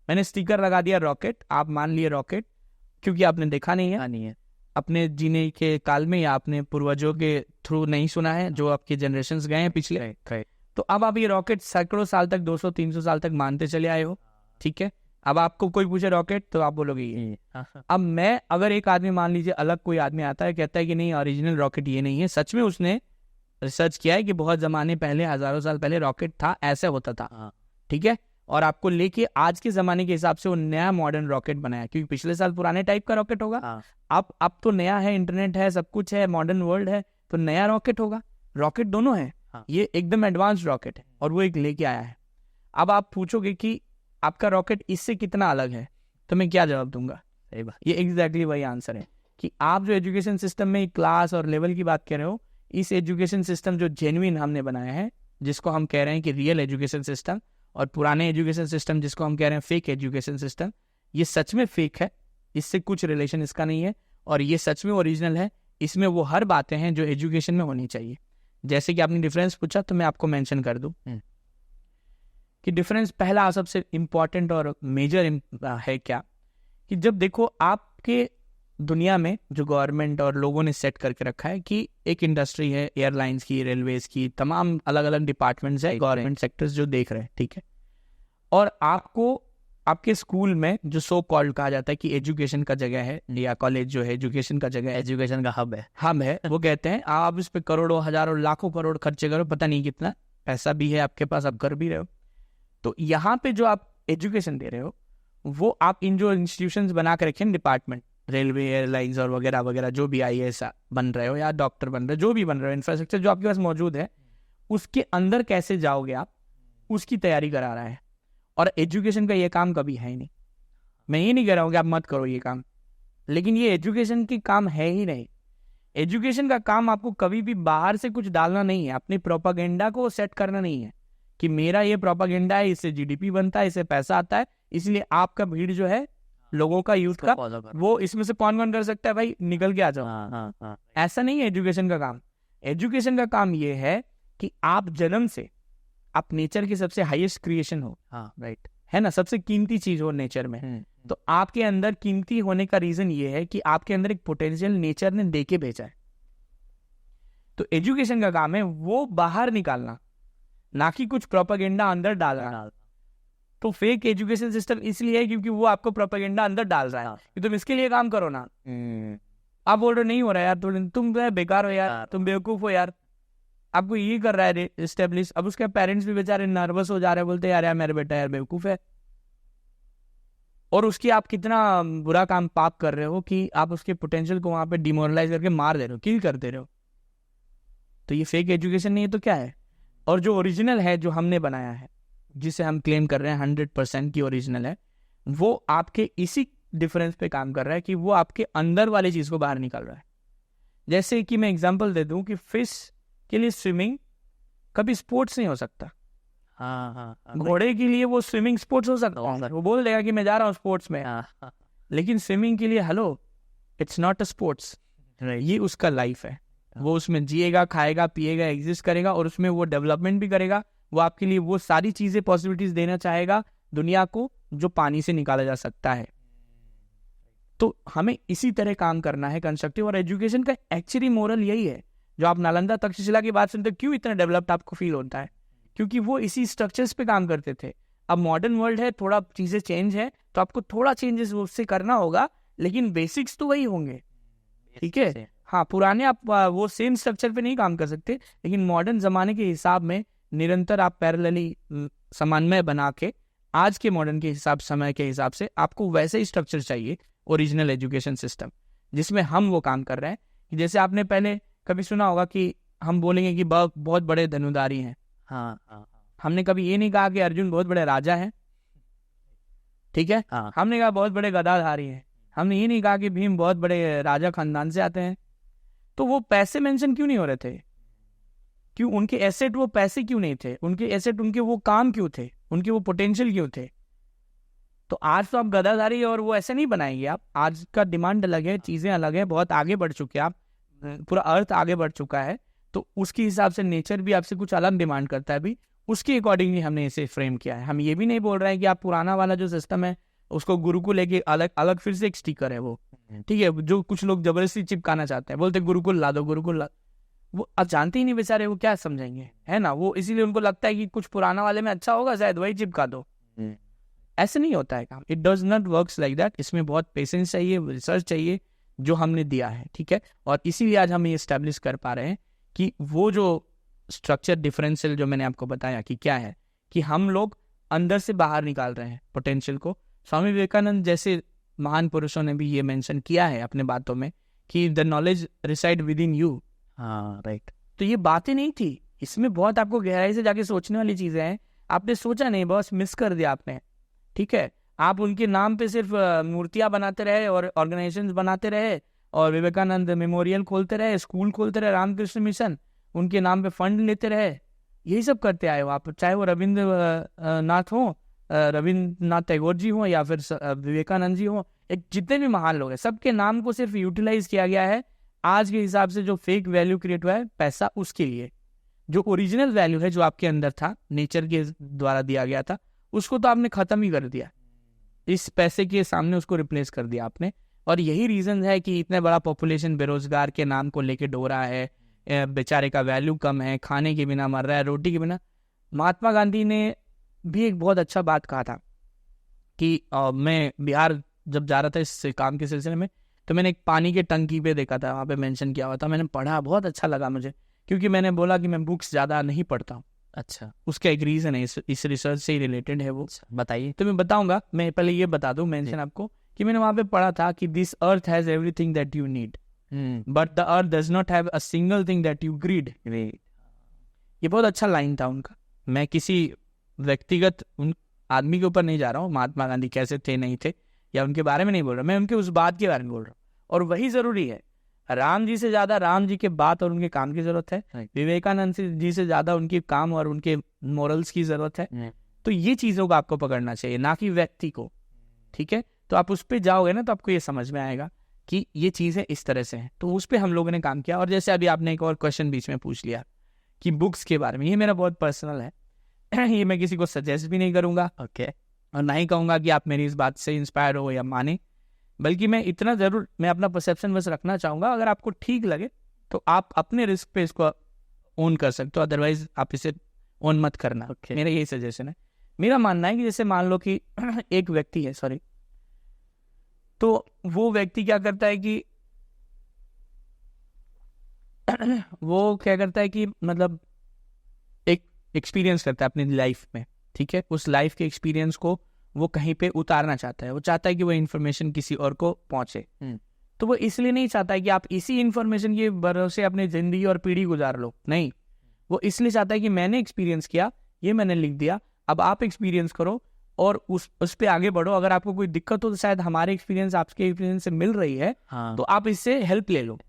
Speaker 1: मैंने स्टिकर लगा दिया रॉकेट, आप मान लिए रॉकेट, क्योंकि आपने देखा नहीं है अपने जीने के काल में, या आपने पूर्वजों के थ्रू नहीं सुना है जो आपके जनरेशंस गए हैं पिछले। तो अब आप ये रॉकेट सैकड़ों साल तक, 200-300 साल तक मानते चले आए हो, ठीक है, अब आपको कोई पूछे रॉकेट तो आप बोलोगे ये। अब मैं अगर एक आदमी मान लीजिए अलग कोई आदमी आता है कहता है कि नहीं ओरिजिनल रॉकेट ये नहीं है, सच में उसने रिसर्च किया है कि बहुत जमाने पहले, हजारों साल पहले रॉकेट था, ऐसे होता था, ठीक है, और आपको लेके आज के जमाने के हिसाब से वो नया मॉडर्न रॉकेट बनाया, क्योंकि पिछले साल पुराने टाइप का रॉकेट होगा, अब तो नया है, इंटरनेट है, सब कुछ है, मॉडर्न वर्ल्ड है, तो नया रॉकेट होगा। रॉकेट दोनों है, ये एकदम एडवांस रॉकेट है और वो एक लेके आया है। अब आप पूछोगे कि आपका रॉकेट इससे कितना अलग है, तो मैं क्या जवाब दूंगा? ये एग्जैक्टली वही आंसर है कि आप जो एजुकेशन सिस्टम में क्लास और लेवल की बात कर रहे हो, इस एजुकेशन सिस्टम जो जेन्युइन हमने बनाया है, जिसको हम कह रहे हैं कि रियल एजुकेशन सिस्टम, और पुराने एजुकेशन सिस्टम जिसको हम कह रहे हैं फेक एजुकेशन सिस्टम, ये सच में फेक है, इससे कुछ रिलेशन इसका नहीं है, और ये सच में ओरिजिनल है। इसमें वो हर बातें हैं जो एजुकेशन में होनी चाहिए। जैसे कि आपने डिफरेंस पूछा तो मैं आपको मेंशन कर दूं कि डिफरेंस पहला सबसे इम्पॉर्टेंट और मेजर है क्या, कि जब देखो आपके दुनिया में जो गवर्नमेंट और लोगों ने सेट करके रखा है कि एक इंडस्ट्री है, एयरलाइंस की, रेलवेज की, तमाम अलग अलग डिपार्टमेंट्स है, गवर्नमेंट सेक्टर्स जो देख रहे हैं, ठीक है, और आपको आपके स्कूल में जो सो कॉल्ड कहा जाता है कि एजुकेशन का जगह है, या कॉलेज जो है एजुकेशन का जगह है,
Speaker 2: एजुकेशन का हब है,
Speaker 1: वो कहते हैं आप इस पे करोड़ों, हजारों, लाखों करोड़ खर्चे करो, पता नहीं कितना पैसा भी है आपके पास, आप कर भी रहे हो। तो यहाँ पे जो आप एजुकेशन दे रहे हो, वो आप इन जो इंस्टीट्यूशंस बना के रखे हैं, डिपार्टमेंट, रेलवे, एयरलाइंस और वगैरह वगैरह, जो भी IAS बन रहे हो या डॉक्टर बन रहे हो, जो भी बन रहे हो, इंफ्रास्ट्रक्चर जो आपके पास मौजूद है, उसके अंदर कैसे जाओगे आप, उसकी तैयारी करा रहा है। और एजुकेशन का ये काम कभी है ही नहीं। मैं ये नहीं कह रहा हूँ कि आप मत करो ये काम, लेकिन ये एजुकेशन की काम है ही नहीं। एजुकेशन का काम आपको कभी भी बाहर से कुछ डालना नहीं है, अपने प्रोपागेंडा को सेट करना नहीं है कि मेरा ये प्रोपागेंडा है, इससे GDP बनता है, इससे पैसा आता है, इसलिए आपका भीड़ जो है लोगों का, यूथ का, वो इसमें से कौन कर सकता है भाई, निकल के आ जाओ। ऐसा नहीं है एजुकेशन का काम। एजुकेशन का काम ये है कि आप जन्म से आप नेचर की सबसे हाईएस्ट क्रिएशन हो, राइट है ना, सबसे कीमती चीज हो नेचर में, तो आपके अंदर कीमती होने का रीजन ये है कि आपके अंदर एक पोटेंशियल नेचर ने देके भेजा है। तो एजुकेशन का काम है वो बाहर निकालना, ना कि कुछ प्रोपेगेंडा अंदर डालना। तो फेक एजुकेशन सिस्टम इसलिए है क्योंकि वो आपको प्रोपेगेंडा अंदर डाल रहा है कि तुम इसके लिए काम करो ना। आप बोल रहे नहीं हो रहा यार, तुम बेकार हो यार, तुम बेवकूफ हो यार, आपको ये कर रहा है एस्टेब्लिश। अब उसके पेरेंट्स भी बेचारे नर्वस हो जा रहे हैं, बोलते यार मेरा बेटा यार बेवकूफ है, और उसकी आप कितना बुरा काम पाप कर रहे हो कि आप उसके पोटेंशियल को वहां पे डिमोरलाइज करके मार दे रहे हो, किल कर दे रहे हो। तो ये फेक एजुकेशन नहीं है तो क्या है? और जो ओरिजिनल है, जो हमने बनाया है, जिसे हम क्लेम कर रहे हैं 100% की ओरिजिनल है, वो आपके इसी डिफरेंस पे काम कर रहा है कि वो आपके अंदर वाली चीज को बाहर निकाल रहा है। जैसे कि मैं एग्जांपल दे दूं कि फिश के लिए स्विमिंग कभी स्पोर्ट्स नहीं हो सकता। घोड़े के लिए वो स्विमिंग स्पोर्ट्स हो सकता है, वो बोल देगा कि मैं जा रहा हूँ स्पोर्ट्स में, लेकिन स्विमिंग के लिए hello, it's not a sports, ये उसका लाइफ है। वो उसमें जिएगा, खाएगा, पिएगा, एग्जिस्ट करेगा, और उसमें वो डेवलपमेंट भी करेगा। वो आपके लिए वो सारी चीजें, पॉसिबिलिटीज देना चाहेगा दुनिया को जो पानी से निकाला जा सकता है। तो हमें इसी तरह काम करना है कंस्ट्रक्टिव। और एजुकेशन का एक्चुअली मोरल यही है, जो आप नालंदा तक्षशिला की बात सुनते क्यों इतना डेवलप्ड आपको फील होता है, क्योंकि वो इसी स्ट्रक्चर्स पे काम करते थे। अब मॉडर्न वर्ल्ड है, थोड़ा चीजें चेंज है, तो आपको थोड़ा चेंजेस उससे करना होगा, लेकिन बेसिक्स तो वही होंगे, ठीक है। हाँ, पुराने आप वो सेम स्ट्रक्चर पे नहीं काम कर सकते, लेकिन मॉडर्न जमाने के हिसाब में निरंतर आप पैरेलली समन्वय बना के आज के मॉडर्न के हिसाब, समय के हिसाब से आपको वैसे ही स्ट्रक्चर चाहिए, ओरिजिनल एजुकेशन सिस्टम, जिसमें हम वो काम कर रहे हैं। जैसे आपने पहले कभी सुना होगा कि हम बोलेंगे कि बहुत बड़े धनुधारी हैं। हमने कभी ये नहीं कहा कि अर्जुन बहुत बड़े राजा हैं, ठीक है। हमने कहा बहुत बड़े गदाधारी हैं। हमने ये नहीं कहा कि भीम बहुत बड़े राजा खानदान से आते हैं। तो वो पैसे मेंशन क्यों नहीं हो रहे थे? क्यों? उनके एसेट वो पैसे क्यों नहीं थे? उनके एसेट, उनके वो काम क्यों थे? उनके वो पोटेंशियल क्यों थे? तो आज तो आप गदाधारी और वो ऐसे नहीं बनाएंगे आप। आज का डिमांड अलग है, चीजें अलग है, बहुत आगे बढ़ चुके हैं आप, पूरा अर्थ आगे बढ़ चुका है। तो उसके हिसाब से नेचर भी आपसे कुछ अलग डिमांड करता है। भी उसके अकॉर्डिंगली हमने इसे फ्रेम किया है। हम ये भी नहीं बोल रहे हैं कि आप पुराना वाला जो सिस्टम है उसको गुरुकुल लेके अलग अलग फिर से एक स्टिकर है वो, ठीक है, जो कुछ लोग जबरदस्ती चिपकाना चाहते हैं, बोलते गुरुकुल ला दो, गुरुकुल ला। वो अब जानते ही नहीं बेचारे, वो क्या समझेंगे, है ना। वो इसीलिए उनको लगता है कि कुछ पुराना वाले में अच्छा होगा, शायद वही चिपका दो। ऐसे नहीं होता है काम, it does not works like that. इसमें बहुत पेशेंस चाहिए, रिसर्च चाहिए जो हमने दिया है, ठीक है। और इसीलिए आज हम ये इस्टेब्लिश कर पा रहे हैं कि वो जो स्ट्रक्चर डिफरेंशियल जो मैंने आपको बताया कि क्या है, कि हम लोग अंदर से बाहर निकाल रहे हैं पोटेंशियल को। स्वामी विवेकानंद जैसे महान पुरुषों ने भी ये मेंशन किया है अपने बातों में कि the knowledge reside within you.
Speaker 2: हाँ राइट।
Speaker 1: तो ये बातें नहीं थी, इसमें बहुत आपको गहराई से जाके सोचने वाली चीजें हैं। आपने सोचा नहीं, बस मिस कर दिया आपने, ठीक है। आप उनके नाम पे सिर्फ मूर्तियां बनाते रहे और ऑर्गेनाइजेशंस बनाते रहे और विवेकानंद मेमोरियल खोलते रहे, स्कूल खोलते रहे, रामकृष्ण मिशन, उनके नाम पे फंड लेते रहे, यही सब करते आए हो आप। चाहे वो रविंद्रनाथ हो, रविंद्रनाथ टैगोर जी हो या फिर विवेकानंद जी हो, एक जितने भी महान लोग हैं, सबके नाम को सिर्फ यूटिलाइज किया गया है आज के हिसाब से। जो फेक वैल्यू क्रिएट हुआ है पैसा, उसके लिए जो ओरिजिनल वैल्यू है जो आपके अंदर था, नेचर के द्वारा दिया गया था, उसको तो आपने खत्म ही कर दिया, इस पैसे के सामने उसको रिप्लेस कर दिया आपने। और यही रीजन है कि इतने बड़ा पॉपुलेशन बेरोजगार के नाम को लेके डो रहा है, बेचारे का वैल्यू कम है, खाने के बिना मर रहा है, रोटी के बिना। महात्मा गांधी ने भी एक बहुत अच्छा बात कहा था कि मैं बिहार जब जा रहा था इस काम के सिलसिले में, तो मैंने एक पानी के टंकी पे देखा था, वहाँ पे मेंशन किया हुआ था, मैंने पढ़ा, बहुत अच्छा लगा मुझे, क्योंकि मैंने बोला कि मैं बुक्स ज़्यादा नहीं पढ़ता हूँ।
Speaker 2: अच्छा,
Speaker 1: उसका एक रीज़न है, इस रिसर्च से ही रिलेटेड है वो।
Speaker 2: बताइए।
Speaker 1: तो मैं बताऊंगा, मैं पहले ये बता दूं मेंशन आपको कि मैंने वहाँ पे पढ़ा था कि this earth has everything that you need but the earth does not have a single thing that you greed. ये बहुत अच्छा लाइन था उनका। मैं किसी व्यक्तिगत उन आदमी के ऊपर नहीं जा रहा हूँ, महात्मा गांधी कैसे थे नहीं थे या उनके बारे में नहीं बोल रहा, मैं उनके उस बात के बारे में बोल रहा हूँ। और वही जरूरी है, राम जी से ज्यादा राम जी के बात और उनके काम की जरूरत है, विवेकानंद जी से ज्यादा उनके काम और उनके मोरल्स की जरूरत है। तो ये चीजों को आपको पकड़ना चाहिए, ना कि व्यक्ति को, ठीक है। तो आप उस पर जाओगे ना तो आपको ये समझ में आएगा कि ये चीजें इस तरह से हैं। तो उस पर हम लोगों ने काम किया। और जैसे अभी आपने एक और क्वेश्चन बीच में पूछ लिया कि बुक्स के बारे में, ये मेरा बहुत पर्सनल है ये मैं किसी को सजेस्ट भी नहीं करूंगा, ओके, और ना ही कहूंगा कि आप मेरी इस बात से इंस्पायर हो या माने, बल्कि मैं इतना जरूर, मैं अपना परसेप्शन बस रखना चाहूंगा। अगर आपको ठीक लगे तो आप अपने रिस्क पे इसको ओन कर सकते हो, अदरवाइज आप इसे ओन मत करना, मेरा यही सजेशन है। मेरा मानना है कि जैसे मान लो कि एक व्यक्ति है, सॉरी, तो वो व्यक्ति क्या करता है कि वो क्या करता है कि मतलब एक एक्सपीरियंस करता है अपनी लाइफ में, ठीक है। उस लाइफ के एक्सपीरियंस को वो कहीं पे उतारना चाहता है, वो चाहता है कि वो इन्फॉर्मेशन किसी और को पहुंचे। तो वो इसलिए नहीं चाहता है कि आप इसी इन्फॉर्मेशन के भरोसे अपनी जिंदगी और पीढ़ी गुजार लो, नहीं, वो इसलिए चाहता है कि मैंने एक्सपीरियंस किया, ये मैंने लिख दिया, अब आप एक्सपीरियंस करो और उस पे आगे बढ़ो। अगर आपको कोई दिक्कत हो तो शायद हमारे एक्सपीरियंस आपके एक्सपीरियंस से मिल रही है, तो आप इससे हेल्प ले लो,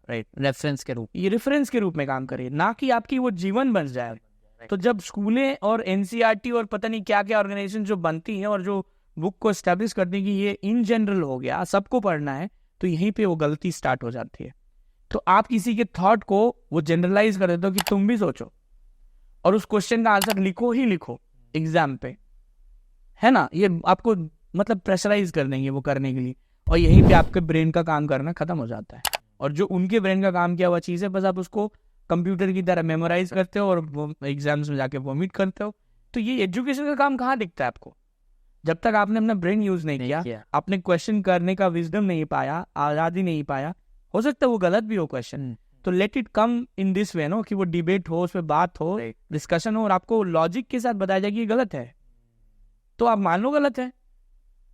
Speaker 1: राइट,
Speaker 2: रेफरेंस के रूप,
Speaker 1: ये रेफरेंस के रूप में काम करे, ना कि आपकी वो जीवन बन जाए। तो जब स्कूलें और एनसीईआरटी और पता नहीं क्या क्या ऑर्गेनाइजेशन जो बनती हैं और जो बुक को एस्टेब्लिश करती है कि ये इन जनरल हो गया, सबको पढ़ना है, तो यहीं पे वो गलती स्टार्ट हो जाती है। तो आप किसी के थॉट को वो जनरलाइज कर देते हो कि तुम भी सोचो और उस क्वेश्चन का आंसर लिखो ही लिखो एग्जाम पे, है ना। ये आपको मतलब प्रेशराइज कर देंगे वो करने के लिए, और यहीं पे आपके ब्रेन का काम करना खत्म हो जाता है। और जो उनके ब्रेन का काम किया हुआ चीज़ है, बस आप उसको कंप्यूटर की तरह मेमोराइज करते हो और वो एग्जाम्स में जाके वॉमिट करते हो। तो ये एजुकेशन का काम कहाँ दिखता है आपको? जब तक आपने अपना ब्रेन यूज नहीं किया, आपने क्वेश्चन करने का विजडम नहीं पाया, आज़ादी नहीं पाया, हो सकता है वो गलत भी हो क्वेश्चन, तो let it come in this way, no, कि वो डिबेट हो, उस पर बात हो, डिस्कशन हो, और आपको लॉजिक के साथ बताया जाए कि ये गलत है, तो आप मान लो गलत है।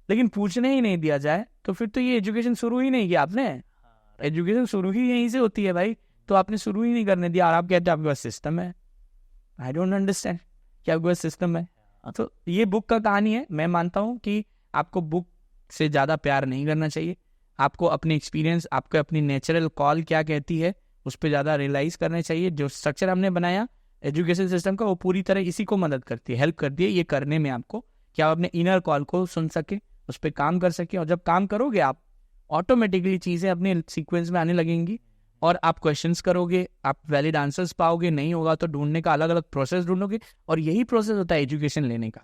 Speaker 1: लेकिन पूछने ही नहीं दिया जाए तो फिर तो ये एजुकेशन शुरू ही नहीं किया आपने। एजुकेशन शुरू ही यहीं से होती है भाई, तो आपने शुरू ही नहीं करने दिया और आप कहते हैं आपके पास सिस्टम है। आई डोंट अंडरस्टैंड कि आपके पास सिस्टम है। तो ये बुक का कहानी है। मैं मानता हूँ कि आपको बुक से ज़्यादा प्यार नहीं करना चाहिए, आपको अपनी एक्सपीरियंस, आपको अपनी नेचुरल कॉल क्या कहती है उस पर ज़्यादा रियलाइज करना चाहिए। जो स्ट्रक्चर हमने बनाया एजुकेशन सिस्टम का, वो पूरी तरह इसी को मदद करती है, हेल्प करती है ये करने में आपको, कि आप अपने इनर कॉल को सुन सके, उस पर काम कर सके। और जब काम करोगे आप, ऑटोमेटिकली चीज़ें अपने सीक्वेंस में आने लगेंगी और आप क्वेश्चंस करोगे, आप वैलिड आंसर्स पाओगे, नहीं होगा तो ढूंढने का अलग अलग प्रोसेस ढूंढोगे। और यही प्रोसेस होता है एजुकेशन लेने का।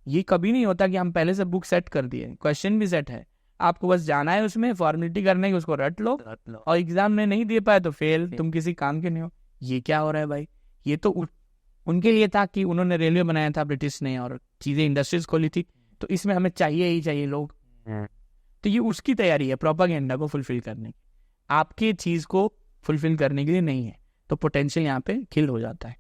Speaker 1: ये कभी नहीं होता कि हम पहले से बुक सेट कर दिए, क्वेश्चन भी सेट है, आपको बस जाना है उसमें फॉर्मेलिटी करने की, उसको रट लो और एग्जाम में नहीं दे पाए तो फेल, तुम किसी काम के नहीं हो। ये क्या हो रहा है भाई? ये तो उनके लिए था कि उन्होंने रेलवे बनाया था ब्रिटिश ने और चीज़ें इंडस्ट्रीज खोली थी, तो इसमें हमें चाहिए ही चाहिए लोग। तो ये उसकी तैयारी है प्रोपागेंडा को फुलफिल करने की, आपकी चीज को फुलफिल करने के लिए नहीं है। तो पोटेंशियल यहाँ पे किल हो जाता है।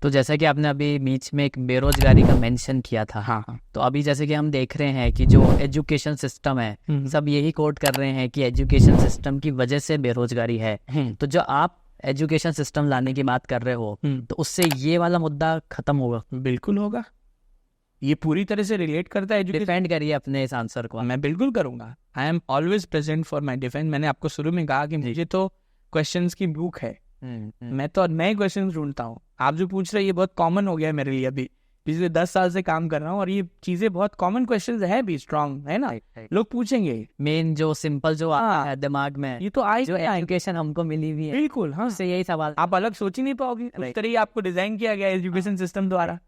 Speaker 2: तो जैसा कि आपने अभी बीच में एक बेरोजगारी का मेंशन किया था,
Speaker 1: हाँ।
Speaker 2: तो अभी जैसे कि हम देख रहे हैं कि जो एजुकेशन सिस्टम है, सब यही कोट कर रहे हैं कि एजुकेशन सिस्टम की वजह से बेरोजगारी है। तो जो आप एजुकेशन सिस्टम लाने की बात कर रहे हो, तो उससे ये वाला मुद्दा खत्म होगा?
Speaker 1: बिल्कुल होगा, ये पूरी तरह से रिलेट करता है।
Speaker 2: डिफेंड करिए अपने इस आंसर को।
Speaker 1: मैं बिल्कुल करूंगा, I am always present for my defence. मैंने आपको शुरू में कहा कि मुझे तो क्वेश्चंस की भूख है, मैं तो नए क्वेश्चंस ढूंढता हूँ। आप जो पूछ रहे हैं ये बहुत कॉमन हो गया है मेरे लिए, अभी पिछले 10 साल से काम कर रहा हूँ और ये चीजें बहुत कॉमन क्वेश्चंस है भी, स्ट्रांग है ना, लोग पूछेंगे।
Speaker 2: मेन जो सिंपल जो है दिमाग में,
Speaker 1: ये तो आई
Speaker 2: जो एजुकेशन हमको मिली हुई है,
Speaker 1: बिल्कुल हाँ,
Speaker 2: से यही सवाल
Speaker 1: आप अलग सोच ही नहीं पाओगे, उस तरह ही आपको डिजाइन किया गया एजुकेशन सिस्टम द्वारा।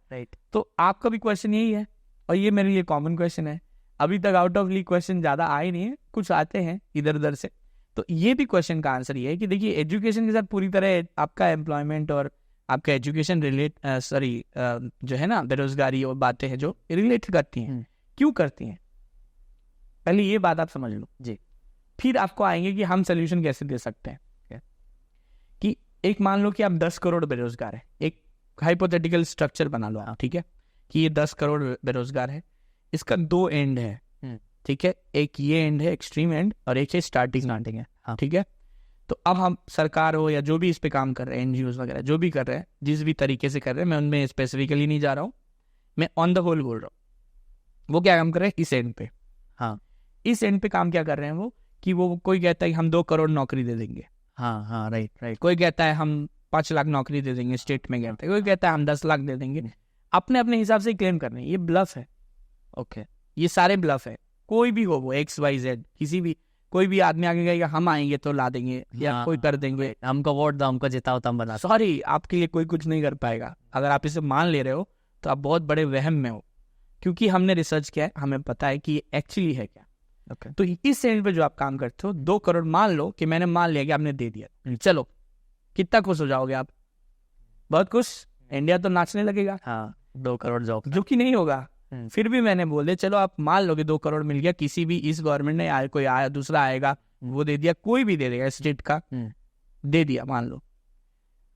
Speaker 1: तो आपका भी क्वेश्चन यही है और ये मेरे लिए कॉमन क्वेश्चन है। अभी तक आउट ऑफ लीग क्वेश्चन ज्यादा आए नहीं है, कुछ आते हैं इधर उधर से। तो ये भी क्वेश्चन का आंसर ये है कि देखिए एजुकेशन के साथ पूरी तरह आपका एम्प्लॉयमेंट और आपका एजुकेशन जो है ना, बेरोजगारी और बातें हैं जो रिलेट करती हैं। क्यों करती हैं, पहले ये बात आप समझ लो जी, फिर आपको आएंगे कि हम सोल्यूशन कैसे दे सकते हैं। कि एक मान लो कि आप 10 करोड़ बेरोजगार है, एक हाइपोथेटिकल स्ट्रक्चर बना लो आप, ठीक है, कि ये 10 करोड़ बेरोजगार है, इसका 2 एंड है, ठीक है, एक ये एंड है एक्सट्रीम एंड और एक है स्टार्टिंग है, ठीक है। तो अब हम सरकार हो या जो भी इस पे काम कर रहे हैं, एनजीओ वगैरह जो भी कर रहे हैं, जिस भी तरीके से कर रहे हैं, मैं उनमें स्पेसिफिकली नहीं जा रहा हूँ, मैं ऑन द होल बोल रहा हूँ। वो क्या काम कर रहे हैं इस एंड पे, हाँ, इस एंड पे काम क्या कर रहे हैं वो, कि वो कोई कहता है हम 2 करोड़ नौकरी दे देंगे, हाँ, राइट। कोई कहता है हम 5 लाख नौकरी दे देंगे, स्टेट में कहता है, कोई कहता है हम 10 लाख दे देंगे, अपने अपने हिसाब से क्लेम कर रहे हैं। ये ब्लफ है, ओके, ये सारे ब्लफ है। कोई भी हो वो XYZ, किसी भी कोई भी आदमी आगे गएगा हम आएंगे तो ला देंगे या कोई कर देंगे,
Speaker 2: हमको वोट दो, हमको जिताओ तो हम बना।
Speaker 1: सॉरी, आपके लिए कोई कुछ नहीं कर पाएगा। अगर आप इसे मान ले रहे हो तो आप बहुत बड़े वहम में हो, क्योंकि हमने रिसर्च किया है, हमें पता है कि ये एक्चुअली है क्या। okay. तो इस एंड पे जो आप काम करते हो, 2 करोड़ मान लो कि मैंने मान लिया कि आपने दे दिया, चलो कितना खुश हो जाओगे आप? बहुत खुश, इंडिया तो नाचने लगेगा,
Speaker 2: हाँ, 2 करोड़ जॉब,
Speaker 1: जो कि नहीं होगा। फिर भी मैंने बोले चलो आप मान लो कि 2 करोड़ मिल गया, किसी भी इस गवर्नमेंट ने आया, कोई आया दूसरा आएगा वो दे दिया, कोई भी दे देगा, स्टेट का दे दिया, मान लो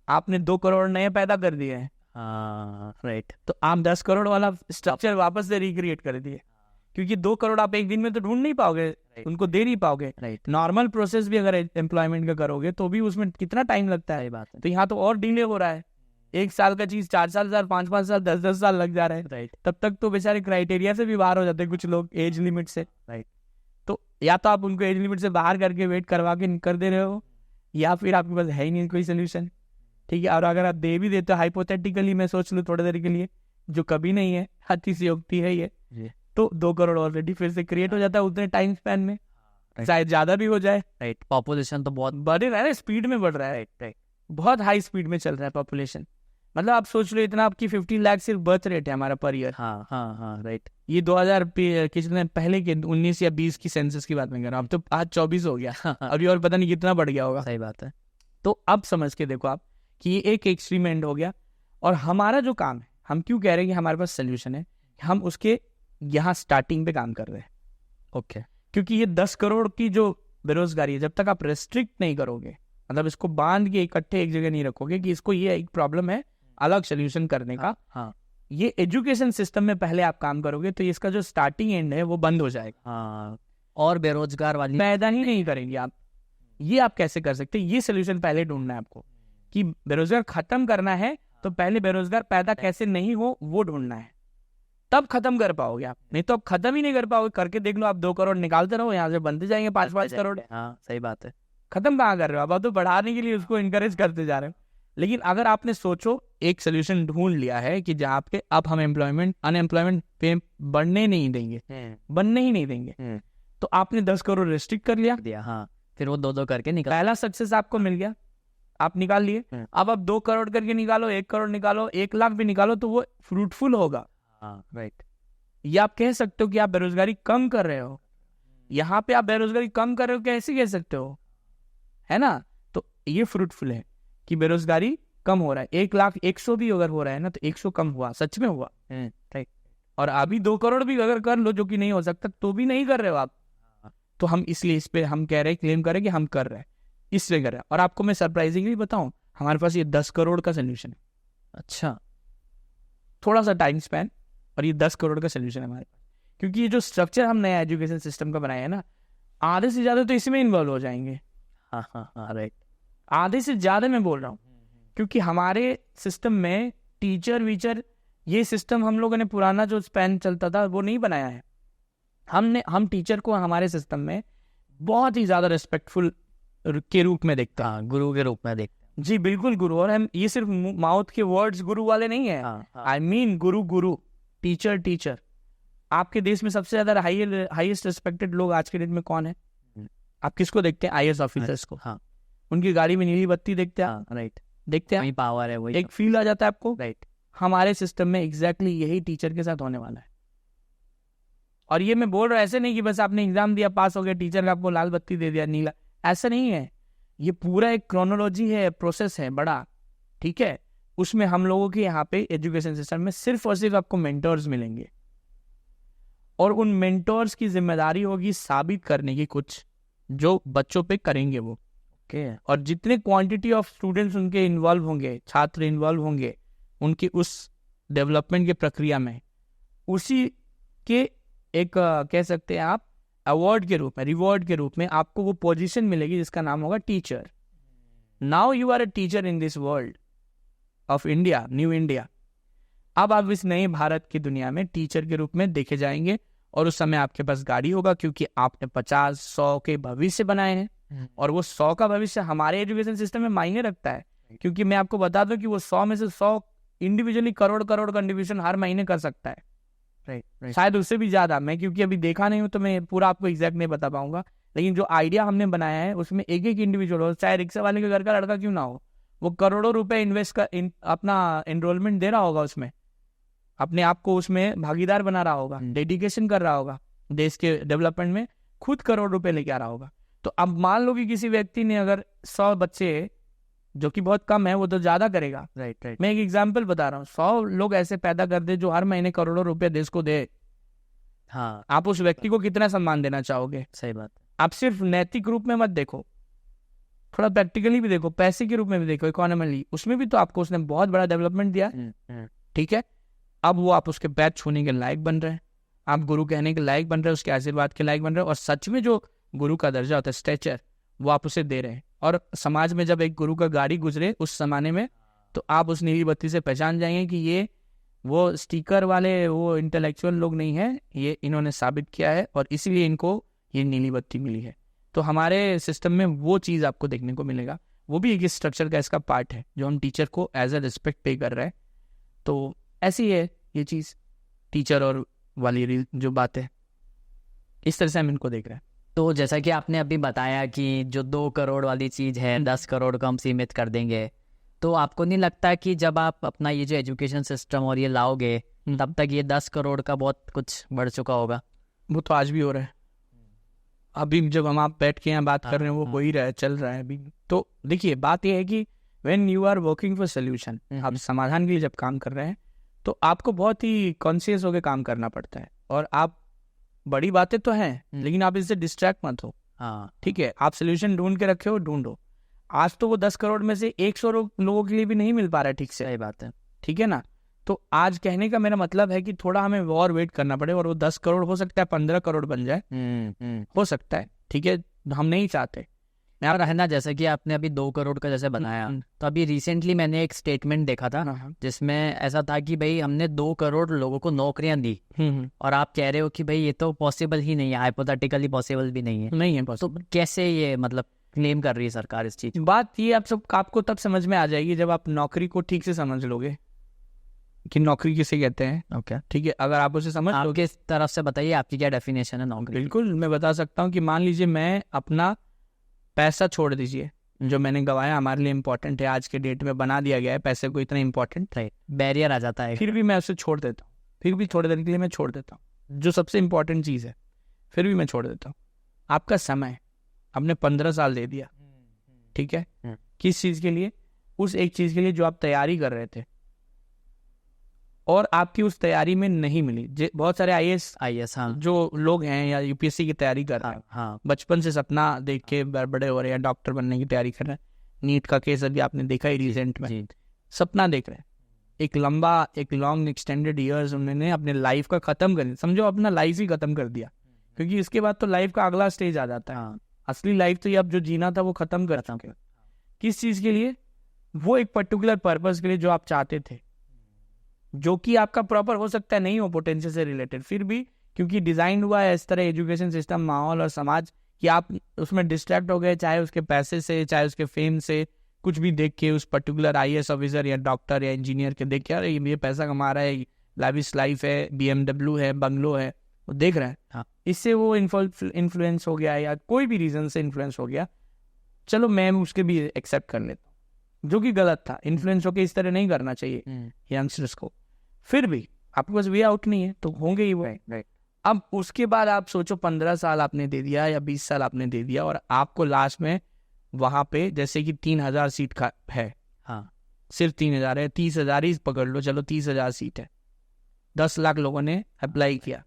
Speaker 1: आपने 2 करोड़ नए पैदा कर दिए हैं, राइट। तो आप 10 करोड़ वाला स्ट्रक्चर वापस से रिक्रिएट कर दिए, क्योंकि 2 करोड़ आप एक दिन में तो ढूंढ नहीं पाओगे, उनको दे नहीं पाओगे। नॉर्मल प्रोसेस भी अगर एम्प्लॉयमेंट का करोगे तो भी उसमें कितना टाइम लगता है, बात है। तो यहाँ तो और डिले हो रहा है, 1 साल का चीज 4 साल, 5 साल, 10 साल लग जा रहे हैं, राइट। तब तक तो बेचारे क्राइटेरिया से भी बाहर हो जाते हैं कुछ लोग, एज लिमिट से, राइट। तो या तो आप उनको एज लिमिट से बाहर करके वेट करवा के कर दे रहे हो, या फिर आपके पास है ही नहीं कोई सोल्यूशन, ठीक है। और अगर आप दे भी देते हो हाइपोथेटिकली, मैं सोच लूँ थोड़ी देर के लिए, जो कभी नहीं है, अतिशयोक्ति है ये, तो 2 करोड़ ऑलरेडी फिर से क्रिएट हो जाता है उतने टाइम स्पैन में, शायद ज्यादा भी हो जाए, राइट।
Speaker 2: पॉपुलेशन तो बहुत
Speaker 1: बढ़ रहा है, स्पीड में बढ़ रहा है, राइट, बहुत हाई स्पीड में चल रहा है पॉपुलेशन। मतलब आप सोच लो इतना, आपकी 15 लाख सिर्फ बर्थ रेट है हमारा पर ईयर, हाँ, राइट। ये 2000 कितने पहले के 19 या 20 की सेंसस की बात नहीं कर रहा हूँ, अब तो आज 24 हो गया, अभी और पता नहीं कितना बढ़ गया होगा,
Speaker 2: सही बात है।
Speaker 1: तो अब समझ के देखो आप कि ये एक एक्सट्रीम एंड हो गया, और हमारा जो काम है, हम क्यों कह रहे हैं कि हमारे पास सोल्यूशन है, हम उसके यहाँ स्टार्टिंग पे काम कर रहे हैं, ओके। क्योंकि ये 10 करोड़ की जो बेरोजगारी है, जब तक आप रेस्ट्रिक्ट नहीं करोगे, मतलब इसको बांध के इकट्ठे एक जगह नहीं रखोगे कि इसको ये एक प्रॉब्लम है, अलग सोल्यूशन करने का, हाँ, ये एजुकेशन सिस्टम में पहले आप काम करोगे तो इसका जो स्टार्टिंग एंड है वो बंद हो जाएगा, हाँ,
Speaker 2: और बेरोजगार वाली
Speaker 1: पैदा ही नहीं करेंगे आप। ये आप कैसे कर सकते हैं, ये सोल्यूशन पहले ढूंढना है आपको, कि बेरोजगार खत्म करना है तो पहले बेरोजगार पैदा कैसे नहीं हो वो ढूंढना है, तब खत्म कर पाओगे आप, नहीं तो आप खत्म ही नहीं कर पाओगे। करके देख लो, आप 2 करोड़ निकालते रहो, यहाँ से बनते जाएंगे 5-5 करोड़,
Speaker 2: हाँ, सही बात है।
Speaker 1: खत्म कहाँ कर रहे हो आप तो बढ़ाने के लिए उसको इनकरेज करते जा रहे हो। लेकिन अगर आपने सोचो एक सोल्यूशन ढूंढ लिया है कि जहाँ पे अब हम अनएम्प्लॉयमेंट पे बनने नहीं देंगे, बनने ही नहीं देंगे, तो आपने 10 करोड़ रेस्ट्रिक्ट कर लिया,
Speaker 2: हाँ, फिर वो 2-2 करके निकाल,
Speaker 1: पहला सक्सेस आपको मिल गया, आप निकाल लिए। अब आप 2 करोड़ करके निकालो, 1 करोड़ निकालो, 1 लाख भी निकालो, तो वो फ्रूटफुल होगा, राइट। ये आप कह सकते हो कि आप बेरोजगारी कम कर रहे हो, यहाँ पे आप बेरोजगारी कम कर रहे हो, कैसे कह सकते हो, है ना। तो ये फ्रूटफुल है कि बेरोजगारी कम हो रहा है, 1 लाख 100 भी अगर हो रहा है ना, तो 100 कम हुआ, सच में हुआ, राइट। और अभी 2 करोड़ भी अगर कर लो, जो कि नहीं हो सकता, तो भी नहीं कर रहे हो आप। तो हम इसलिए इस पे हम कह रहे हैं, क्लेम करें कि हम कर रहे हैं, इसलिए कर रहे हैं। और आपको मैं सरप्राइजिंगली बताऊं, हमारे पास ये 10 करोड़ का सोल्यूशन है।
Speaker 2: अच्छा,
Speaker 1: थोड़ा सा टाइम स्पैन, और ये 10 करोड़ का सोल्यूशन है हमारे पास। क्योंकि ये जो स्ट्रक्चर हम नया एजुकेशन सिस्टम का बनाया है ना, आधे से ज्यादा तो इसमें इन्वॉल्व हो जाएंगे।
Speaker 2: हाँ हाँ हाँ, राइट।
Speaker 1: आधे से ज्यादा मैं बोल रहा हूँ, क्योंकि हमारे सिस्टम में टीचर वीचर, ये सिस्टम हम लोगों ने पुराना जो स्पैन चलता था वो नहीं बनाया है। हम टीचर को हमारे सिस्टम में बहुत ही ज्यादा रिस्पेक्टफुल के रूप में देखते हैं।
Speaker 2: हाँ, गुरु के रूप में देखते हैं।
Speaker 1: जी बिल्कुल गुरु। और हम ये सिर्फ माउथ के वर्ड्स गुरु वाले नहीं है, I mean Guru, teacher teacher. आपके देश में सबसे ज्यादा हाईएस्ट रिस्पेक्टेड लोग आज के डेट में कौन है? आप किसको देखते हैं? आईएएस ऑफिसर्स को।
Speaker 2: हाँ,
Speaker 1: उनकी गाड़ी में नीली बत्ती देखते हैं,
Speaker 2: राइट,
Speaker 1: देखते हैं,
Speaker 2: वही पावर है, वही
Speaker 1: एक फील आ जाता है आपको।
Speaker 2: राइट।
Speaker 1: हमारे सिस्टम में एग्जैक्टली यही टीचर के साथ होने वाला है। और ये मैं बोल रहा हूँ ऐसे नहीं कि बस आपने एग्जाम दिया, पास हो गया, टीचर ने आपको लाल बत्ती दे दिया, नीला, ऐसा नहीं है। ये पूरा एक क्रोनोलॉजी है, प्रोसेस है बड़ा, ठीक है। उसमें हम लोगों के यहाँ पे एजुकेशन सिस्टम में सिर्फ और सिर्फ आपको मेंटर्स मिलेंगे, और उन मेंटर्स की जिम्मेदारी होगी साबित करने की कुछ जो बच्चों पे करेंगे वो।
Speaker 2: ओके।
Speaker 1: और जितने क्वांटिटी ऑफ स्टूडेंट्स उनके इन्वॉल्व होंगे, छात्र इन्वॉल्व होंगे उनकी उस डेवलपमेंट की प्रक्रिया में, उसी के एक कह सकते हैं आप अवार्ड के रूप में, रिवॉर्ड के रूप में आपको वो पोजीशन मिलेगी जिसका नाम होगा teacher. Now you are a teacher in this world of India, new India. अब आप इस नए भारत की दुनिया में टीचर के रूप में देखे जाएंगे, और उस समय आपके पास गाड़ी होगा, क्योंकि आपने 50-100 के भविष्य बनाए हैं। और वो 100 का भविष्य हमारे एजुकेशन सिस्टम में मायने रखता है, क्योंकि मैं आपको बता दूं कि वो 100 में से 100 इंडिविजुअली करोड़ कंट्रीब्यूशन हर महीने कर सकता है,
Speaker 2: राइट।
Speaker 1: शायद उससे भी ज्यादा। मैं क्योंकि अभी देखा नहीं हूं तो मैं पूरा आपको एग्जैक्ट नहीं बता पाऊंगा, लेकिन जो आइडिया हमने बनाया है उसमें एक एक इंडिविजुअल हो, चाहे रिक्शा वाले के घर का लड़का क्यों ना हो, वो करोड़ों रुपए इन्वेस्ट कर अपना एनरोलमेंट दे रहा होगा, उसमें अपने आप को उसमें भागीदार बना रहा होगा, डेडिकेशन कर रहा होगा देश के डेवलपमेंट में, खुद करोड़ रुपए लेके आ रहा होगा। तो अब मान लो कि किसी व्यक्ति ने अगर 100 बच्चे, जो कि बहुत कम है, वो तो ज्यादा करेगा,
Speaker 2: राइट।
Speaker 1: मैं एक एग्जांपल बता रहा हूँ, 100 लोग ऐसे पैदा कर दे जो हर महीने करोड़ों रुपए देश को दे,
Speaker 2: हाँ,
Speaker 1: आप उस व्यक्ति को कितना सम्मान देना चाहोगे?
Speaker 2: सही बात।
Speaker 1: आप सिर्फ नैतिक रूप में मत देखो, थोड़ा प्रैक्टिकली भी देखो, पैसे के रूप में भी देखो, इकोनॉमिकली, उसमें भी तो आपको उसने बहुत बड़ा डेवलपमेंट दिया, ठीक है। अब वो आप उसके पैर छूने के लायक बन रहे हैं, आप गुरु कहने के लायक बन रहे हैं, उसके आशीर्वाद के लायक बन रहे हैं, और सच में जो गुरु का दर्जा होता है, स्टेचर, वो आप उसे दे रहे हैं। और समाज में जब एक गुरु का गाड़ी गुजरे उस जमाने में, तो आप उस नीली बत्ती से पहचान जाएंगे कि ये वो स्टिकर वाले, वो इंटेलेक्चुअल लोग नहीं है, ये इन्होंने साबित किया है, और इसीलिए इनको ये नीली बत्ती मिली है। तो हमारे सिस्टम में वो चीज़ आपको देखने को मिलेगा, वो भी एक स्ट्रक्चर का इसका पार्ट है, जो हम टीचर को एज अ रिस्पेक्ट पे कर रहे हैं। तो ऐसी है ये चीज़, टीचर और वाली जो बात है, इस तरह से हम इनको देख रहे हैं।
Speaker 2: तो जैसा कि आपने अभी बताया कि जो 2 करोड़ वाली चीज़ है, 10 करोड़ को हम सीमित कर देंगे, तो आपको नहीं लगता कि जब आप अपना ये जो एजुकेशन सिस्टम और ये लाओगे, तब तक ये 10 करोड़ का बहुत कुछ बढ़ चुका होगा?
Speaker 1: वो तो आज भी हो रहा है, अभी जब हम आप बैठ के यहाँ बात कर रहे हैं वो हो ही रहा है, चल रहा है अभी। तो देखिए, बात यह है कि when you are working for solution, आप समाधान के लिए जब काम कर रहे हैं, तो आपको बहुत ही कॉन्शियस होकर काम करना पड़ता है। और आप, बड़ी बातें तो हैं, लेकिन आप इससे डिस्ट्रैक्ट मत हो, ठीक है। आप सोल्यूशन ढूंढ के रखे हो, ढूंढो। आज तो वो 10 करोड़ में से 100 लोगों के लिए भी नहीं मिल पा रहा है ठीक से,
Speaker 2: सही बात है,
Speaker 1: ठीक है ना। तो आज कहने का मेरा मतलब है कि थोड़ा हमें और वेट करना पड़े, और वो 10 करोड़ हो सकता है 15 करोड़ बन जाए, हो सकता है, ठीक है, हम नहीं चाहते।
Speaker 2: और है ना, जैसे कि आपने अभी 2 करोड़ का जैसे बनाया, तो अभी रिसेंटली मैंने एक स्टेटमेंट देखा था जिसमें ऐसा था कि भाई हमने 2 करोड़ लोगों को नौकरियां दी, और आप कह रहे हो कि भाई ये तो पॉसिबल ही नहीं है, हाइपोथेटिकली पॉसिबल भी नहीं है,
Speaker 1: नहीं है
Speaker 2: तो कैसे ये मतलब क्लेम कर रही है सरकार इस चीज?
Speaker 1: बात ये आपको तब समझ में आ जाएगी जब आप नौकरी को ठीक से समझ लोगे कि नौकरी किसे कहते हैं।
Speaker 2: ओके,
Speaker 1: ठीक है, अगर आप उसे समझ लोगे,
Speaker 2: आपके तरफ से बताइए आपकी क्या डेफिनेशन है नौकरी?
Speaker 1: बिल्कुल, मैं बता सकता हूँ कि मान लीजिए मैं अपना पैसा छोड़ दीजिए, जो मैंने गवाया हमारे लिए इंपॉर्टेंट है, आज के डेट में बना दिया गया है पैसे को इतना इंपॉर्टेंट,
Speaker 2: बैरियर आ जाता है,
Speaker 1: फिर भी मैं उसे छोड़ देता हूँ, फिर भी थोड़ी देर के लिए मैं छोड़ देता हूँ, जो सबसे इंपॉर्टेंट चीज़ है, फिर भी मैं छोड़ देता हूँ। आपका समय आपने 15 साल दे दिया, ठीक है, किस चीज़ के लिए? उस एक चीज़ के लिए जो आप तैयारी कर रहे थे, और आपकी उस तैयारी में नहीं मिली। बहुत सारे आईएएस
Speaker 2: हाँ
Speaker 1: जो लोग हैं या यूपीएससी की तैयारी कर रहे हैं,
Speaker 2: हाँ
Speaker 1: बचपन से सपना देख के बड़े हो रहे हैं, डॉक्टर बनने की तैयारी कर रहे हैं, नीट का केस अभी आपने देखा ही रिसेंट में, सपना देख रहे हैं, एक लॉन्ग एक्सटेंडेड ईयर्स उन्होंने अपने लाइफ का खत्म कर दिया, समझो अपना लाइफ ही खत्म कर दिया, क्योंकि इसके बाद तो लाइफ का अगला स्टेज आ जाता है। असली लाइफ तो ये अब जो जीना था वो खत्म कर चुके। किस चीज के लिए? वो एक पर्टिकुलर पर्पस के लिए जो आप चाहते थे, जो कि आपका प्रॉपर हो सकता है नहीं हो पोटेंशियल से रिलेटेड, फिर भी क्योंकि डिजाइन हुआ है इस तरह एजुकेशन सिस्टम, माहौल और समाज, कि आप उसमें डिस्ट्रैक्ट हो गए, चाहे उसके पैसे से, चाहे उसके फेम से, कुछ भी देख के, उस पर्टिकुलर आईएएस ऑफिसर या डॉक्टर या इंजीनियर के देख के, यार ये पैसा कमा रहा है, लाविश लाइफ है, बीएमडब्ल्यू है, बंगलो है, वो देख रहा है। हाँ, इससे वो इन्फ्लुएंस हो गया या कोई भी रीजन से इन्फ्लुएंस हो गया, चलो मैं उसके भी एक्सेप्ट कर लेता हूँ, जो कि गलत था। इन्फ्लुएंस होकर इस तरह नहीं करना चाहिए यंगस्टर्स को। फिर भी आपके पास वे आउट नहीं है तो होंगे ही वो। अब उसके बाद आप सोचो 15 साल आपने दे दिया या 20 साल आपने दे दिया, और आपको लास्ट में वहां पे जैसे कि 3000 सीट का है, हाँ सिर्फ 3000 है, 30,000 ही पकड़ लो, चलो 30,000 सीट है, 10 लाख लोगों ने अप्लाई किया,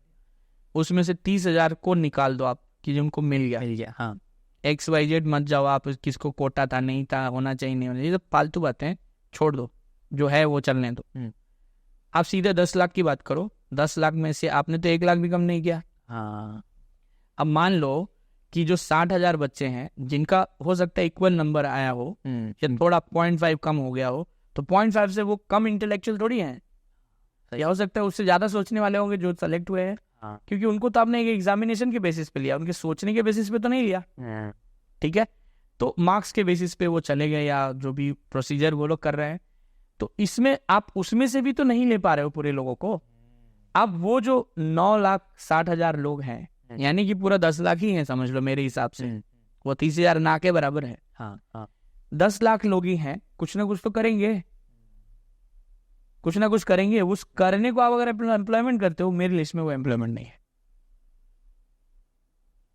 Speaker 1: उसमें से 30,000 को निकाल दो आप कि जिनको मिल गया। हाँ, XYZ मत जाओ आप किसको कोटा था, नहीं था, होना चाहिए, नहीं होना चाहिए, ये तो फालतू बातें छोड़ दो, जो है वो चलने दो। आप सीधे 10 लाख की बात करो, 10 लाख में से आपने तो 1 लाख भी कम नहीं किया। हाँ, अब मान लो कि जो 60,000 बच्चे हैं जिनका हो सकता है इक्वल नंबर आया हो या थोड़ा 0.5 कम हो गया हो, तो 0.5 से वो कम इंटेलेक्चुअल थोड़ी हैं, या हो सकता है उससे ज्यादा सोचने वाले होंगे जो सेलेक्ट हुए हैं। हाँ, क्योंकि उनको तो आपने एक एग्जामिनेशन के बेसिस पे लिया, उनके सोचने के बेसिस पे तो नहीं लिया। ठीक है, तो मार्क्स के बेसिस पे वो चले गए या जो भी प्रोसीजर वो लोग कर रहे हैं, तो इसमें आप उसमें से भी तो नहीं ले पा रहे हो पूरे लोगों को। अब वो जो 9,60,000 लोग हैं, यानी कि पूरा 10 लाख ही है समझ लो मेरे हिसाब से, वो 30,000 ना के बराबर है। हाँ, 10 लाख लोग ही हैं, कुछ ना कुछ तो करेंगे, कुछ ना कुछ करेंगे। उस करने को आप अगर एम्प्लॉयमेंट करते हो, मेरी लिस्ट में वो एम्प्लॉयमेंट नहीं है।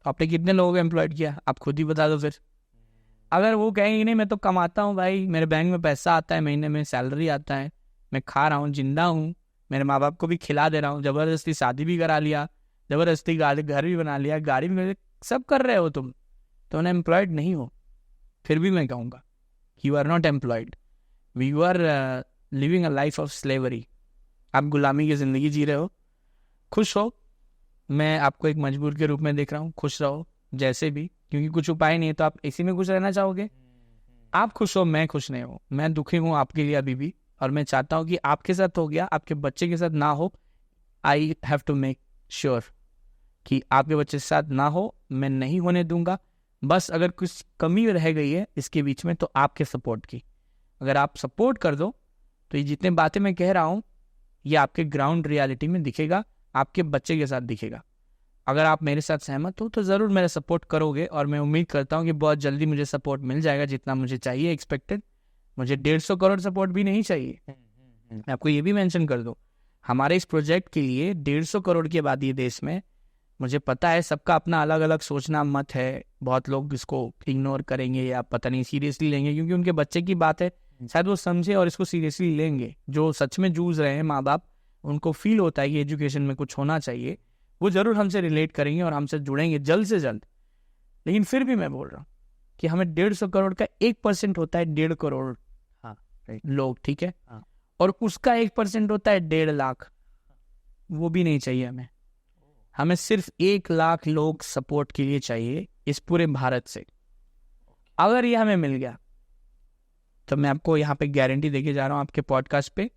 Speaker 1: आपने कितने लोगों को एम्प्लॉयड किया, आप खुद ही बता दो। फिर अगर वो कहेंगे नहीं मैं तो कमाता हूँ भाई, मेरे बैंक में पैसा आता है, महीने में सैलरी आता है, मैं खा रहा हूँ, जिंदा हूँ, मेरे माँ बाप को भी खिला दे रहा हूँ, जबरदस्ती शादी भी करा लिया, जबरदस्ती घर भी बना लिया, गाड़ी भी, सब कर रहे हो तुम, तो अनएम्प्लॉयड नहीं हो। फिर भी मैं कहूँगा you are not employed, you are living a life of slavery. आप गुलामी की जिंदगी जी रहे हो। खुश हो, मैं आपको एक मजबूर के रूप में देख रहा हूँ, खुश रहो जैसे भी, क्योंकि कुछ उपाय नहीं है तो आप इसी में खुश रहना चाहोगे। आप खुश हो, मैं खुश नहीं हूँ, मैं दुखी हूँ आपके लिए अभी भी, और मैं चाहता हूँ कि आपके साथ हो गया, आपके बच्चे के साथ ना हो। I have to make sure कि आपके बच्चे के साथ ना हो, मैं नहीं होने दूंगा। बस अगर कुछ कमी रह गई है इसके बीच में तो आपके सपोर्ट की, अगर आप सपोर्ट कर दो तो ये जितने बातें मैं कह रहा हूँ ये आपके ग्राउंड रियलिटी में दिखेगा, आपके बच्चे के साथ दिखेगा। अगर आप मेरे साथ सहमत हो तो ज़रूर मेरा सपोर्ट करोगे, और मैं उम्मीद करता हूँ कि बहुत जल्दी मुझे सपोर्ट मिल जाएगा जितना मुझे चाहिए एक्सपेक्टेड। मुझे 150 करोड़ सपोर्ट भी नहीं चाहिए, मैं आपको ये भी मेंशन कर दूँ, हमारे इस प्रोजेक्ट के लिए 150 करोड़ की आबादी देश में, मुझे पता है सबका अपना अलग अलग सोचना मत है, बहुत लोग इसको इग्नोर करेंगे या पता नहीं सीरियसली लेंगे, क्योंकि उनके बच्चे की बात है, शायद वो समझे और इसको सीरियसली लेंगे। जो सच में जूझ रहे हैं माँ बाप, उनको फील होता है कि एजुकेशन में कुछ होना चाहिए, वो जरूर हमसे रिलेट करेंगे और हमसे जुड़ेंगे जल्द से जल्द। लेकिन फिर भी मैं बोल रहा हूँ कि हमें 150 करोड़ का 1% होता है 1.5 करोड़ लोग, ठीक है, और उसका 1% होता है 1.5 लाख, वो भी नहीं चाहिए हमें। हमें सिर्फ 1 लाख लोग सपोर्ट के लिए चाहिए इस पूरे भारत से। अगर ये हमें मिल गया तो मैं आपको यहाँ पे गारंटी देके जा रहा हूँ, आपके पॉडकास्ट पे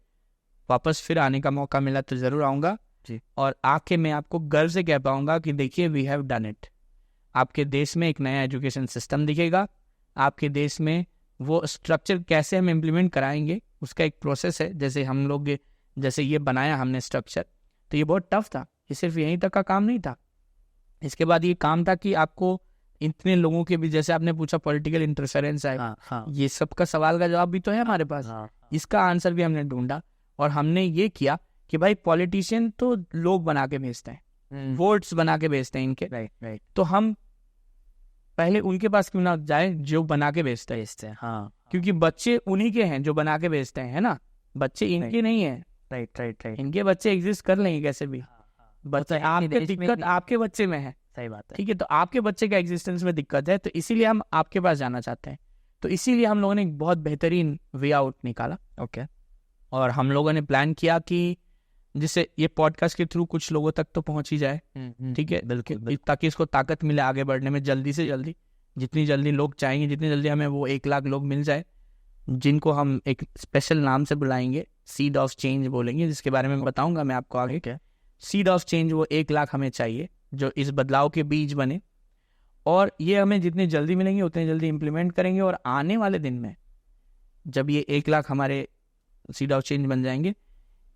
Speaker 1: वापस फिर आने का मौका मिला तो जरूर आऊँगा जी, और आके मैं आपको गर्व से कह पाऊंगा कि देखिए वी हैव डन इट। आपके देश में एक नया एजुकेशन सिस्टम दिखेगा, आपके देश में वो स्ट्रक्चर कैसे हम इम्प्लीमेंट कराएंगे उसका एक प्रोसेस है। जैसे हम लोग जैसे ये बनाया हमने स्ट्रक्चर, तो ये बहुत टफ था, ये सिर्फ यहीं तक का काम नहीं था। इसके बाद ये काम था कि आपको इतने लोगों के भी, जैसे आपने पूछा पॉलिटिकल इंटरफेरेंस है, ये सब का सवाल का जवाब भी तो है हमारे पास, इसका आंसर भी हमने ढूंढा, और हमने ये किया कि भाई पॉलिटिशियन तो लोग बना के भेजते हैं, वोट्स बना के भेजते हैं इनके, तो हम पहले उनके पास क्यों ना जाए जो बना के भेजते हैं। हाँ, क्योंकि बच्चे उन्हीं के हैं जो बना के भेजते हैं, है ना, बच्चे इनके नहीं है।
Speaker 2: राइट।
Speaker 1: इनके बच्चे एग्जिस्ट कर लेंगे कैसे भी, बच्चे आपके दिक्कत आपके बच्चे में है।
Speaker 2: सही बात है।
Speaker 1: ठीक है, तो आपके बच्चे का एग्जिस्टेंस में दिक्कत है, तो इसीलिए हम आपके पास जाना चाहते हैं। तो इसीलिए हम लोगों ने एक बहुत बेहतरीन वे आउट निकाला।
Speaker 2: ओके।
Speaker 1: और हम लोगों ने प्लान किया कि जिससे ये पॉडकास्ट के थ्रू कुछ लोगों तक तो पहुंच ही जाए। ठीक है,
Speaker 2: बिल्कुल।
Speaker 1: ताकि इसको ताकत मिले आगे बढ़ने में, जल्दी से जल्दी, जितनी जल्दी लोग चाहेंगे, जितनी जल्दी हमें वो 1 लाख लोग मिल जाए, जिनको हम एक स्पेशल नाम से बुलाएंगे, सीड ऑफ चेंज बोलेंगे, जिसके बारे में बताऊंगा मैं आपको आगे। सीड ऑफ चेंज, वो 1 लाख हमें चाहिए जो इस बदलाव के बीज बने, और ये हमें जितनी जल्दी मिलेंगे उतनी जल्दी इम्प्लीमेंट करेंगे। और आने वाले दिन में जब ये 1 लाख हमारे सीड ऑफ चेंज बन जाएंगे,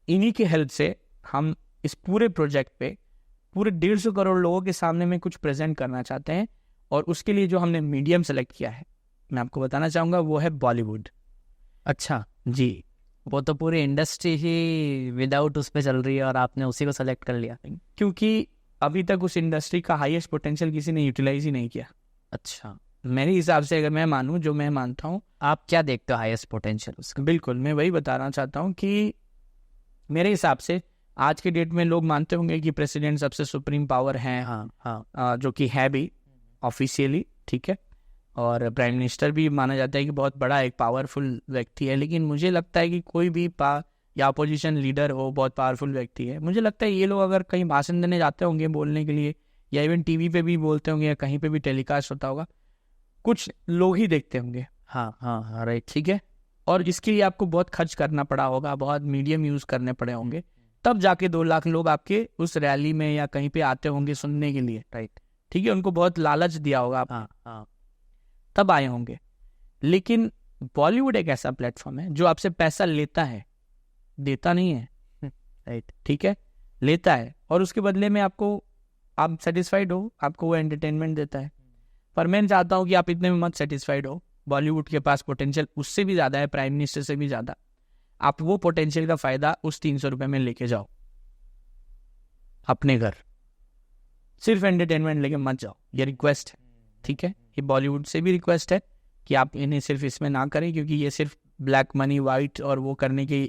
Speaker 1: इन्हीं के हेल्प से हम इस पूरे प्रोजेक्ट पे पूरे 150 करोड़ लोगों के सामने में कुछ प्रेजेंट करना चाहते हैं। और उसके लिए जो हमने मीडियम सेलेक्ट किया है, मैं आपको बताना चाहूँगा, वो है बॉलीवुड।
Speaker 2: अच्छा
Speaker 1: जी,
Speaker 2: वो तो पूरी इंडस्ट्री ही विदाउट उस पे चल रही है और आपने उसी को सेलेक्ट कर लिया।
Speaker 1: क्योंकि अभी तक उस इंडस्ट्री का हाईएस्ट पोटेंशियल किसी ने यूटिलाइज ही नहीं किया।
Speaker 2: अच्छा,
Speaker 1: मेरे हिसाब से अगर मैं मानूं, जो मैं मानता हूं,
Speaker 2: आप क्या देखते हो हाईएस्ट पोटेंशियल उसका?
Speaker 1: बिल्कुल, मैं वही बताना चाहता हूं कि मेरे हिसाब से आज के डेट में लोग मानते होंगे कि प्रेसिडेंट सबसे सुप्रीम पावर है।
Speaker 2: हाँ।
Speaker 1: जो कि है भी ऑफिशियली, ठीक है, और प्राइम मिनिस्टर भी माना जाता है कि बहुत बड़ा एक पावरफुल व्यक्ति है। लेकिन मुझे लगता है कि कोई भी या अपोजिशन लीडर हो, बहुत पावरफुल व्यक्ति है। मुझे लगता है ये लोग अगर कहीं भाषण देने जाते होंगे बोलने के लिए, या इवन टीवी पे भी बोलते होंगे, या कहीं पे भी टेलीकास्ट होता होगा, कुछ लोग ही देखते होंगे।
Speaker 2: हाँ राइट।
Speaker 1: ठीक है, और इसके लिए आपको बहुत खर्च करना पड़ा होगा, बहुत मीडियम यूज करने पड़े होंगे, तब जाके 2 लाख लोग आपके उस रैली में या कहीं पे आते होंगे सुनने के लिए।
Speaker 2: राइट।
Speaker 1: ठीक है, उनको बहुत लालच दिया होगा
Speaker 2: हाँ।
Speaker 1: तब आए होंगे। लेकिन बॉलीवुड एक ऐसा प्लेटफॉर्म है जो आपसे पैसा लेता है, देता नहीं है।
Speaker 2: राइट।
Speaker 1: ठीक है, लेता है, और उसके बदले में आप सेटिस्फाइड हो, आपको वो एंटरटेनमेंट देता है। पर मैं चाहता हूँ कि आप इतने में मत सेटिस्फाइड हो। बॉलीवुड के पास पोटेंशियल उससे भी ज़्यादा है, प्राइम मिनिस्टर से भी ज़्यादा। आप वो पोटेंशियल का फ़ायदा उस 300 रुपये में लेके जाओ अपने घर, सिर्फ एंटरटेनमेंट लेके मत जाओ। ये रिक्वेस्ट है, ठीक है, ये बॉलीवुड से भी रिक्वेस्ट है कि आप इन्हें सिर्फ इसमें ना करें, क्योंकि ये सिर्फ ब्लैक मनी वाइट और वो करने की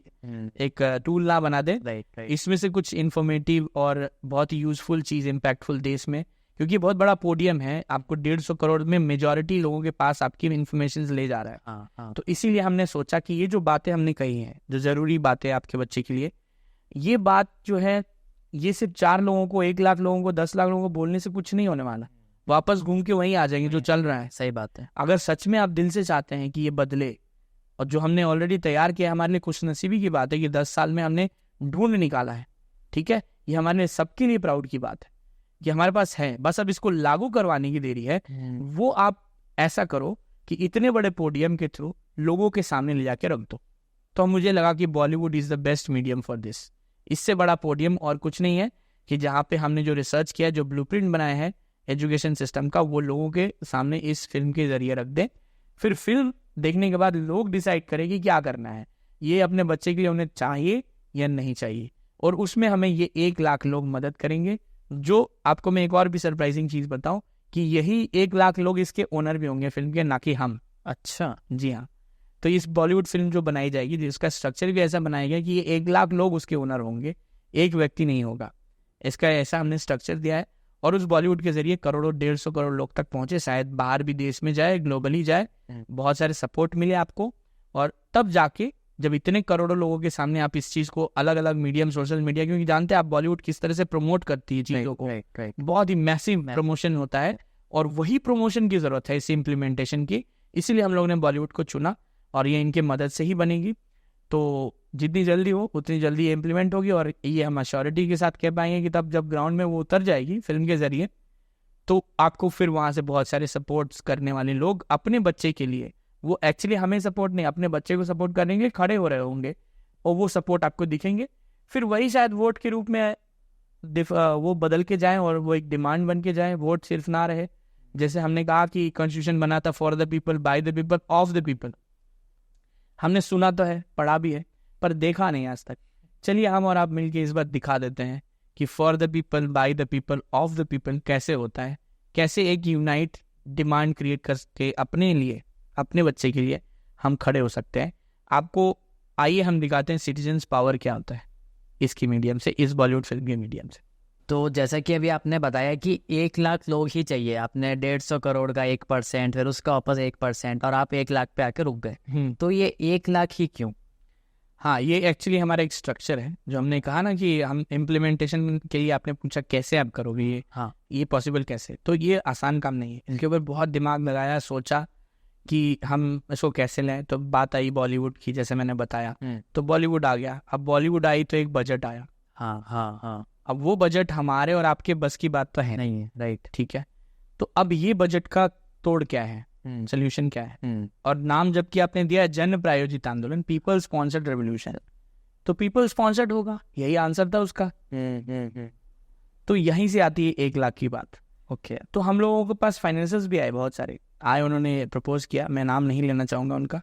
Speaker 1: एक टूल ना बना दे। इसमें से कुछ इन्फॉर्मेटिव और बहुत ही यूजफुल चीज़, इम्पैक्टफुल देश में, क्योंकि बहुत बड़ा पोडियम है, आपको 150 करोड़ में मेजॉरिटी लोगों के पास आपकी इन्फॉर्मेशन ले जा रहा है।
Speaker 2: हाँ।
Speaker 1: तो इसीलिए हमने सोचा कि ये जो बातें हमने कही हैं, जो ज़रूरी बातें आपके बच्चे के लिए, ये बात जो है, ये सिर्फ 4 लोगों को, 1 लाख लोगों को, 10 लाख लोगों को बोलने से कुछ नहीं होने वाला। वापस घूम के वहीं आ जाएंगे जो चल रहा है।
Speaker 2: सही बात है।
Speaker 1: अगर सच में आप दिल से चाहते हैं कि ये बदले, और जो हमने ऑलरेडी तैयार किया, हमारे लिए खुशनसीबी की बात है कि 10 साल में हमने ढूंढ निकाला है। ठीक है, ये हमारे लिए सबके लिए प्राउड की बात है कि हमारे पास है, बस अब इसको लागू करवाने की देरी है। वो आप ऐसा करो कि इतने बड़े पोडियम के थ्रू लोगों के सामने ले जाके रख दो। तो मुझे लगा कि Bollywood is the best medium for this. इससे बड़ा पोडियम और कुछ नहीं है कि जहाँ पे हमने जो रिसर्च किया, जो ब्लूप्रिंट बनाया है एजुकेशन सिस्टम का, वो लोगों के सामने इस फिल्म के जरिए रख दें। फिर फिल्म देखने के बाद लोग डिसाइड करें कि क्या करना है, ये अपने बच्चे के लिए उन्हें चाहिए या नहीं चाहिए। और उसमें हमें ये 1 लाख लोग मदद करेंगे। जो आपको मैं एक और भी सरप्राइजिंग चीज़ बताऊं कि यही 1 लाख लोग इसके ओनर भी होंगे फिल्म के, ना कि हम।
Speaker 2: अच्छा,
Speaker 1: जी हाँ। तो इस बॉलीवुड फिल्म जो बनाई जाएगी, जिसका स्ट्रक्चर भी ऐसा बनाया गया कि ये 1 लाख लोग उसके ओनर होंगे, एक व्यक्ति नहीं होगा। इसका ऐसा हमने स्ट्रक्चर दिया है, और उस बॉलीवुड के जरिए करोड़ों 150 करोड़ लोग तक पहुंचे, शायद बाहर भी देश में जाए, ग्लोबली जाए, बहुत सारे सपोर्ट मिले आपको। और तब जाके जब इतने करोड़ों लोगों के सामने आप इस चीज़ को अलग अलग मीडियम, सोशल मीडिया, क्योंकि जानते हैं आप बॉलीवुड किस तरह से प्रमोट करती है चीज़ों को, बहुत ही मैसिव प्रमोशन होता है, और वही प्रमोशन की ज़रूरत है इस इम्प्लीमेंटेशन की। इसीलिए हम लोगों ने बॉलीवुड को चुना, और ये इनके मदद से ही बनेगी। तो जितनी जल्दी हो उतनी जल्दी ये इम्प्लीमेंट होगी, और ये हम अश्योरिटी के साथ कह पाएंगे कि तब जब ग्राउंड में वो उतर जाएगी फिल्म के जरिए, तो आपको फिर वहाँ से बहुत सारे सपोर्ट्स करने वाले लोग अपने बच्चे के लिए, वो एक्चुअली हमें सपोर्ट नहीं, अपने बच्चे को सपोर्ट करेंगे, खड़े हो रहे होंगे, और वो सपोर्ट आपको दिखेंगे। फिर वही शायद वोट के रूप में वो बदल के जाए, और वो एक डिमांड बन के जाए, वोट सिर्फ ना रहे। जैसे हमने कहा कि कॉन्स्टिट्यूशन बना था for the people, by the people, of the people. हमने सुना तो है, पढ़ा भी है, पर देखा नहीं आज तक। चलिए हम और आप मिलके इस बार दिखा देते हैं कि for the people, by the people, of the people कैसे होता है, कैसे एक यूनाइट डिमांड क्रिएट करके अपने लिए, अपने बच्चे के लिए हम खड़े हो सकते हैं। आपको आइए हम दिखाते हैं सिटीजन्स पावर क्या होता है। इसकी मीडियम से, इस बॉलीवुड फिल्म के मीडियम से।
Speaker 2: तो जैसा कि अभी आपने बताया कि 1 लाख लोग ही चाहिए, आपने 150 करोड़ का 1%, फिर उसका वापस 1%, और आप 1 लाख पे आके रुक गए। तो ये 1 लाख ही क्यों?
Speaker 1: हाँ, ये एक्चुअली हमारा एक स्ट्रक्चर है जो हमने कहा ना कि हम इम्प्लीमेंटेशन के लिए, आपने पूछा कैसे आप करोगे ये,
Speaker 2: हाँ,
Speaker 1: ये पॉसिबल कैसे, तो ये आसान काम नहीं है। इनके ऊपर बहुत दिमाग लगाया, सोचा कि हम इसको कैसे लें। तो बात आई बॉलीवुड की, जैसे मैंने बताया, तो बॉलीवुड आ गया। अब बॉलीवुड आई तो एक बजट आया।
Speaker 2: हाँ, हाँ, हाँ।
Speaker 1: अब वो बजट हमारे और आपके बस की बात तो है
Speaker 2: नहीं है, राइट।
Speaker 1: ठीक है। तो अब ये बजट का तोड़ क्या है, सोल्यूशन क्या है? और नाम जबकि आपने दिया जन प्रायोजित आंदोलन, पीपल स्पॉन्सर्ड रेवोल्यूशन, तो पीपल स्पॉन्सर्ड होगा, यही आंसर था उसका। तो यहीं से आती है 1 लाख की बात। ओके, तो हम लोगों के पास फाइनेंसर्स भी आए, बहुत सारे आए, उन्होंने प्रपोज किया, मैं नाम नहीं लेना चाहूँगा उनका,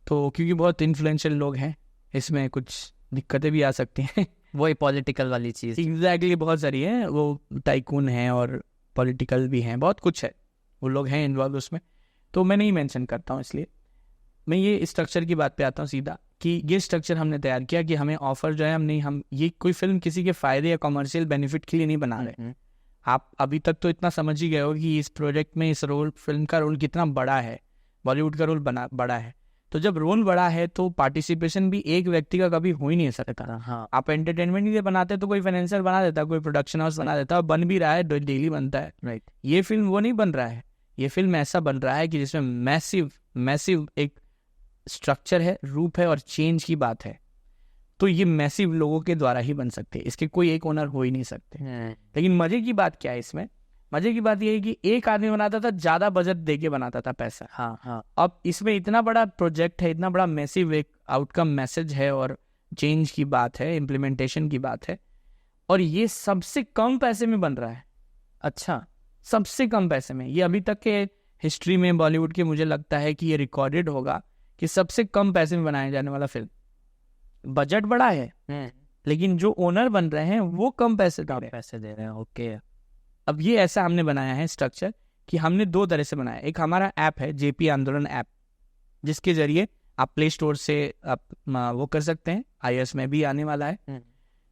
Speaker 1: तो क्योंकि बहुत इन्फ्लुएंशियल लोग हैं, इसमें कुछ दिक्कतें भी आ सकती हैं।
Speaker 2: वही पॉलिटिकल वाली चीज़।
Speaker 1: एग्जैक्टली, बहुत सारी है, वो टाइकून हैं और पॉलिटिकल भी हैं, बहुत कुछ है, वो लोग हैं इन्वॉल्व उसमें, तो मैं नहीं मेंशन करता हूँ। इसलिए मैं ये स्ट्रक्चर की बात पे आता हूँ सीधा, कि ये स्ट्रक्चर हमने तैयार किया कि हमें ऑफर जो है, हम ये कोई फिल्म किसी के फायदे या कमर्शियल बेनिफिट के लिए नहीं बना रहे। आप अभी तक तो इतना समझ ही गए हो कि इस प्रोजेक्ट में इस रोल, फिल्म का रोल कितना बड़ा है, बॉलीवुड का रोल बड़ा है। तो जब रोल बड़ा है तो पार्टिसिपेशन भी एक व्यक्ति का कभी हो ही नहीं सकता।
Speaker 2: हाँ,
Speaker 1: आप एंटरटेनमेंट के लिए बनाते तो कोई फाइनेंसर बना देता, कोई प्रोडक्शन हाउस बना देता, बन भी रहा है, डेली बनता है,
Speaker 2: राइट।
Speaker 1: ये फिल्म वो नहीं बन रहा है। ये फिल्म ऐसा बन रहा है कि जिसमें मैसिव एक स्ट्रक्चर है, रूप है और चेंज की बात है। तो ये मैसिव लोगों के द्वारा ही बन सकते हैं, इसके कोई एक ओनर हो ही नहीं सकते। लेकिन मजे की बात क्या है इसमें? मजे की बात ये है कि एक आदमी बनाता था, ज्यादा बजट देके बनाता था पैसा।
Speaker 2: हाँ, हाँ।
Speaker 1: अब इसमें इतना बड़ा प्रोजेक्ट है, इतना बड़ा मैसिव एक आउटकम मैसेज है, और चेंज की बात है, इम्प्लीमेंटेशन की बात है, और ये सबसे कम पैसे में बन रहा है।
Speaker 2: अच्छा,
Speaker 1: सबसे कम पैसे में। ये अभी तक के हिस्ट्री में बॉलीवुड के, मुझे लगता है कि ये रिकॉर्डेड होगा कि सबसे कम पैसे में बनाया जाने वाला फिल्म। बजट बड़ा है लेकिन जो ओनर बन रहे हैं वो कम पैसे दे रहे हैं।
Speaker 2: ओके।
Speaker 1: अब ये ऐसा हमने बनाया है स्ट्रक्चर कि हमने 2 तरह से बनाया। एक हमारा ऐप है, जेपी आंदोलन ऐप, जिसके जरिए आप प्ले स्टोर से आप वो कर सकते हैं, iOS में भी आने वाला है।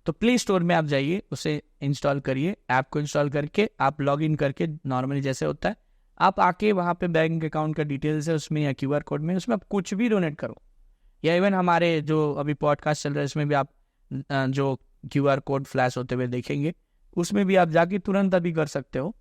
Speaker 1: तो प्ले स्टोर में आप जाइए, उसे इंस्टॉल करिए, ऐप को इंस्टॉल करके आप लॉग इन करके, नॉर्मली जैसे होता है, आप आके वहाँ पे बैंक अकाउंट का डिटेल्स है उसमें, या QR कोड में, उसमें आप कुछ भी डोनेट करो, या इवन हमारे जो अभी पॉडकास्ट चल रहा है इसमें भी आप जो QR कोड फ्लैश होते हुए देखेंगे, उसमें भी आप जाके तुरंत अभी कर सकते हो।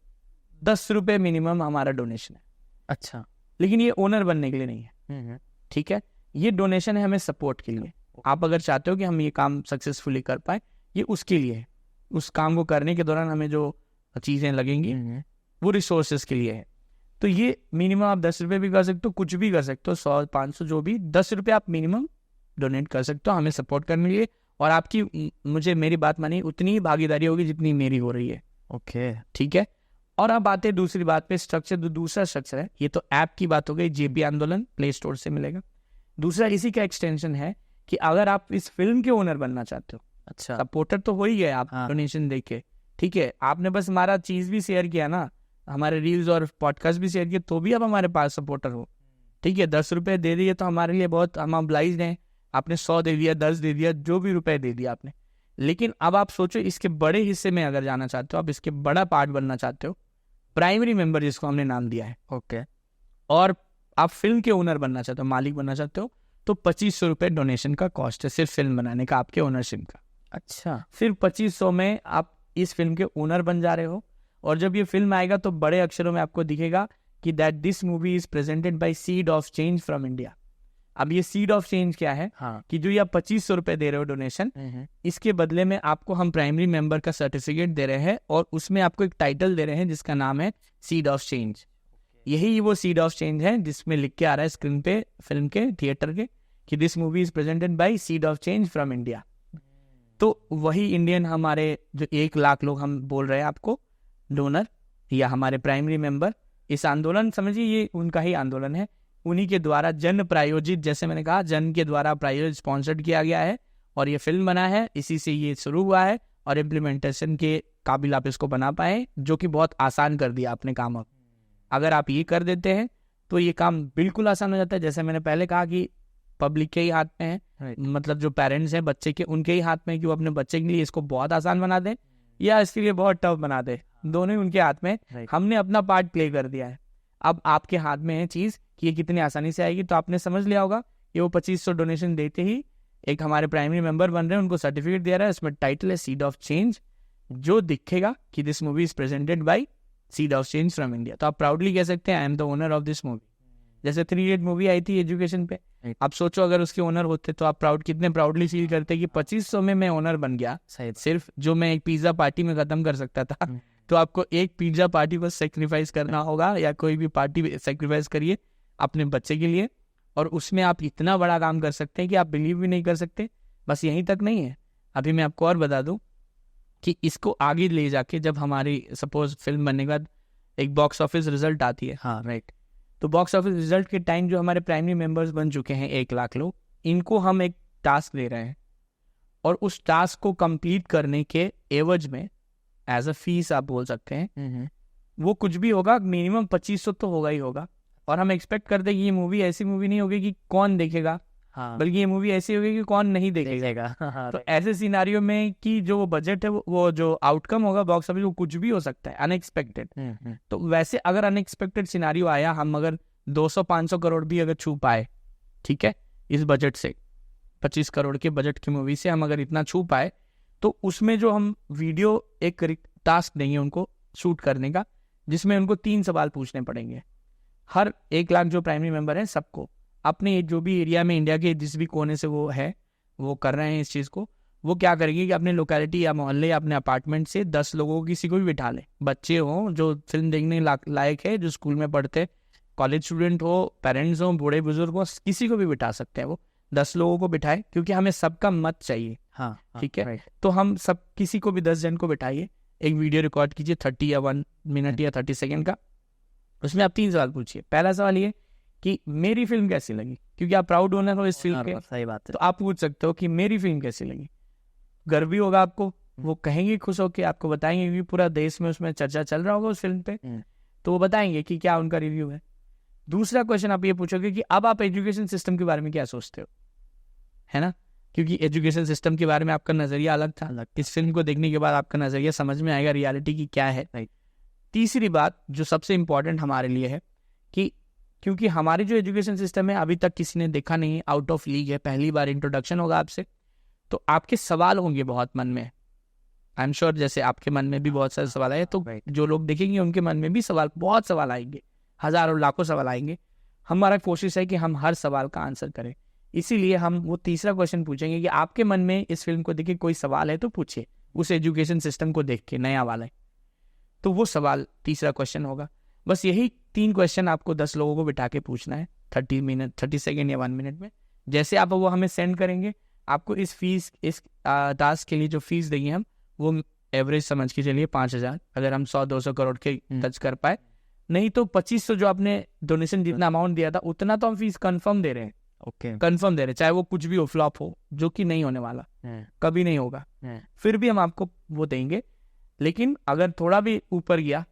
Speaker 1: 10 रुपये मिनिमम हमारा डोनेशन है।
Speaker 2: अच्छा,
Speaker 1: लेकिन ये ओनर बनने के लिए नहीं है, ठीक है, ये डोनेशन है हमें सपोर्ट के लिए। आप अगर चाहते हो कि हम ये काम सक्सेसफुली कर पाए, ये उसके लिए है। उस काम को करने के दौरान हमें जो चीज़ें लगेंगी वो रिसोर्सेज के लिए है। तो ये मिनिमम आप 10 रुपये भी कर सकते हो, कुछ भी कर सकते हो, 100, 500 जो भी, 10 रुपये आप मिनिमम डोनेट कर सकते हो हमें सपोर्ट करने के लिए। और आपकी, मुझे मेरी बात मानिए, उतनी ही भागीदारी होगी जितनी मेरी हो रही है।
Speaker 2: ओके,
Speaker 1: ठीक है। और अब आते हैं दूसरी बात पे, स्ट्रक्चर। दूसरा स्ट्रक्चर है, ये तो ऐप की बात हो गई, जेपी आंदोलन प्ले स्टोर से मिलेगा। दूसरा इसी का एक्सटेंशन है कि अगर आप इस फिल्म के ओनर बनना चाहते हो,
Speaker 2: अच्छा,
Speaker 1: सपोर्टर तो हो ही गए आप,
Speaker 2: हाँ,
Speaker 1: डोनेशन देके, ठीक है, आपने बस हमारा चीज भी शेयर किया ना, हमारे रील्स और पॉडकास्ट भी शेयर किए, तो भी आप हमारे पास सपोर्टर हो, ठीक है। 10 रुपये दे दिए तो हमारे लिए बहुत, हम ऑब्लाइज्ड हैं। आपने 100 दे दिया, 10 दे दिया, जो भी रुपए दे दिया आपने। लेकिन अब आप सोचो, इसके बड़े हिस्से में अगर जाना चाहते हो, आप इसके बड़ा पार्ट बनना चाहते हो, प्राइमरी मेंबर जिसको हमने नाम दिया है,
Speaker 2: ओके,
Speaker 1: और आप फिल्म के ओनर बनना चाहते हो, मालिक बनना चाहते हो, तो 2500 रुपये डोनेशन का कॉस्ट है, सिर्फ फिल्म बनाने का, आपके ओनरशिप का।
Speaker 2: अच्छा,
Speaker 1: सिर्फ 2500 में आप इस फिल्म के ओनर बन जा रहे हो। और जब ये फिल्म आएगा तो बड़े अक्षरों में आपको दिखेगा कि that this movie is presented by seed of change from India. अब ये सीड ऑफ चेंज क्या है?
Speaker 2: हाँ,
Speaker 1: कि जो ये आप 2500 रुपये दे रहे हो डोनेशन, इसके बदले में आपको हम प्राइमरी मेंबर का सर्टिफिकेट दे रहे हैं, और उसमें आपको एक टाइटल दे रहे हैं जिसका नाम है सीड ऑफ चेंज। यही वो सीड ऑफ चेंज है जिसमें लिख के आ रहा है स्क्रीन पे, फिल्म के, थिएटर के, कि this movie is presented by seed of change from India. तो वही इंडियन, हमारे जो 1 लाख लोग हम बोल रहे हैं आपको, डोनर या हमारे प्राइमरी मेंबर, इस आंदोलन, समझिए ये उनका ही आंदोलन है, उन्हीं के द्वारा जन प्रायोजित, जैसे मैंने कहा, जन के द्वारा प्रायोजित, स्पॉन्सर्ड किया गया है, और ये फिल्म बना है, इसी से ये शुरू हुआ है, और इम्प्लीमेंटेशन के काबिल आप इसको बना पाए, जो कि बहुत आसान कर दिया आपने काम। अगर आप ये कर देते हैं तो ये काम बिल्कुल आसान हो जाता है। जैसे मैंने पहले कहा कि पब्लिक के ही हाथ में है, मतलब जो पेरेंट्स हैं बच्चे के, उनके ही हाथ में है कि वो अपने बच्चे के लिए इसको बहुत आसान बना दे या इसके लिए बहुत टफ बना दे, दोनों ही उनके हाथ में। हमने अपना पार्ट प्ले कर दिया है, अब आपके हाथ में है चीज़ कि ये कितनी आसानी से आएगी। तो आपने समझ लिया होगा कि वो 2500 डोनेशन देते ही एक हमारे प्राइमरी मेंबर बन रहे हैं, उनको सर्टिफिकेट दे रहा है, उसमें टाइटल है सीड ऑफ चेंज, जो दिखेगा कि this movie is presented by seed of change from India. तो आप प्राउडली कह सकते हैं I am the owner of this movie. जैसे 3 इडियट मूवी आई थी एजुकेशन पे, आप सोचो अगर उसके ओनर होते तो आप कितने प्राउडली फील करते कि 2500 में मैं ओनर बन गया, सिर्फ जो मैं एक पिज्जा पार्टी में खत्म कर सकता था। तो आपको एक पिज्जा पार्टी बस सेक्रीफाइस करना होगा, या कोई भी पार्टी सेक्रीफाइस करिए अपने बच्चे के लिए, और उसमें आप इतना बड़ा काम कर सकते हैं कि आप बिलीव भी नहीं कर सकते। बस यहीं तक नहीं है, अभी मैं आपको और बता दूं कि इसको आगे ले जाके जब हमारी सपोज फिल्म बनने के बाद एक बॉक्स ऑफिस रिजल्ट आती है, हाँ राइट, तो बॉक्स ऑफिस रिजल्ट के टाइम जो हमारे प्राइमरी मेंबर्स बन चुके हैं 1 लाख लोग, इनको हम एक टास्क दे रहे हैं, और उस टास्क को कंप्लीट करने के एवज में एज अ फीस आप बोल सकते हैं, वो कुछ भी होगा, मिनिमम 2500 तो होगा ही होगा। और हम एक्सपेक्ट करते हैं कि ये मूवी ऐसी मूवी नहीं होगी कि कौन देखेगा, हाँ, बल्कि ये मूवी ऐसी होगी कि कौन नहीं देखेगा। हाँ, तो ऐसे सिनारियो में कि जो वो बजट है, वो जो आउटकम होगा बॉक्स ऑफिस, वो कुछ भी हो सकता है, अनएक्सपेक्टेड। तो वैसे अगर अनएक्सपेक्टेड सिनारियो आया, हम अगर 200-500 करोड़ भी अगर छू पाए, ठीक है, इस बजट से 25 करोड़ के बजट की मूवी से हम अगर इतना छू पाए, तो उसमें जो हम वीडियो एक टास्क देंगे उनको शूट करने का, जिसमें उनको 3 सवाल पूछने पड़ेंगे। हर 1 लाख जो प्राइमरी मेंबर हैं सबको अपने जो भी एरिया में, इंडिया के जिस भी कोने से वो है, वो कर रहे हैं इस चीज़ को, वो क्या करेंगे कि अपने लोकेलिटी या मोहल्ले या अपने अपार्टमेंट से 10 लोगों को किसी को भी बिठा लें, बच्चे हों जो फिल्म देखने लायक है, जो स्कूल में पढ़ते, कॉलेज स्टूडेंट हो, पेरेंट्स हो, बूढ़े बुजुर्ग हो, किसी को भी बिठा सकते हैं। वो 10 लोगों को बिठाए, क्योंकि हमें सबका मत चाहिए, हाँ ठीक है। तो हम सब किसी को भी 10 जन को बिठाइए, एक वीडियो रिकॉर्ड कीजिए 30 या 1 मिनट या 30 सेकेंड का, उसमें आप 3 सवाल पूछिए। पहला सवाल ये कि मेरी फिल्म कैसी लगी, क्योंकि आप प्राउड ओनर हो इस फिल्म के, सही बात है, तो आप पूछ सकते हो कि मेरी फिल्म कैसी लगी। गर्व भी होगा आपको, वो कहेंगे खुश होकर, आपको बताएंगे, क्योंकि पूरा देश में उसमें चर्चा चल रहा होगा उस फिल्म पे, तो वो बताएंगे कि क्या उनका रिव्यू है। दूसरा क्वेश्चन आप ये पूछोगे कि अब आप एजुकेशन सिस्टम के बारे में क्या सोचते हो, है ना, क्योंकि एजुकेशन सिस्टम के बारे में आपका नजरिया अलग था, इस फिल्म को देखने के बाद आपका नजरिया समझ में आएगा रियलिटी की क्या है। तीसरी बात जो सबसे इंपॉर्टेंट हमारे लिए है कि क्योंकि हमारी जो एजुकेशन सिस्टम है अभी तक किसी ने देखा नहीं है, आउट ऑफ लीग है, पहली बार इंट्रोडक्शन होगा आपसे, तो आपके सवाल होंगे बहुत मन में, आई एम श्योर जैसे आपके मन में भी बहुत सारे सवाल आए, तो जो लोग देखेंगे उनके मन में भी बहुत सवाल आएंगे, हजारों लाखों सवाल आएंगे। हमारा कोशिश है कि हम हर सवाल का आंसर करें, इसीलिए हम वो तीसरा क्वेश्चन पूछेंगे कि आपके मन में इस फिल्म को देख के कोई सवाल है तो पूछिए, उस एजुकेशन सिस्टम को देख के नया वाला है, तो वो सवाल तीसरा क्वेश्चन होगा। बस यही 3 क्वेश्चन आपको 10 लोगों को बिठा के पूछना है 30 सेकेंड या 1 मिनट में। जैसे आप वो हमें सेंड करेंगे, आपको इस टास्क के लिए जो फीस देंगे हम, वो एवरेज समझ के चलिए 5000, अगर हम 100-200 करोड़ के टच कर पाए, नहीं तो 2500 जो आपने डोनेशन जितना अमाउंट दिया था उतना तो हम फीस कंफर्म दे रहे हैं, कंफर्म दे रहे हैं, चाहे वो कुछ भी हो, फ्लॉप हो, जो कि नहीं होने वाला, कभी नहीं होगा, फिर भी हम आपको वो देंगे। लेकिन अगर थोड़ा भी ऊपर गया,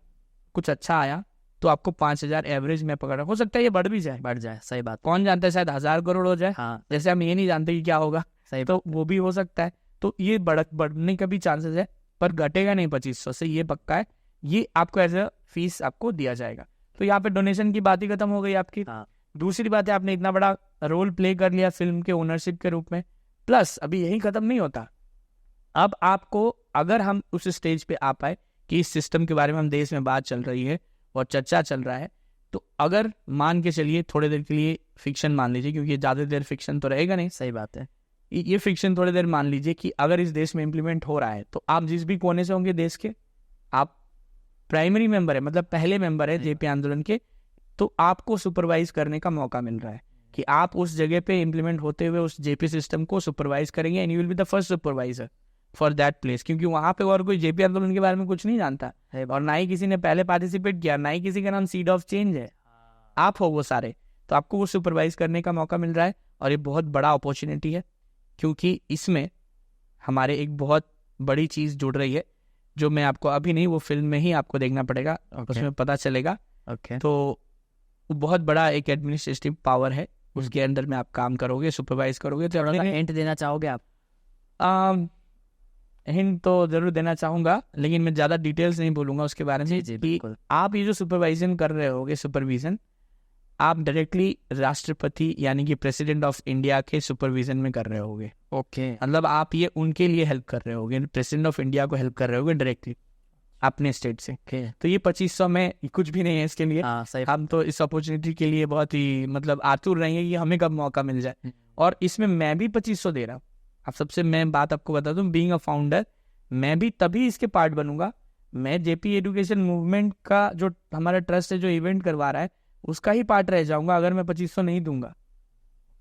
Speaker 1: कुछ अच्छा आया, तो आपको 5000 एवरेज में पकड़, हो सकता है ये बढ़ जाए, सही बात, कौन जानता है, शायद 1000 करोड़ हो जाए, हाँ, जैसे हम ये नहीं जानते कि क्या होगा, सही, तो वो भी हो सकता है। तो ये बढ़ने का भी चांसेस है, पर घटेगा नहीं 2500 से, ये पक्का है। ये आपको एज अ फीस आपको दिया जाएगा। तो यहाँ पे डोनेशन की बात ही खत्म हो गई आपकी। हाँ। दूसरी बात है, आपने इतना बड़ा रोल प्ले कर लिया फिल्म के ओनरशिप के रूप में, प्लस अभी यही खत्म नहीं होता, अब आपको, अगर हम उस स्टेज पे आ पाए कि इस सिस्टम के बारे में हम देश में बात चल रही है और चर्चा चल रहा है, तो अगर मान के चलिए थोड़ी देर के लिए फिक्शन मान लीजिए, क्योंकि ज़्यादा देर फिक्शन तो रहेगा नहीं, सही बात है, ये फिक्शन थोड़ी देर मान लीजिए कि अगर इस देश में इम्प्लीमेंट हो रहा है, तो आप जिस भी कोने से होंगे देश के, आप प्राइमरी मेंबर है, मतलब पहले मेंबर है जेपी आंदोलन के, तो आपको सुपरवाइज करने का मौका मिल रहा है कि आप उस जगह पे इम्प्लीमेंट होते हुए उस जेपी सिस्टम को सुपरवाइज करेंगे, and you will be the first supervisor for that place, क्योंकि वहाँ पे और कोई जेपी आंदोलन के बारे में कुछ नहीं जानता है, और ना ही किसी ने पहले पार्टिसिपेट किया, ना ही किसी का नाम सीड ऑफ चेंज है, आप हो वो सारे, तो आपको वो सुपरवाइज करने का मौका मिल रहा है, और ये बहुत बड़ा अपॉर्चुनिटी है, क्योंकि इसमें हमारे एक बहुत बड़ी चीज़ जुड़ रही है, जो मैं आपको अभी नहीं, वो फिल्म में ही आपको देखना पड़ेगा, उसमें पता चलेगा। तो बहुत बड़ा एक एडमिनिस्ट्रेटिव पावर है उसके अंदर में आप काम करोगे, सुपरवाइज करोगे। तो
Speaker 2: थोड़ा सा हिंट देना चाहोगे आप?
Speaker 1: हिंट तो जरूर देना चाहूँगा, लेकिन मैं ज़्यादा डिटेल्स नहीं बोलूँगा उसके बारे में।
Speaker 2: जी
Speaker 1: कि
Speaker 2: बिल्कुल।
Speaker 1: आप ये जो सुपरवाइजन कर रहे होगे, सुपरविजन, आप डायरेक्टली राष्ट्रपति यानी कि प्रेसिडेंट ऑफ इंडिया के सुपरविजन में कर रहे होगे।
Speaker 2: ओके।
Speaker 1: मतलब आप ये उनके लिए हेल्प कर रहे होगे, प्रेसिडेंट ऑफ इंडिया को हेल्प कर रहे होगे डायरेक्टली अपने स्टेट से। तो ये 2500 में कुछ भी नहीं है इसके लिए।
Speaker 2: सही।
Speaker 1: हम तो इस अपॉर्चुनिटी के लिए बहुत ही मतलब आतुर रहेंगे कि हमें कब मौका मिल जाए। और इसमें मैं भी 2500 दे रहा हूँ। अब सबसे मैं बात आपको बता दूं, बीइंग अ फाउंडर मैं भी तभी इसके पार्ट बनूंगा। मैं जेपी एजुकेशन मूवमेंट का जो हमारा ट्रस्ट है जो इवेंट करवा रहा है उसका ही पार्ट रह जाऊंगा अगर मैं 2500 नहीं दूंगा।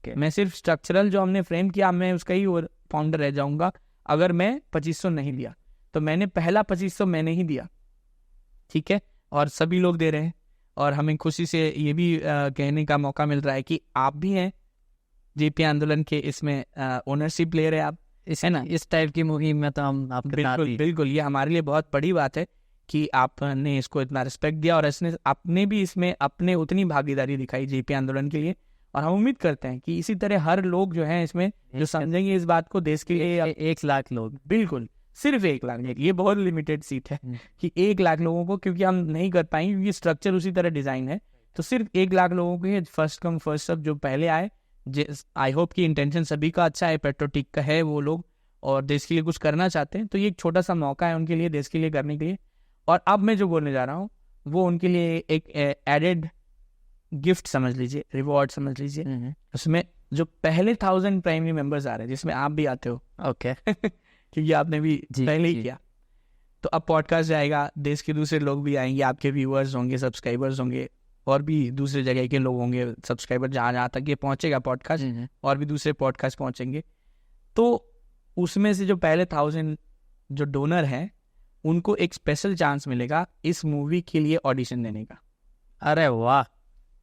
Speaker 1: मैं सिर्फ स्ट्रक्चरल जो हमने फ्रेम किया मैं उसका ही फाउंडर रह जाऊंगा अगर मैं 2500 नहीं दिया। तो मैंने पहला 2500 मैंने ही दिया, ठीक है, और सभी लोग दे रहे हैं। और हमें खुशी से ये भी कहने का मौका मिल रहा है कि आप भी हैं जेपी आंदोलन के, इसमें ओनरशिप ले रहे हैं आप, है ना।
Speaker 2: इस टाइप की मुहिम में तो हम आपके साथ
Speaker 1: बिल्कुल
Speaker 2: ही।
Speaker 1: बिल्कुल, ये हमारे लिए बहुत बड़ी बात है कि आपने इसको इतना रिस्पेक्ट दिया और इसने आपने भी इसमें अपने उतनी भागीदारी दिखाई जेपी आंदोलन के लिए। और हम उम्मीद करते हैं कि इसी तरह हर लोग जो हैं इसमें जो समझेंगे इस बात को, देश के लिए
Speaker 2: 1 लाख लोग,
Speaker 1: बिल्कुल सिर्फ 1 लाख, ये बहुत लिमिटेड सीट है कि 1 लाख लोगों को, क्योंकि हम नहीं कर पाएंगे क्योंकि स्ट्रक्चर उसी तरह डिजाइन है। तो सिर्फ 1 लाख लोगों को फर्स्ट कम फर्स्ट सर्व जो पहले आए। आई होप कि इंटेंशन सभी का अच्छा है, पेट्रोटिक का है वो लोग और देश के लिए कुछ करना चाहते हैं। तो ये एक छोटा सा मौका है उनके लिए देश के लिए करने के लिए। और अब मैं जो बोलने जा रहा हूँ वो उनके लिए एक एडेड गिफ्ट समझ लीजिए, रिवॉर्ड समझ लीजिए। उसमें जो पहले 1000 प्राइमरी मेंबर्स आ रहे हैं जिसमें आप भी आते हो,
Speaker 2: ओके
Speaker 1: क्योंकि आपने भी पहले ही किया। तो अब पॉडकास्ट जाएगा, देश के दूसरे लोग भी आएंगे, आपके व्यूअर्स होंगे, सब्सक्राइबर्स होंगे, और भी दूसरे जगह के लोग होंगे सब्सक्राइबर, जहाँ तक ये पहुंचेगा पॉडकास्ट, और भी दूसरे पॉडकास्ट पहुंचेंगे। तो उसमें से जो पहले 1000 जो डोनर हैं उनको एक स्पेशल चांस मिलेगा इस मूवी के लिए ऑडिशन देने का।
Speaker 2: अरे वाह,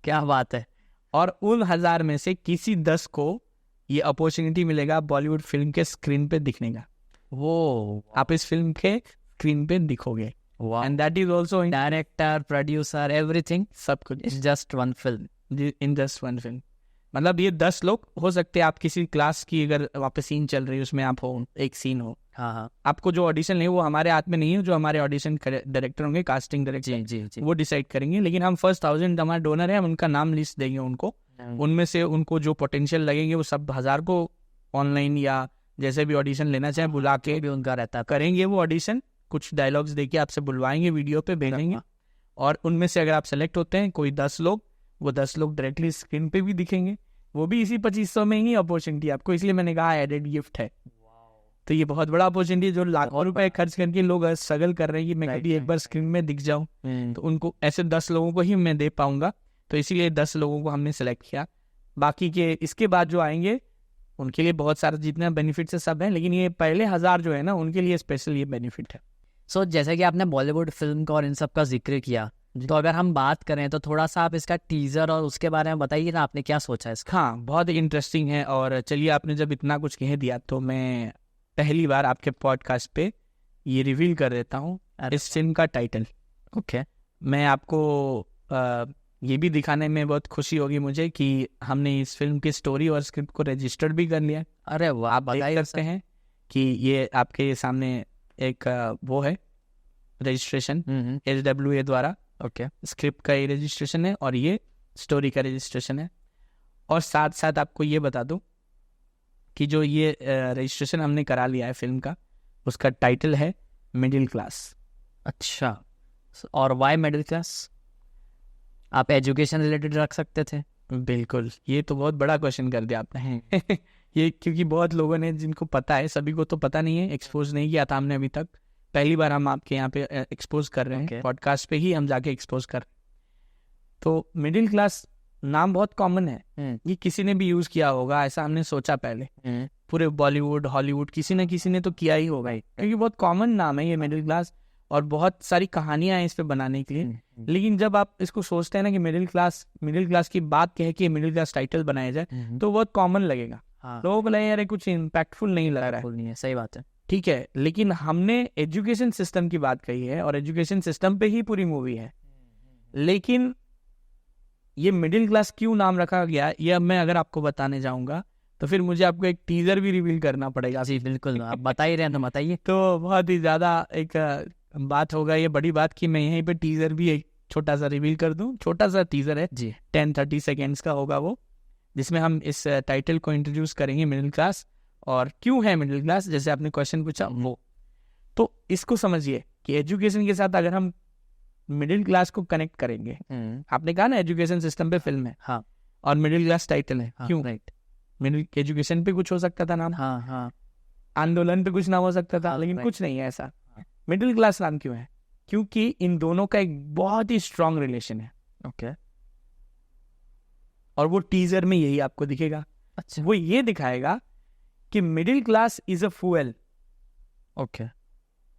Speaker 2: क्या बात है।
Speaker 1: और उन 1000 में से किसी 10 को ये अपॉर्चुनिटी मिलेगा बॉलीवुड फिल्म के स्क्रीन पे दिखने का।
Speaker 2: वो
Speaker 1: आप इस फिल्म के स्क्रीन पे दिखोगे, and that is also
Speaker 2: director, producer, everything,
Speaker 1: सब कुछ
Speaker 2: in just one film,
Speaker 1: in just one film. मतलब ये 10 लोग हो सकते हैं। आप किसी क्लास की अगर वहाँ पे सीन चल रही है उसमें आप हो, एक सीन हो,
Speaker 2: हाँ,
Speaker 1: आपको जो ऑडिशन नहीं वो हमारे हाथ में नहीं है, जो हमारे ऑडिशन डायरेक्टर होंगे, कास्टिंग डायरेक्टर,
Speaker 2: जी,
Speaker 1: वो डिसाइड करेंगे। लेकिन हम फर्स्ट 1000 हमारे डोनर है, हम उनका नाम लिस्ट देंगे उनको, उनमें से उनको जो पोटेंशियल लगेंगे वो सब 1000 को ऑनलाइन या जैसे भी ऑडिशन लेना चाहे बुला के
Speaker 2: भी उनका रहता
Speaker 1: करेंगे वो ऑडिशन, कुछ डायलॉग्स देके आपसे बुलवाएंगे, वीडियो पे भेजेंगे, और उनमें से अगर आप सेलेक्ट होते हैं कोई 10 लोग, वो 10 लोग डायरेक्टली स्क्रीन पे भी दिखेंगे, वो भी इसी 2500 में ही अपॉर्चुनिटी आपको। इसलिए मैंने कहा एडेड गिफ्ट है। तो ये बहुत बड़ा अपॉर्चुनिटी जो लाखों रुपए खर्च करके लोग स्ट्रगल कर रहे हैं कि मैं कभी एक बार स्क्रीन में दिख जाऊं, तो उनको ऐसे 10 लोगों को ही मैं दे पाऊंगा। तो इसीलिए 10 लोगों को हमने सेलेक्ट किया। बाकी के इसके बाद जो आएंगे उनके लिए बहुत सारे जितने बेनिफिट है सब है, लेकिन ये पहले 1000 जो है ना उनके लिए स्पेशल ये बेनिफिट है।
Speaker 2: सो जैसे कि आपने बॉलीवुड फिल्म का और इन सब का जिक्र किया, तो अगर हम बात करें तो थोड़ा सा आप इसका टीजर और उसके बारे में बताइए ना, आपने क्या सोचा इसका?
Speaker 1: हाँ, बहुत इंटरेस्टिंग है। और चलिए, आपने जब इतना कुछ कह दिया तो मैं पहली बार आपके पॉडकास्ट पे ये रिवील कर देता हूँ इस फिल्म का टाइटल।
Speaker 2: ओके।
Speaker 1: मैं आपको ये भी दिखाने में बहुत खुशी होगी मुझे कि हमने इस फिल्म की स्टोरी और स्क्रिप्ट को रजिस्टर्ड भी कर लिया।
Speaker 2: अरे वाह,
Speaker 1: आप देख सकते हैं कि ये आपके सामने एक वो है रजिस्ट्रेशन SWA द्वारा।
Speaker 2: ओके।
Speaker 1: स्क्रिप्ट का ये रजिस्ट्रेशन है और ये स्टोरी का रजिस्ट्रेशन है। और साथ साथ आपको ये बता दूं कि जो ये रजिस्ट्रेशन हमने करा लिया है फिल्म का, उसका टाइटल है मिडिल क्लास।
Speaker 2: अच्छा, और वाई मिडिल क्लास? आप एजुकेशन रिलेटेड रख सकते थे।
Speaker 1: बिल्कुल, ये तो बहुत बड़ा क्वेश्चन कर दिया आपने ये क्योंकि बहुत लोगों ने जिनको पता है, सभी को तो पता नहीं है, एक्सपोज नहीं किया था हमने अभी तक। पहली बार हम आपके यहाँ पे एक्सपोज कर रहे हैं, पॉडकास्ट पे ही हम जाके एक्सपोज कर रहे हैं। तो मिडिल क्लास नाम बहुत कॉमन है, ये किसी ने भी यूज किया होगा, ऐसा हमने सोचा पहले। पूरे बॉलीवुड हॉलीवुड किसी न किसी ने तो किया ही होगा, क्योंकि बहुत कॉमन नाम है ये मिडिल क्लास, और बहुत सारी कहानियां हैं इस पे बनाने के लिए। लेकिन जब आप इसको सोचते हैं ना कि मिडिल क्लास की बात कह के मिडिल क्लास टाइटल बनाया जाए, तो बहुत कॉमन लगेगा। लोगों को लगेगा यार कुछ इम्पैक्टफुल नहीं लग रहा है।
Speaker 2: सही बात है,
Speaker 1: ठीक है। लेकिन हमने एजुकेशन सिस्टम की बात कही है और एजुकेशन सिस्टम पे ही पूरी मूवी है। लेकिन ये मिडिल क्लास क्यों नाम रखा गया, ये अब मैं अगर आपको बताने जाऊंगा तो फिर मुझे आपको एक टीजर भी रिवील करना पड़ेगा।
Speaker 2: जी बिल्कुल, आप बता ही रहे हैं तो बताइए।
Speaker 1: तो बहुत ही ज़्यादा एक बात होगा, ये बड़ी बात कि मैं यहीं पे टीजर भी एक छोटा सा रिवील कर दूं। छोटा सा टीजर है
Speaker 2: जी,
Speaker 1: 10-30 सेकेंड्स का होगा वो, जिसमें हम इस टाइटल को इंट्रोड्यूस करेंगे, मिडिल क्लास और क्यों है मिडिल क्लास, जैसे आपने क्वेश्चन पूछा वो। तो इसको समझिए कि एजुकेशन के साथ अगर हम मिडिल क्लास को कनेक्ट करेंगे, आपने कहा ना एजुकेशन सिस्टम पे फिल्म है,
Speaker 2: हाँ,
Speaker 1: और मिडिल क्लास टाइटल है, क्यों?
Speaker 2: राइट,
Speaker 1: मिडिल एजुकेशन पे कुछ हो सकता था नाम,
Speaker 2: हाँ हाँ,
Speaker 1: आंदोलन पे कुछ नाम हो सकता था, लेकिन
Speaker 2: right.
Speaker 1: कुछ नहीं है ऐसा। मिडिल क्लास नाम क्यों है? क्योंकि इन दोनों का एक बहुत ही स्ट्रांग रिलेशन है।
Speaker 2: ओके,
Speaker 1: और वो टीजर में यही आपको दिखेगा।
Speaker 2: अच्छा,
Speaker 1: वो ये दिखाएगा कि middle class is a fuel.
Speaker 2: Okay,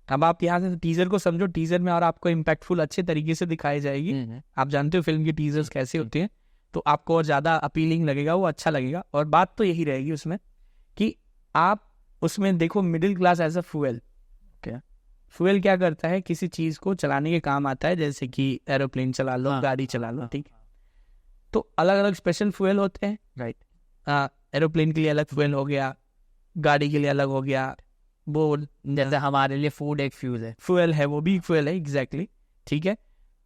Speaker 1: अब आप यहाँ से टीजर को समझो, टीजर में और आपको इम्पैक्टफुल अच्छे तरीके से दिखाई जाएगी। आप जानते हो फिल्म के टीजर्स कैसे होते हैं, तो आपको और ज्यादा अपीलिंग लगेगा, वो अच्छा लगेगा। और बात तो यही रहेगी उसमें कि आप उसमें देखो middle class as a fuel.
Speaker 2: Okay,
Speaker 1: fuel क्या करता है, किसी चीज को चलाने के काम आता है, जैसे कि एरोप्लेन चला लो, गाड़ी चला लो, ठीक। तो अलग अलग स्पेशल फ्यूल होते हैं, राइट। एरोप्लेन के लिए अलग फ्यूल हो गया, गाड़ी के लिए अलग हो गया, वो
Speaker 2: जैसे हमारे लिए फूड एक फ्यूल
Speaker 1: है, वो भी फ्यूल है, एग्जैक्टली, ठीक है।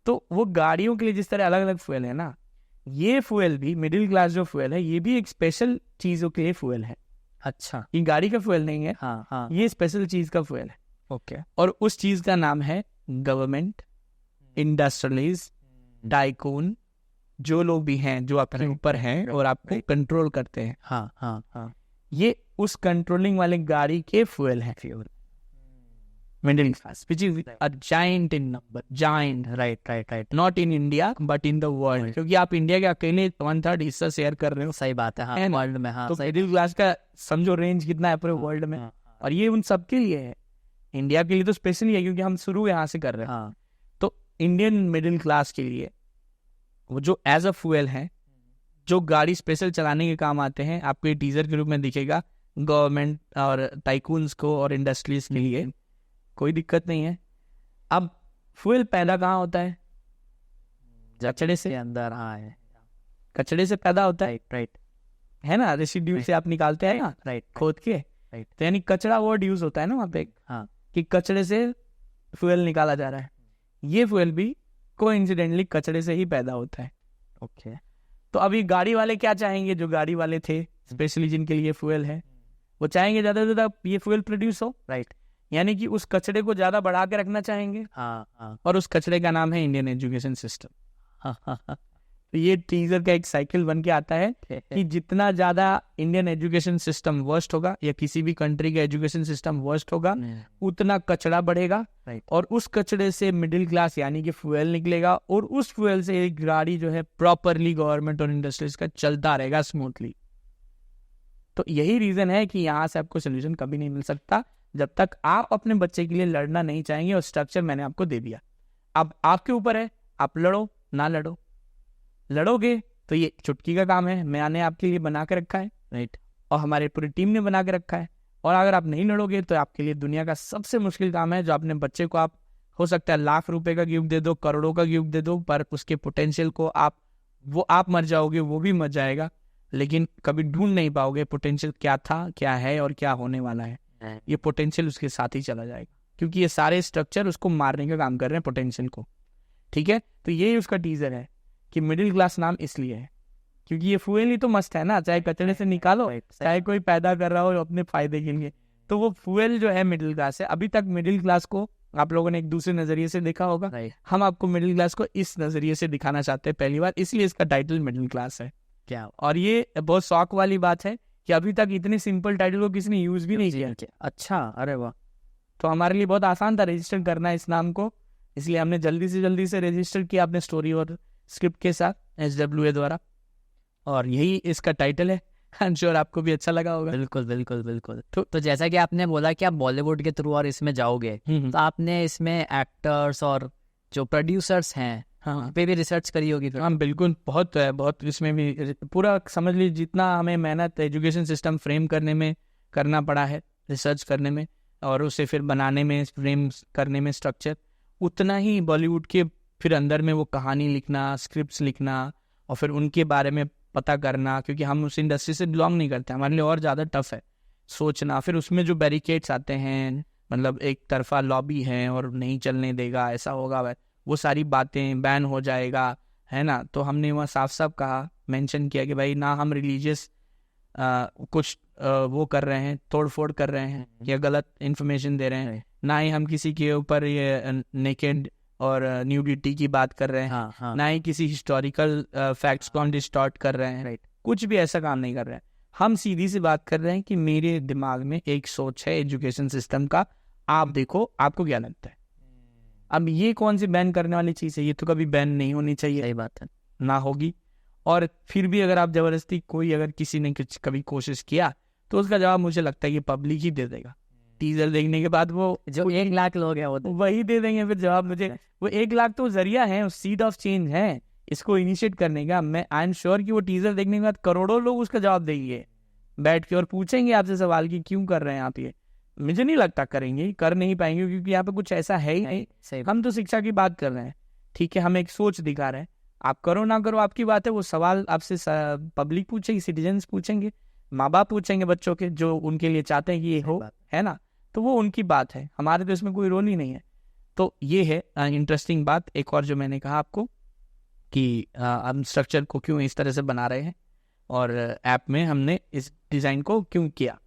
Speaker 1: तो वो गाड़ियों के लिए जिस तरह अलग अलग फ्यूल है ना, ये फ्यूल भी, मिडिल क्लास जो फ्यूल है, ये भी एक स्पेशल चीजों के लिए फ्यूल है।
Speaker 2: अच्छा,
Speaker 1: ये गाड़ी का फ्यूल नहीं है,
Speaker 2: हाँ हाँ,
Speaker 1: ये स्पेशल चीज का फ्यूल है।
Speaker 2: ओके,
Speaker 1: और उस चीज का नाम है गवर्नमेंट, इंडस्ट्रियलिस्ट, टाइकून, जो लोग भी हैं जो आपके ऊपर हैं और आपको कंट्रोल करते हैं,
Speaker 2: हाँ हाँ हाँ,
Speaker 1: ये उस कंट्रोलिंग वाले गाड़ी के फ्यूल है। Fuel middle class which is a giant in number, giant,
Speaker 2: right,
Speaker 1: not in India but in the world, क्योंकि आप इंडिया के अकेले 1/3 हिस्सा शेयर कर रहे हो।
Speaker 2: सही बात है, हाँ, वर्ल्ड में, हाँ,
Speaker 1: तो मिडिल क्लास का समझो रेंज कितना है पूरे वर्ल्ड में। और ये उन सब के लिए है, इंडिया के लिए तो स्पेशली है क्योंकि हम शुरू यहाँ से कर रहे हैं।
Speaker 2: हाँ,
Speaker 1: तो इंडियन मिडिल क्लास के लिए वो जो एज अ फ्यूल है, जो गाड़ी स्पेशल चलाने के काम आते हैं, आपको ये टीजर के रूप में दिखेगा। गवर्नमेंट और टाइकून्स को और इंडस्ट्रीज के लिए कोई दिक्कत नहीं है। अब फ्यूल पैदा कहाँ होता है? कचड़े से
Speaker 2: अंदर, हाँ है,
Speaker 1: कचड़े से पैदा होता है,
Speaker 2: राइट,
Speaker 1: है ना। रेसिड्यू से आप निकालते हैं ना,
Speaker 2: राइट,
Speaker 1: खोद के, तो यानी कचड़ा वर्ड यूज होता है ना वहाँ पे,
Speaker 2: हाँ,
Speaker 1: कि कचड़े से फ्यूल निकाला जा रहा है। ये फ्यूल भी कोइंसिडेंटली कचड़े से ही पैदा होता है।
Speaker 2: ओके,
Speaker 1: तो अभी गाड़ी वाले क्या चाहेंगे, जो गाड़ी वाले थे स्पेशली जिनके लिए फ्यूल है, वो चाहेंगे ज्यादा से ज्यादा ये फ्यूल प्रोड्यूस हो,
Speaker 2: राइट,
Speaker 1: यानी कि उस कचड़े को ज्यादा बढ़ा के रखना चाहेंगे।
Speaker 2: हाँ हाँ,
Speaker 1: और उस कचड़े का नाम है इंडियन एजुकेशन सिस्टम।
Speaker 2: हाँ हाँ हाँ,
Speaker 1: तो ये टीजर का एक साइकिल बन के आता है कि जितना ज्यादा इंडियन एजुकेशन सिस्टम वर्स्ट होगा या किसी भी कंट्री का एजुकेशन सिस्टम वर्स्ट होगा, उतना कचड़ा बढ़ेगा। और उस कचड़े से मिडिल क्लास यानी कि फ्यूल निकलेगा, और उस फ्यूल से एक गाड़ी जो है प्रॉपरली गवर्नमेंट और इंडस्ट्रीज का चलता रहेगा स्मूथली। तो यही रीजन है कि यहाँ से आपको सोल्यूशन कभी नहीं मिल सकता जब तक आप अपने बच्चे के लिए लड़ना नहीं चाहेंगे। और स्ट्रक्चर मैंने आपको दे दिया, अब आपके ऊपर है, आप लड़ो ना लड़ो। लड़ोगे तो ये चुटकी का काम है, मैंने आपके लिए बना के रखा है, राइट, और हमारी पूरी टीम ने बना के रखा है। और अगर आप नहीं लड़ोगे तो आपके लिए दुनिया का सबसे मुश्किल काम है, जो अपने बच्चे को आप, हो सकता है लाख रुपए का गिफ्ट दे दो, करोड़ों का गिफ्ट दे दो, पर उसके पोटेंशियल को आप मर जाओगे, वो भी मर जाएगा, लेकिन कभी ढूंढ नहीं पाओगे पोटेंशियल क्या था, क्या है और क्या होने वाला है। ये पोटेंशियल उसके साथ ही चला जाएगा, क्योंकि ये सारे स्ट्रक्चर उसको मारने का काम कर रहे हैं, पोटेंशियल को। ठीक है, तो ये उसका टीजर है कि मिडिल क्लास नाम इसलिए है क्योंकि ये फ्यूल ही तो मस्त है ना, चाहे कचरे से निकालो, चाहे कोई पैदा कर रहा हो अपने फायदे के लिए, तो वो फ्यूल जो है मिडिल क्लास है। अभी तक मिडिल क्लास को आप लोगों ने एक दूसरे नजरिए से देखा होगा, हम आपको मिडिल क्लास को इस नजरिए से दिखाना चाहते हैं पहली बार, इसलिए इसका टाइटल मिडिल क्लास है। क्या, और ये बहुत शौक वाली बात है कि अभी तक इतने सिंपल टाइटल को किसी ने यूज भी नहीं किया। अच्छा, अरे वाह। तो हमारे लिए बहुत आसान था रजिस्टर करना इस नाम को, इसलिए हमने जल्दी से रजिस्टर किया अपने स्टोरी और स्क्रिप्ट के साथ SWA द्वारा, और यही इसका टाइटल है। आई एम श्योर आपको भी अच्छा लगा होगा।
Speaker 2: बिल्कुल बिल्कुल बिल्कुल। तो जैसा कि आपने बोला कि आप बॉलीवुड के थ्रू और इसमें जाओगे, तो आपने इसमें एक्टर्स और जो प्रोड्यूसर्स हैं, हाँ, पे भी रिसर्च करी होगी फिर?
Speaker 1: हाँ बिल्कुल, बहुत इसमें भी पूरा समझ लीजिए, जितना हमें मेहनत एजुकेशन सिस्टम फ्रेम करने में करना पड़ा है, रिसर्च करने में और उसे फिर बनाने में, फ्रेम करने में स्ट्रक्चर, उतना ही बॉलीवुड के फिर अंदर में वो कहानी लिखना, स्क्रिप्ट्स लिखना, और फिर उनके बारे में पता करना, क्योंकि हम उस इंडस्ट्री से बिलोंग नहीं करते, हमारे लिए और ज़्यादा टफ है सोचना। फिर उसमें जो बैरिकेड्स आते हैं, मतलब एक तरफा लॉबी है और नहीं चलने देगा, ऐसा होगा, वो सारी बातें बैन हो जाएगा, है ना। तो हमने वहाँ साफ साफ कहा, मेंशन किया कि भाई ना हम रिलीजियस कुछ वो कर रहे हैं, तोड़ फोड़ कर रहे हैं या गलत इन्फॉर्मेशन दे रहे हैं, ना ही हम किसी के ऊपर ये नेकेड और न्यूडिटी की बात कर रहे हैं, ना ही किसी हिस्टोरिकल फैक्ट्स को हम डिस्टॉर्ट कर रहे हैं, कुछ भी ऐसा काम नहीं कर रहे हैं। हम सीधी सी बात कर रहे हैं कि मेरे दिमाग में एक सोच है एजुकेशन सिस्टम का, आप देखो आपको क्या लगता है। अब ये कौन सी बैन करने वाली चीज़ है, ये तो कभी बैन नहीं होनी चाहिए,
Speaker 2: सही बात है,
Speaker 1: ना होगी। और फिर भी अगर आप जबरदस्ती कोई अगर किसी ने कभी कोशिश किया तो उसका जवाब मुझे लगता है कि पब्लिक ही दे देगा। टीजर देखने के बाद वो
Speaker 2: जो 1 लाख लोग हैं वो
Speaker 1: वही दे देंगे फिर जवाब मुझे। वो 1 लाख तो जरिया है, सीड ऑफ चेंज है इसको इनिशिएट करने का। मैं आई एम श्योर कि वो टीजर देखने के बाद करोड़ों लोग उसका जवाब देंगे बैठ के और पूछेंगे आपसे सवाल कि क्यों कर रहे हैं आप ये। मुझे नहीं लगता करेंगे, कर नहीं पाएंगे, क्योंकि यहाँ पे कुछ ऐसा है ही नहीं। हम तो शिक्षा की बात कर रहे हैं, ठीक है, हम एक सोच दिखा रहे हैं। आप करो ना करो आपकी बात है, वो सवाल आपसे पब्लिक पूछेगी, सिटीजन्स पूछेंगे, माँ बाप पूछेंगे बच्चों के, जो उनके लिए चाहते हैं कि ये हो, है ना। तो वो उनकी बात है, हमारे तो इसमें कोई रोल ही नहीं है। तो ये है इंटरेस्टिंग बात। एक और जो मैंने कहा आपको कि हम स्ट्रक्चर को क्यों इस तरह से बना रहे हैं और ऐप में हमने इस डिज़ाइन को क्यों किया।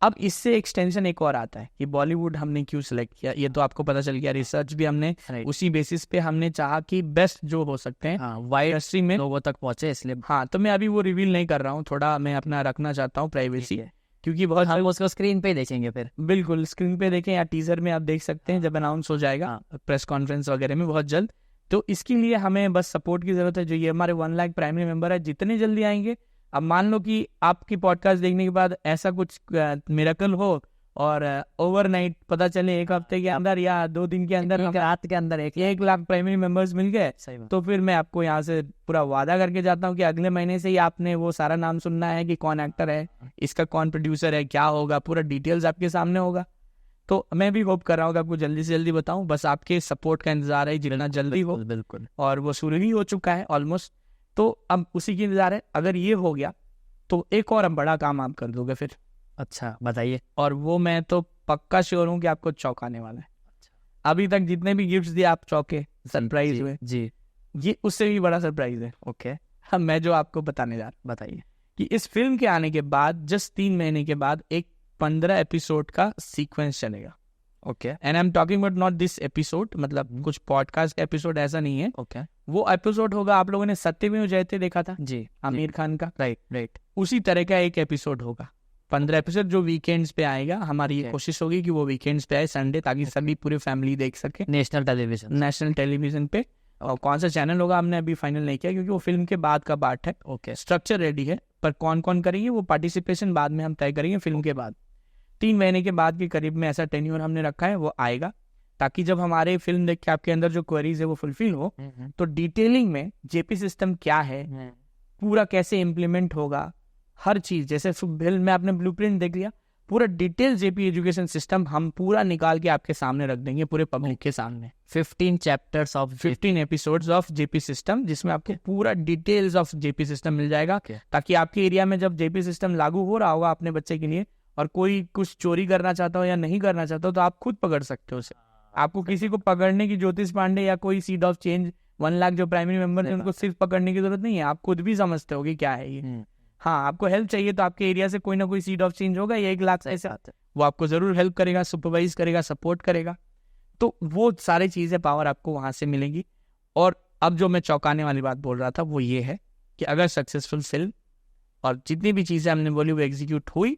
Speaker 1: अब इससे एक्सटेंशन एक और आता है कि बॉलीवुड हमने क्यों सिलेक्ट किया, ये तो आपको पता चल गया। रिसर्च भी हमने उसी बेसिस पे हमने चाहा कि बेस्ट जो हो सकते हैं वाइड इंडस्ट्री में लोगों तक पहुंचे, इसलिए हाँ। तो मैं अभी वो रिवील नहीं कर रहा हूँ, थोड़ा मैं अपना रखना चाहता हूँ प्राइवेसी, क्योंकि बहुत
Speaker 2: हम उसको स्क्रीन पे देखेंगे फिर।
Speaker 1: बिल्कुल स्क्रीन पे देखें या टीजर में आप देख सकते हैं जब अनाउंस हो जाएगा प्रेस कॉन्फ्रेंस वगैरह में बहुत जल्द। तो इसके लिए हमें बस सपोर्ट की जरूरत है। जो ये हमारे 1 लाख प्राइमरी मेंबर है, जितने जल्दी आएंगे। अब मान लो कि आपकी पॉडकास्ट देखने के बाद ऐसा कुछ मिरेकल हो और ओवरनाइट पता चले 1 हफ्ते के अंदर या 2 दिन के अंदर,
Speaker 2: रात के अंदर
Speaker 1: 1 लाख प्राइमरी मेंबर्स मिल गए, तो फिर मैं आपको यहाँ से पूरा वादा करके जाता हूँ कि अगले महीने से ही आपने वो सारा नाम सुनना है कि कौन एक्टर है, इसका कौन प्रोड्यूसर है, क्या होगा, पूरा डिटेल्स आपके सामने होगा। तो मैं भी होप कर रहा हूँ कि आपको जल्दी से जल्दी बताऊं, बस आपके सपोर्ट का इंतजार है, जितना जल्दी हो।
Speaker 2: बिल्कुल।
Speaker 1: और वो शुरू ही हो चुका है ऑलमोस्ट, तो अब उसी की इंतजार है। अगर ये हो गया तो एक और बड़ा काम आप कर दोगे फिर।
Speaker 2: अच्छा बताइए।
Speaker 1: और वो मैं तो पक्का श्योर हूँ कि आपको चौंकाने वाला है। अभी तक जितने भी गिफ्ट्स दिए आप चौंके, सरप्राइज हुए
Speaker 2: जी,
Speaker 1: ये उससे भी बड़ा सरप्राइज है।
Speaker 2: ओके,
Speaker 1: हम मैं जो आपको बताने जा रहा हूँ, बताइए कि इस फिल्म के आने के बाद जस्ट 3 महीने के बाद एक 15 एपिसोड का सीक्वेंस चलेगा। Okay, and I am talking about not this episode, मतलब कुछ पॉडकास्ट एपिसोड ऐसा नहीं है।
Speaker 2: ओके,
Speaker 1: वो एपिसोड होगा, आप लोगों ने सत्यमेव जयते देखा था
Speaker 2: जी,
Speaker 1: आमिर खान का,
Speaker 2: राइट,
Speaker 1: उसी तरह का एक एपिसोड होगा। 15 एपिसोड जो वीकेंड्स पे आएगा। हमारी ये कोशिश होगी कि वो वीकेंड्स पे आए, संडे, ताकि सभी पूरी फैमिली देख सके नेशनल टेलीविजन पे। और कौन सा चैनल होगा हमने अभी फाइनल नहीं किया, क्योंकि वो फिल्म के बाद का पार्ट है। ओके, स्ट्रक्चर रेडी है, पर कौन कौन करेंगे वो पार्टिसिपेशन बाद में हम तय करेंगे फिल्म के बाद। 3 महीने के बाद के करीब में ऐसा टेन्योर हमने रखा है, वो आएगा, ताकि जब हमारे फिल्म देख के आपके अंदर जो क्वेरीज है वो फुलफिल हो, तो डिटेलिंग में जेपी सिस्टम क्या है, पूरा कैसे इम्प्लीमेंट होगा, हर चीज। जैसे फिल्म में आपने ब्लूप्रिंट देख लिया, पूरा डिटेल जेपी एजुकेशन सिस्टम हम पूरा निकाल के आपके सामने रख देंगे, पूरे पब्लिक के सामने। 15 एपिसोड्स ऑफ जेपी सिस्टम, जिसमें आपको पूरा डिटेल्स ऑफ जेपी सिस्टम मिल जाएगा, ताकि आपके एरिया में जब जेपी सिस्टम लागू हो रहा होगा अपने बच्चे के लिए, और कोई कुछ चोरी करना चाहता हो या नहीं करना चाहता हो, तो आप खुद पकड़ सकते हो उसे। आपको किसी को पकड़ने की, ज्योतिष पांडे या कोई सीड ऑफ चेंज 1 लाख जो प्राइमरी मेंबर है उनको सिर्फ पकड़ने की जरूरत नहीं है, आप खुद भी समझते हो कि क्या है ये। हाँ, आपको हेल्प चाहिए तो आपके एरिया से कोई ना कोई सीड ऑफ चेंज होगा, ये 1 लाख ऐसे वो आपको जरूर हेल्प करेगा, सुपरवाइज करेगा, सपोर्ट करेगा। तो वो सारी चीजें, पावर आपको वहां से मिलेगी। और अब जो मैं चौंकाने वाली बात बोल रहा था वो ये है कि अगर सक्सेसफुल फिल्म और जितनी भी चीजें हमने बोली वो एग्जीक्यूट हुई,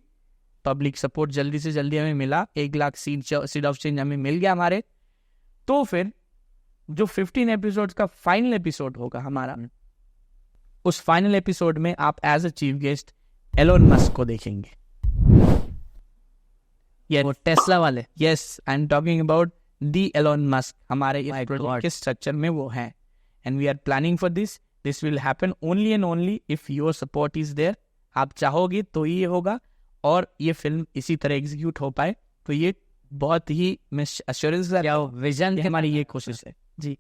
Speaker 1: पब्लिक सपोर्ट जल्दी से जल्दी हमें मिला, 1 लाख सीड ऑफ चेंज हमें मिल गया हमारे, तो फिर जो 15 एपिसोड्स का फाइनल एपिसोड होगा हमारा, उस फाइनल एपिसोड में आप as a chief guest Elon Musk को देखेंगे।
Speaker 2: वो टेस्ला वाले।
Speaker 1: Yes, I am talking about the Elon Musk. हमारे इस प्रोजेक्ट के स्ट्रक्चर में वो है, and we are planning for this. This will happen only and only if your support is there. आप चाहोगे तो ये होगा, और ये फिल्म इसी तरह एग्जीक्यूट हो पाए, तो ये बहुत ही मैं एश्योरेंस विजन हमारी ये कोशिश है जी,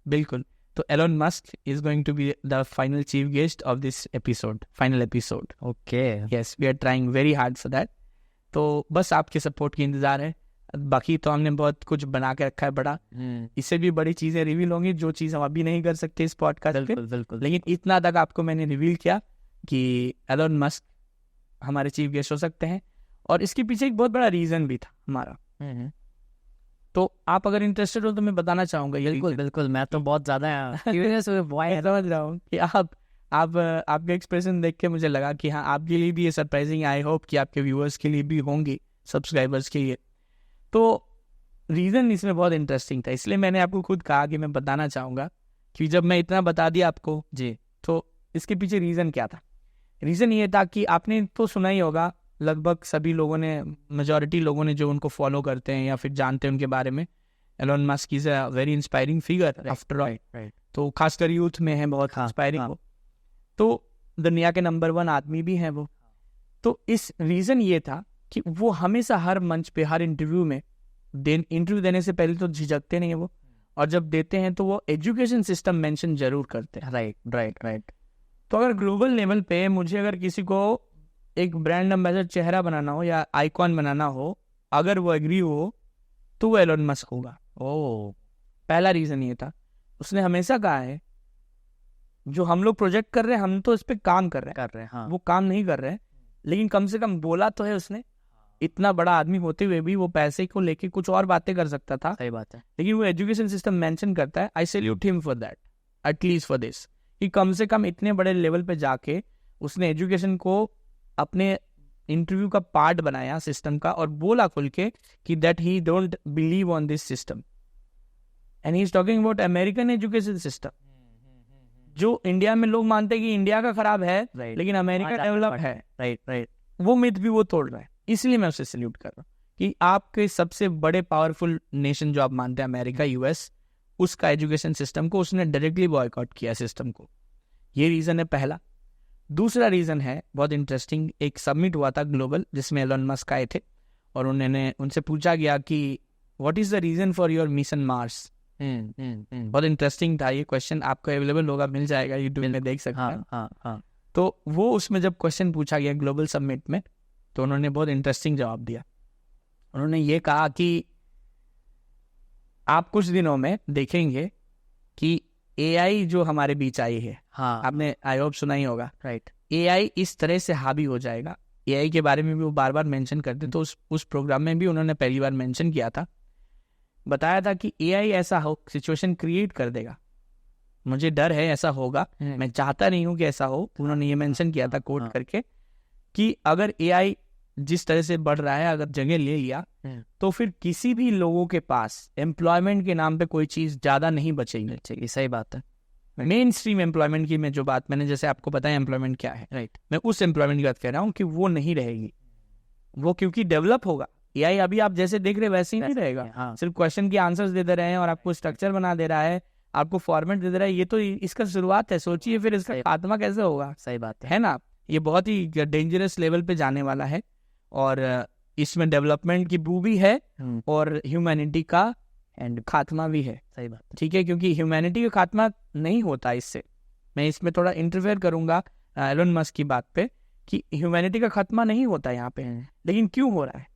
Speaker 1: बिल्कुल। तो Elon Musk is going to be the final chief guest of this episode, final episode.
Speaker 2: Okay,
Speaker 1: yes, we are trying very hard for that. तो बस आपके सपोर्ट की इंतजार है। बाकी तो हमने बहुत कुछ बना के रखा है बड़ा, इससे भी बड़ी चीजें रिवील होंगी जो चीज हम अभी नहीं कर सकते इस पॉडकास्ट पे।
Speaker 2: बिल्कुल।
Speaker 1: लेकिन इतना तक आपको मैंने रिवील किया कि एलोन मस्क हमारे चीफ गेस्ट हो सकते हैं, और इसके पीछे एक बहुत बड़ा रीजन भी था हमारा। तो आप अगर इंटरेस्टेड हो तो मैं बताना चाहूंगा।
Speaker 2: बिल्कुल, मैं तो बहुत ज्यादा क्यूरियस
Speaker 1: समझ रहा हूँ कि आपके एक्सप्रेशन देख के मुझे लगा कि हाँ, आपके लिए भी ये सरप्राइजिंग। आई होप कि आपके व्यूअर्स के लिए भी होंगी, सब्सक्राइबर्स के लिए। तो रीज़न इसमें बहुत इंटरेस्टिंग था, इसलिए मैंने आपको खुद कहा कि मैं बताना चाहूँगा कि जब मैं इतना बता दिया आपको जी, तो इसके पीछे रीज़न क्या था। रीज़न ये था कि आपने तो सुना ही होगा, लगभग सभी लोगों ने, मेजॉरिटी लोगों ने जो उनको फॉलो करते हैं या फिर जानते हैं उनके बारे में, Elon Musk is a very inspiring figure after all. तो खासकर यूथ में है बहुत इंस्पायरिंग वो। तो दुनिया के नंबर 1 आदमी भी हैं वो। तो इस रीज़न ये था कि वो हमेशा हर मंच पे, हर इंटरव्यू में, इंटरव्यू देने से पहले तो झिझकते नहीं है वो, और जब देते हैं तो वो एजुकेशन सिस्टम मेंशन जरूर करते हैं। राइट। तो अगर ग्लोबल लेवल पे मुझे अगर किसी को एक ब्रांड एम्बेसडर चेहरा बनाना हो या आइकॉन बनाना हो, अगर वो एग्री हो तो वो एलोन मस्क होगा। पहला रीजन ये था। उसने हमेशा कहा है जो हम लोग प्रोजेक्ट कर रहे हैं, हम तो इस पे काम कर रहे हैं। हाँ। वो काम नहीं कर रहे हैं, लेकिन कम से कम बोला तो है उसने। इतना बड़ा आदमी होते हुए भी वो पैसे को लेके कुछ और बातें कर सकता था।
Speaker 2: सही बात है।
Speaker 1: लेकिन वो एजुकेशन सिस्टम मेंशन करता है। आई salute him for that, at least for this, कि कम से कम इतने बड़े लेवल पे जाके उसने एजुकेशन को अपने इंटरव्यू का पार्ट बनाया सिस्टम का, और बोला खुल के कि that he don't believe on this system, and he is talking about American education system, जो इंडिया में लोग मानते हैं कि इंडिया का खराब है, लेकिन अमेरिका डेवलप है। राइट। वो मिथ भी वो तोड़ रहा है। इसलिए मैं उसे सैल्यूट कर रहा हूँ कि आपके सबसे बड़े पावरफुल नेशन जो आप मानते हैं, अमेरिका, यूएस, उसका एजुकेशन सिस्टम को उसने डायरेक्टली बॉयकॉट किया सिस्टम को। ये रीजन है पहला। दूसरा रीजन है बहुत इंटरेस्टिंग। एक समिट हुआ था ग्लोबल, जिसमें एलोन मस्क आए थे, और उनसे पूछा गया कि what is the reason for your mission Mars. बहुत इंटरेस्टिंग था ये क्वेश्चन। आपको अवेलेबल होगा, मिल जाएगा यूट्यूब में, देख सकते हैं। हाँ। तो वो उसमें जब क्वेश्चन पूछा गया ग्लोबल समिट में, तो उन्होंने बहुत इंटरेस्टिंग जवाब दिया। उन्होंने ये कहा कि आप कुछ दिनों में देखेंगे कि एआई जो हमारे बीच आई है, हाँ, आपने आई होप सुना ही होगा। राइट। एआई इस तरह से हावी हो जाएगा। एआई के बारे में भी वो बार बार मेंशन करते, तो उस प्रोग्राम में भी उन्होंने पहली बार मेंशन किया था, बताया था कि एआई ऐसा हो सिचुएशन क्रिएट कर देगा। मुझे डर है ऐसा होगा, मैं चाहता नहीं हूं कि ऐसा हो। उन्होंने ये मेंशन किया था कोट करके कि अगर एआई जिस तरह से बढ़ रहा है, अगर जगह ले लिया, तो फिर किसी भी लोगों के पास एम्प्लॉयमेंट के नाम पे कोई चीज ज्यादा नहीं बचेगी। सही बात है। मेन स्ट्रीम एम्प्लॉयमेंट की मैं जो बात, मैंने जैसे आपको बताया एम्प्लॉयमेंट क्या है, राइट, मैं उस एम्प्लॉयमेंट की बात कह रहा हूँ कि वो नहीं रहेगी। वो क्योंकि डेवलप होगा। एआई अभी आप जैसे देख रहे वैसे ही नहीं रहेगा। हाँ। सिर्फ क्वेश्चन के आंसर्स दे दे रहे हैं और आपको स्ट्रक्चर बना दे रहा है, आपको फॉर्मेट दे दे रहा है। ये तो इसका शुरुआत है, सोचिए फिर इसका खात्मा कैसे होगा। सही बात है ना। ये बहुत ही डेंजरस लेवल पे जाने वाला है, और इसमें डेवलपमेंट की बू भी है और ह्यूमैनिटी का एंड खात्मा भी है। सही बात, ठीक है, क्योंकि ह्यूमैनिटी का खात्मा नहीं होता इससे। मैं इसमें थोड़ा इंटरफेयर करूंगा एलोन मस्क की बात पे कि ह्यूमैनिटी का खात्मा नहीं होता यहाँ पे। लेकिन क्यों हो रहा है?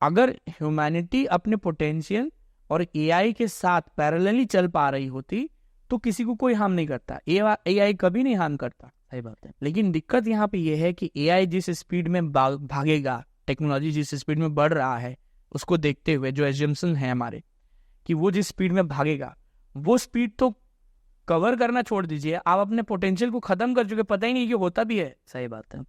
Speaker 1: अगर ह्यूमैनिटी अपने पोटेंशियल और एआई के साथ पैरेलली चल पा रही होती तो किसी को कोई हार्म नहीं करता। एआई कभी नहीं हार्म करता। सही बात है। लेकिन दिक्कत यहाँ पे ये है कि एआई जिस स्पीड में भागेगा, टेक्नोलॉजी जिस स्पीड में बढ़ रहा है, उसको देखते हुए जो एजम्पशन है हमारे कि वो जिस स्पीड में भागेगा, वो स्पीड तो कवर करना छोड़ दीजिए, आप अपने पोटेंशियल को खत्म कर चुके, पता ही नहीं कि होता भी है। सही बात है।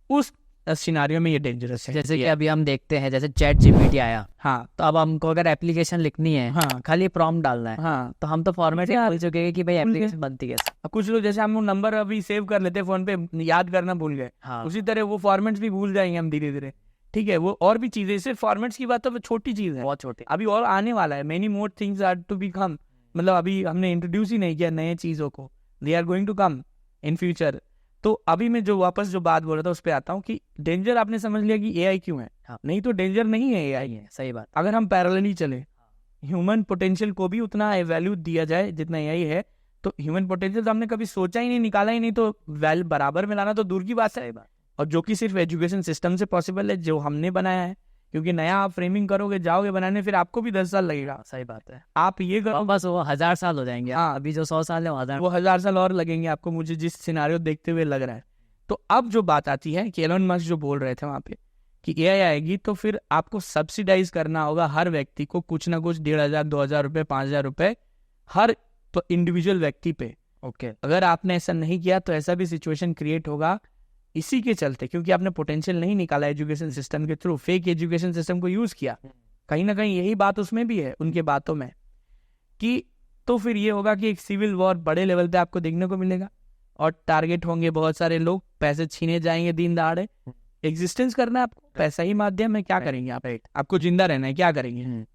Speaker 1: उस सिनारियो में ये डेंजरस है। जैसे कि अभी हम देखते हैं, जैसे चैट जीपीटी आया, हाँ, तो अब हमको अगर एप्लीकेशन लिखनी है, हाँ, खाली प्रॉम्प्ट डालना है, हाँ, तो हम तो फॉर्मेट भूल चुके हैं कि भाई एप्लीकेशन बनती कैसे। कुछ लोग जैसे हम नंबर अभी सेव कर लेते हैं फोन पे, याद करना भूल गए, हाँ, उसी तरह वो फॉर्मेट्स भी भूल जाएंगे हम धीरे धीरे। ठीक है, वो और भी चीजें, सिर्फ फॉर्मेट्स की बात तो छोटी चीज है, बहुत छोटी, अभी और आने वाला है। Many more things are to be come, मतलब अभी हमने इंट्रोड्यूस ही नहीं किया नए चीजों को, they are going to come in future. तो अभी मैं जो वापस जो बात बोल रहा था उस पर आता हूँ कि डेंजर आपने समझ लिया कि एआई क्यों है। हाँ। नहीं तो डेंजर नहीं है, एआई है। सही बात। अगर हम पैरेलली चले, ह्यूमन पोटेंशियल को भी उतना वैल्यू दिया जाए जितना एआई है, तो ह्यूमन पोटेंशियल तो हमने कभी सोचा ही नहीं, निकाला ही नहीं, तो वेल बराबर में लाना तो दूर की बात है। और जो कि सिर्फ एजुकेशन सिस्टम से पॉसिबल है, जो हमने बनाया है, क्योंकि नया आप फ्रेमिंग करोगे, जाओगे बनाने, फिर आपको भी 10 साल लगेगा।
Speaker 2: सही बात है।
Speaker 1: आप ये करो
Speaker 2: बस वो 1000 साल हो जाएंगे।
Speaker 1: हाँ,
Speaker 2: अभी जो 100 साल है
Speaker 1: वो 1000 साल और लगेंगे आपको, मुझे जिस सिनारियो देखते हुए लग रहा है। तो अब जो बात आती है कि एलन मस्क जो बोल रहे थे वहां पे कि एआई आएगी, तो फिर आपको सब्सिडाइज करना होगा हर व्यक्ति को कुछ ना कुछ 1500, 2000 रुपये, 5000 रुपये हर इंडिविजुअल व्यक्ति पे।
Speaker 2: ओके।
Speaker 1: अगर आपने ऐसा नहीं किया तो ऐसा भी सिचुएशन क्रिएट होगा इसी के चलते, क्योंकि आपने पोटेंशियल नहीं निकाला एजुकेशन सिस्टम के थ्रू, फेक एजुकेशन सिस्टम को यूज किया। कहीं ना कहीं यही बात उसमें भी है, उनके बातों में, कि तो फिर ये होगा कि एक सिविल वॉर बड़े लेवल पे आपको देखने को मिलेगा और टारगेट होंगे बहुत सारे लोग, पैसे छीने जाएंगे दिन दहाड़े। एग्जिस्टेंस करना है आपको, पैसा ही माध्यम है, क्या करेंगे आप? आपको जिंदा रहना है, क्या करेंगे?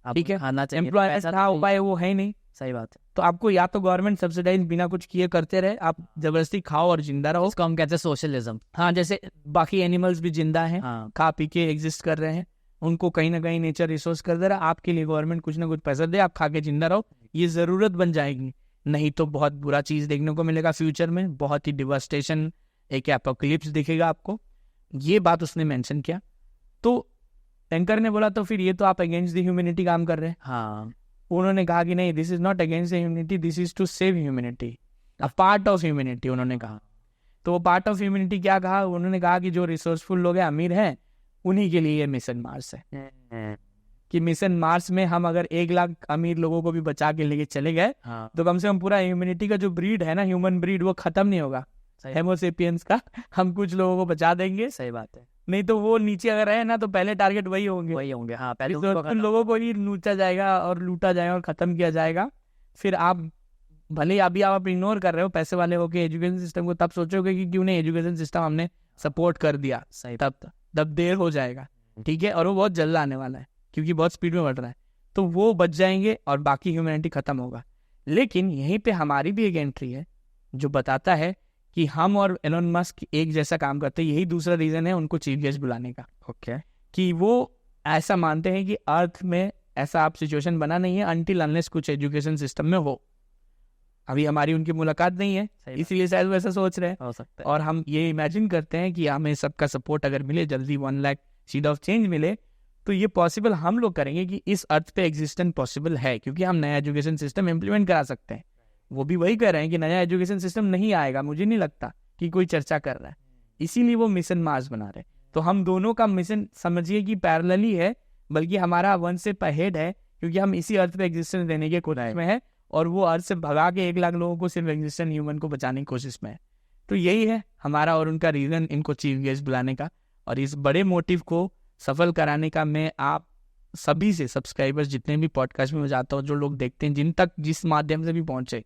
Speaker 1: ठीक है, एम्प्लॉयमेंट का उपाय वो है नहीं।
Speaker 2: सही बात है।
Speaker 1: तो आपको या तो गवर्नमेंट सब्सिडाइज बिना कुछ किए करते रहे, आप जबरदस्ती खाओ और जिंदा रहो,
Speaker 2: उसको हम कहते हैं सोशलिज्म।
Speaker 1: हाँ, जैसे बाकी एनिमल्स भी जिंदा हैं,
Speaker 2: हाँ।
Speaker 1: खा पी के एग्जिस्ट कर रहे हैं, उनको कहीं ना कहीं नेचर रिसोर्स कर दे रहा है, आपके लिए गवर्नमेंट कुछ ना कुछ पैसा दे, आप खा के जिंदा रहो, ये जरूरत बन जाएगी। नहीं तो बहुत बुरा चीज देखने को मिलेगा फ्यूचर में, बहुत ही डिवास्टेशन, एक एपोकलिप्स दिखेगा आपको। ये बात उसने मेंशन किया। तो टैंकर ने बोला तो फिर ये तो आप अगेंस्ट द ह्यूमैनिटी काम कर रहे हैं।
Speaker 2: हाँ।
Speaker 1: उन्होंने कहा कि नहीं, this is not against the humanity, this is to save humanity, a part of humanity, उन्होंने कहा। तो वो पार्ट ऑफ ह्यूमैनिटी क्या कहा? उन्होंने कहा कि जो रिसोर्सफुल लोग हैं, अमीर हैं, उन्हीं के लिए ये मिशन मार्स है। कि मिशन मार्स में हम अगर 1 लाख अमीर लोगों को भी बचा के लेके चले गए, तो कम से कम पूरा ह्यूमैनिटी का जो ब्रीड है ना, ह्यूमन ब्रीड, वो खत्म नहीं होगा, हेमोसेपियंस का। हम कुछ लोगों को बचा देंगे।
Speaker 2: सही बात है।
Speaker 1: नहीं तो वो नीचे अगर रहे ना, तो पहले टारगेट वही होंगे।
Speaker 2: हाँ, पहले
Speaker 1: उन लोगों को ही लूटा जाएगा और लूटा जाएगा और खत्म किया जाएगा। फिर आप भले अभी आप इग्नोर कर रहे हो पैसे वाले हो के एजुकेशन सिस्टम को, तब सोचोगे कि क्यों नहीं एजुकेशन सिस्टम हमने सपोर्ट कर दिया, तब देर हो जाएगा। ठीक है, और वो बहुत जल्द आने वाला है, क्योंकि बहुत स्पीड में बढ़ रहा है। तो वो बच जाएंगे और बाकी ह्यूमैनिटी खत्म होगा। लेकिन यहीं पे हमारी भी एक एंट्री है जो बताता है कि हम और एलन मस्क एक जैसा काम करते हैं। यही दूसरा रीजन है उनको चीफ गेस्ट बुलाने का।
Speaker 2: ओके।
Speaker 1: कि वो ऐसा मानते हैं कि अर्थ में ऐसा आप सिचुएशन बना नहीं है अनटिल अनलेस कुछ एजुकेशन सिस्टम में हो। अभी हमारी उनकी मुलाकात नहीं है, इसलिए शायद वो ऐसा सोच रहे हैं।
Speaker 2: हो सकता है।
Speaker 1: और हम ये इमेजिन करते हैं कि हमें सबका सपोर्ट अगर मिले, जल्दी 1 लाख सीड ऑफ चेंज मिले, तो ये पॉसिबल हम लोग करेंगे कि इस अर्थ पे एग्जिस्टेंस पॉसिबल है, क्योंकि हम नया एजुकेशन सिस्टम इम्प्लीमेंट करा सकते हैं। वो भी वही कह रहे हैं कि नया एजुकेशन सिस्टम नहीं आएगा, मुझे नहीं लगता कि कोई चर्चा कर रहा है, इसीलिए वो मिशन मार्स बना रहे। तो हम दोनों का मिशन समझिए कि पैरेलल ही है, बल्कि हमारा 1 स्टेप अहेड है, क्योंकि हम इसी अर्थ पे एग्जिस्टेंस देने के कोशिश में है, और वो अर्थ से भगा के 1 लाख लोगों को सिर्फ एग्जिस्टेंस ह्यूमन को बचाने की कोशिश में है। तो यही है हमारा और उनका रीजन इनको चीफ गेस्ट बुलाने का। और इस बड़े मोटिव को सफल कराने का मैं आप सभी से, सब्सक्राइबर्स जितने भी पॉडकास्ट में जाता हूँ, जो लोग देखते हैं, जिन तक जिस माध्यम से भी पहुंचे,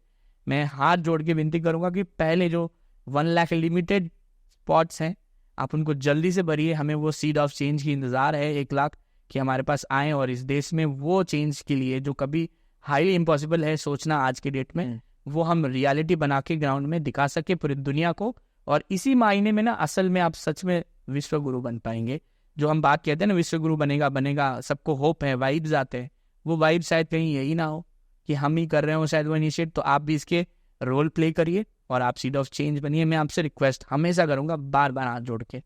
Speaker 1: मैं हाथ जोड़ के विनती करूंगा कि पहले जो 1 लाख लिमिटेड स्पॉट्स हैं, आप उनको जल्दी से भरिए। हमें वो सीड ऑफ चेंज की इंतजार है 1 लाख कि हमारे पास आए, और इस देश में वो चेंज के लिए जो कभी हाईली इम्पॉसिबल है सोचना आज के डेट में, वो हम रियलिटी बना के ग्राउंड में दिखा सके पूरी दुनिया को। और इसी मायने में ना असल में आप सच में विश्व गुरु बन पाएंगे। जो हम बात कहते हैं ना, विश्व गुरु बनेगा, सबको होप है, वाइब्स आते हैं, वो वाइब शायद कहीं यही ना हो कि हम ही कर रहे हो शायद वो इनिशिएट। तो आप भी इसके रोल प्ले करिए और आप सीड ऑफ चेंज बनिए। मैं आपसे रिक्वेस्ट हमेशा करूंगा, बार बार हाथ जोड़ के,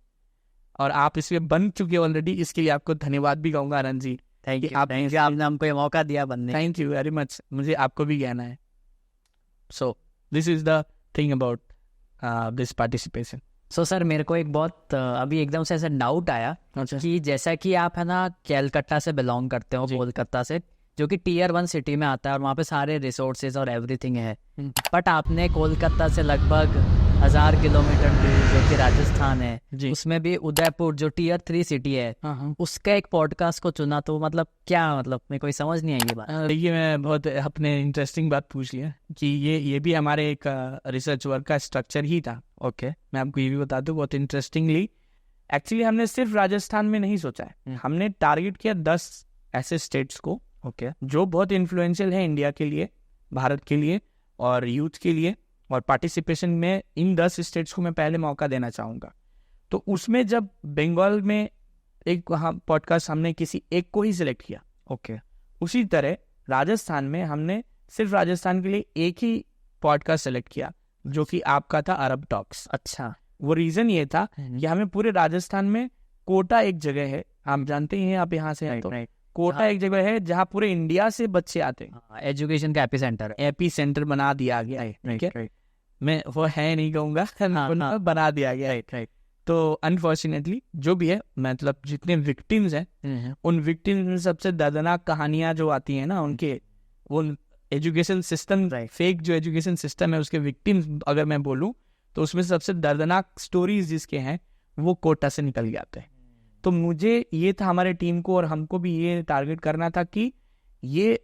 Speaker 1: और आप इसमें बन चुके ऑलरेडी, इसके लिए आपको धन्यवाद भी कहूंगा रणजीत।
Speaker 2: थैंक यू, आपने हमको ये मौका दिया बनने।
Speaker 1: थैंक यू वेरी मच, मुझे आपको भी कहना है। So this is the thing about this participation.
Speaker 2: So sir, मेरे को एक बहुत अभी एकदम से ऐसा डाउट आया कि जैसा कि आप है ना कैलकाटा से बिलोंग करते हो, कोलकाता से, जो कि टियर 1 सिटी में आता है और वहाँ पे सारे रिसोर्सेज और एवरीथिंग है, बट आपने कोलकाता से लगभग 1000 किलोमीटर दूर जो कि राजस्थान है, उसमें भी उदयपुर जो टियर 3 सिटी है, उसका एक पॉडकास्ट को चुना। तो मतलब क्या, मतलब मेरे कोई समझ नहीं आई ये बात।
Speaker 1: देखिए, मैं बहुत अपने इंटरेस्टिंग बात पूछ लिया कि ये भी हमारे एक रिसर्च वर्क का स्ट्रक्चर ही था। ओके, मैं आपको ये भी बता दूं बहुत इंटरेस्टिंगली, एक्चुअली हमने सिर्फ राजस्थान में नहीं सोचा है, हमने टारगेट किया 10 ऐसे स्टेट्स को, जो बहुत इन्फ्लुएंशियल है इंडिया के लिए, भारत के लिए और यूथ के लिए। और पार्टिसिपेशन में इन 10 स्टेट्स को मैं पहले मौका देना चाहूँगा। तो उसमें जब बंगाल में एक पॉडकास्ट हमने किसी एक को ही सिलेक्ट किया, उसी तरह राजस्थान में हमने सिर्फ राजस्थान के लिए एक ही पॉडकास्ट सेलेक्ट किया जो कि आपका था अरब टॉक्स।
Speaker 2: अच्छा,
Speaker 1: वो रीजन ये था कि हमें पूरे राजस्थान में कोटा एक जगह है, आप जानते ही हैं, आप यहाँ से हैं तो कोटा एक जगह है जहाँ पूरे इंडिया से बच्चे आते हैं।
Speaker 2: एजुकेशन का एपी सेंटर
Speaker 1: बना दिया गया है, ठीक है। मैं वो है नहीं कहूँगा, बना दिया गया है। तो अनफॉर्चुनेटली जो भी है, मतलब जितने विक्टिम्स हैं उन विक्टिम्स में सबसे दर्दनाक कहानियां जो आती हैं ना, उनके वो एजुकेशन सिस्टम, फेक जो एजुकेशन सिस्टम है उसके विक्टिम्स अगर मैं बोलूं तो उसमें सबसे दर्दनाक स्टोरीज जिसके हैं वो कोटा से निकल जाते हैं। तो मुझे ये था, हमारे टीम को और हमको भी ये टारगेट करना था कि ये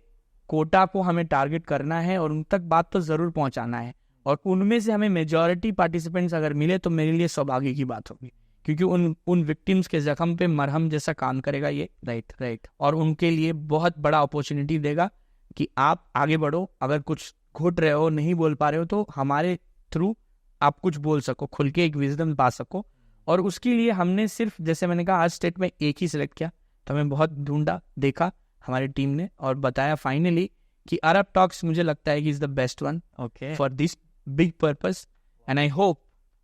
Speaker 1: कोटा को हमें टारगेट करना है और उन तक बात तो ज़रूर पहुंचाना है, और उनमें से हमें मेजॉरिटी पार्टिसिपेंट्स अगर मिले तो मेरे लिए सौभाग्य की बात होगी, क्योंकि उन विक्टिम्स के जख्म पे मरहम जैसा काम करेगा ये। राइट। और उनके लिए बहुत बड़ा अपॉर्चुनिटी देगा कि आप आगे बढ़ो, अगर कुछ घुट रहे हो, नहीं बोल पा रहे हो, तो हमारे थ्रू आप कुछ बोल सको, खुल के एक विजडम पा सको। और उसके लिए हमने सिर्फ, जैसे मैंने कहा, आज स्टेट में एक ही सिलेक्ट किया, तो हमें बहुत ढूंढा, देखा हमारी टीम ने और बताया फाइनली कि अरब टॉक्स मुझे लगता है कि is the best one for this big purpose, and I hope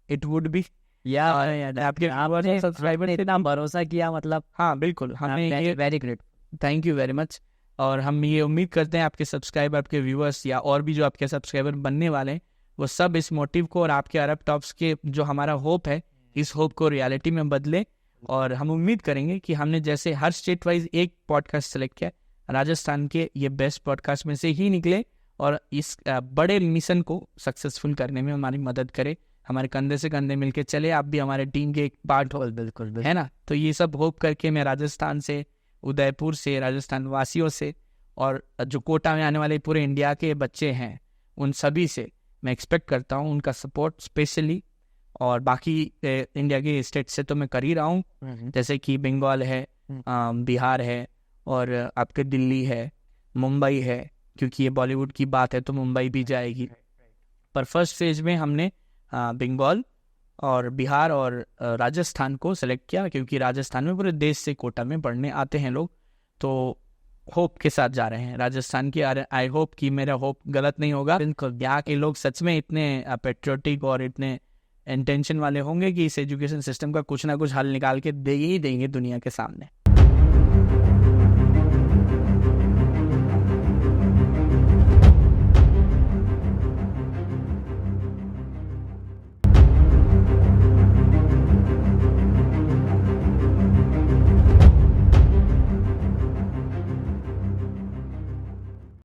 Speaker 1: it would be.
Speaker 2: आपके सब्सक्राइबर ने इतना भरोसा किया, मतलब
Speaker 1: हाँ बिल्कुल, हमें
Speaker 2: very great,
Speaker 1: thank you very much. और हम ये उम्मीद करते हैं आपके सब्सक्राइबर, आपके व्यूअर्स या और भी जो आपके सब्सक्राइबर बनने वाले हैं, वो सब इस मोटिव को और आपके अरब टॉक्स के जो हमारा होप है, इस होप को रियलिटी में बदले। और हम उम्मीद करेंगे कि हमने जैसे हर स्टेट वाइज एक पॉडकास्ट सेलेक्ट किया, राजस्थान के ये बेस्ट पॉडकास्ट में से ही निकले और इस बड़े मिशन को सक्सेसफुल करने में हमारी मदद करे, हमारे कंधे से कंधे मिलके चले। आप भी हमारे टीम के एक पार्ट हो, बिल्कुल है ना। तो ये सब होप करके मैं राजस्थान से, उदयपुर से, राजस्थान वासियों से और जो कोटा में आने वाले पूरे इंडिया के बच्चे हैं उन सभी से मैं एक्सपेक्ट करता हूँ उनका सपोर्ट स्पेशली। और बाकी इंडिया के स्टेट से तो मैं कर ही रहा हूँ, जैसे कि बंगाल है, बिहार है, और आपके दिल्ली है, मुंबई है, क्योंकि ये बॉलीवुड की बात है तो मुंबई भी जाएगी। पर फर्स्ट फेज में हमने बंगाल और बिहार और राजस्थान को सेलेक्ट किया, क्योंकि राजस्थान में पूरे देश से कोटा में पढ़ने आते हैं लोग, तो होप के साथ जा रहे हैं राजस्थान की। आई होप कि मेरा होप गलत नहीं होगा। बिल्कुल, यहाँ के लोग सच में इतने पेट्रियोटिक और इतने इंटेंशन वाले होंगे कि इस एजुकेशन सिस्टम का कुछ ना कुछ हल निकाल के दे ही देंगे दुनिया के सामने।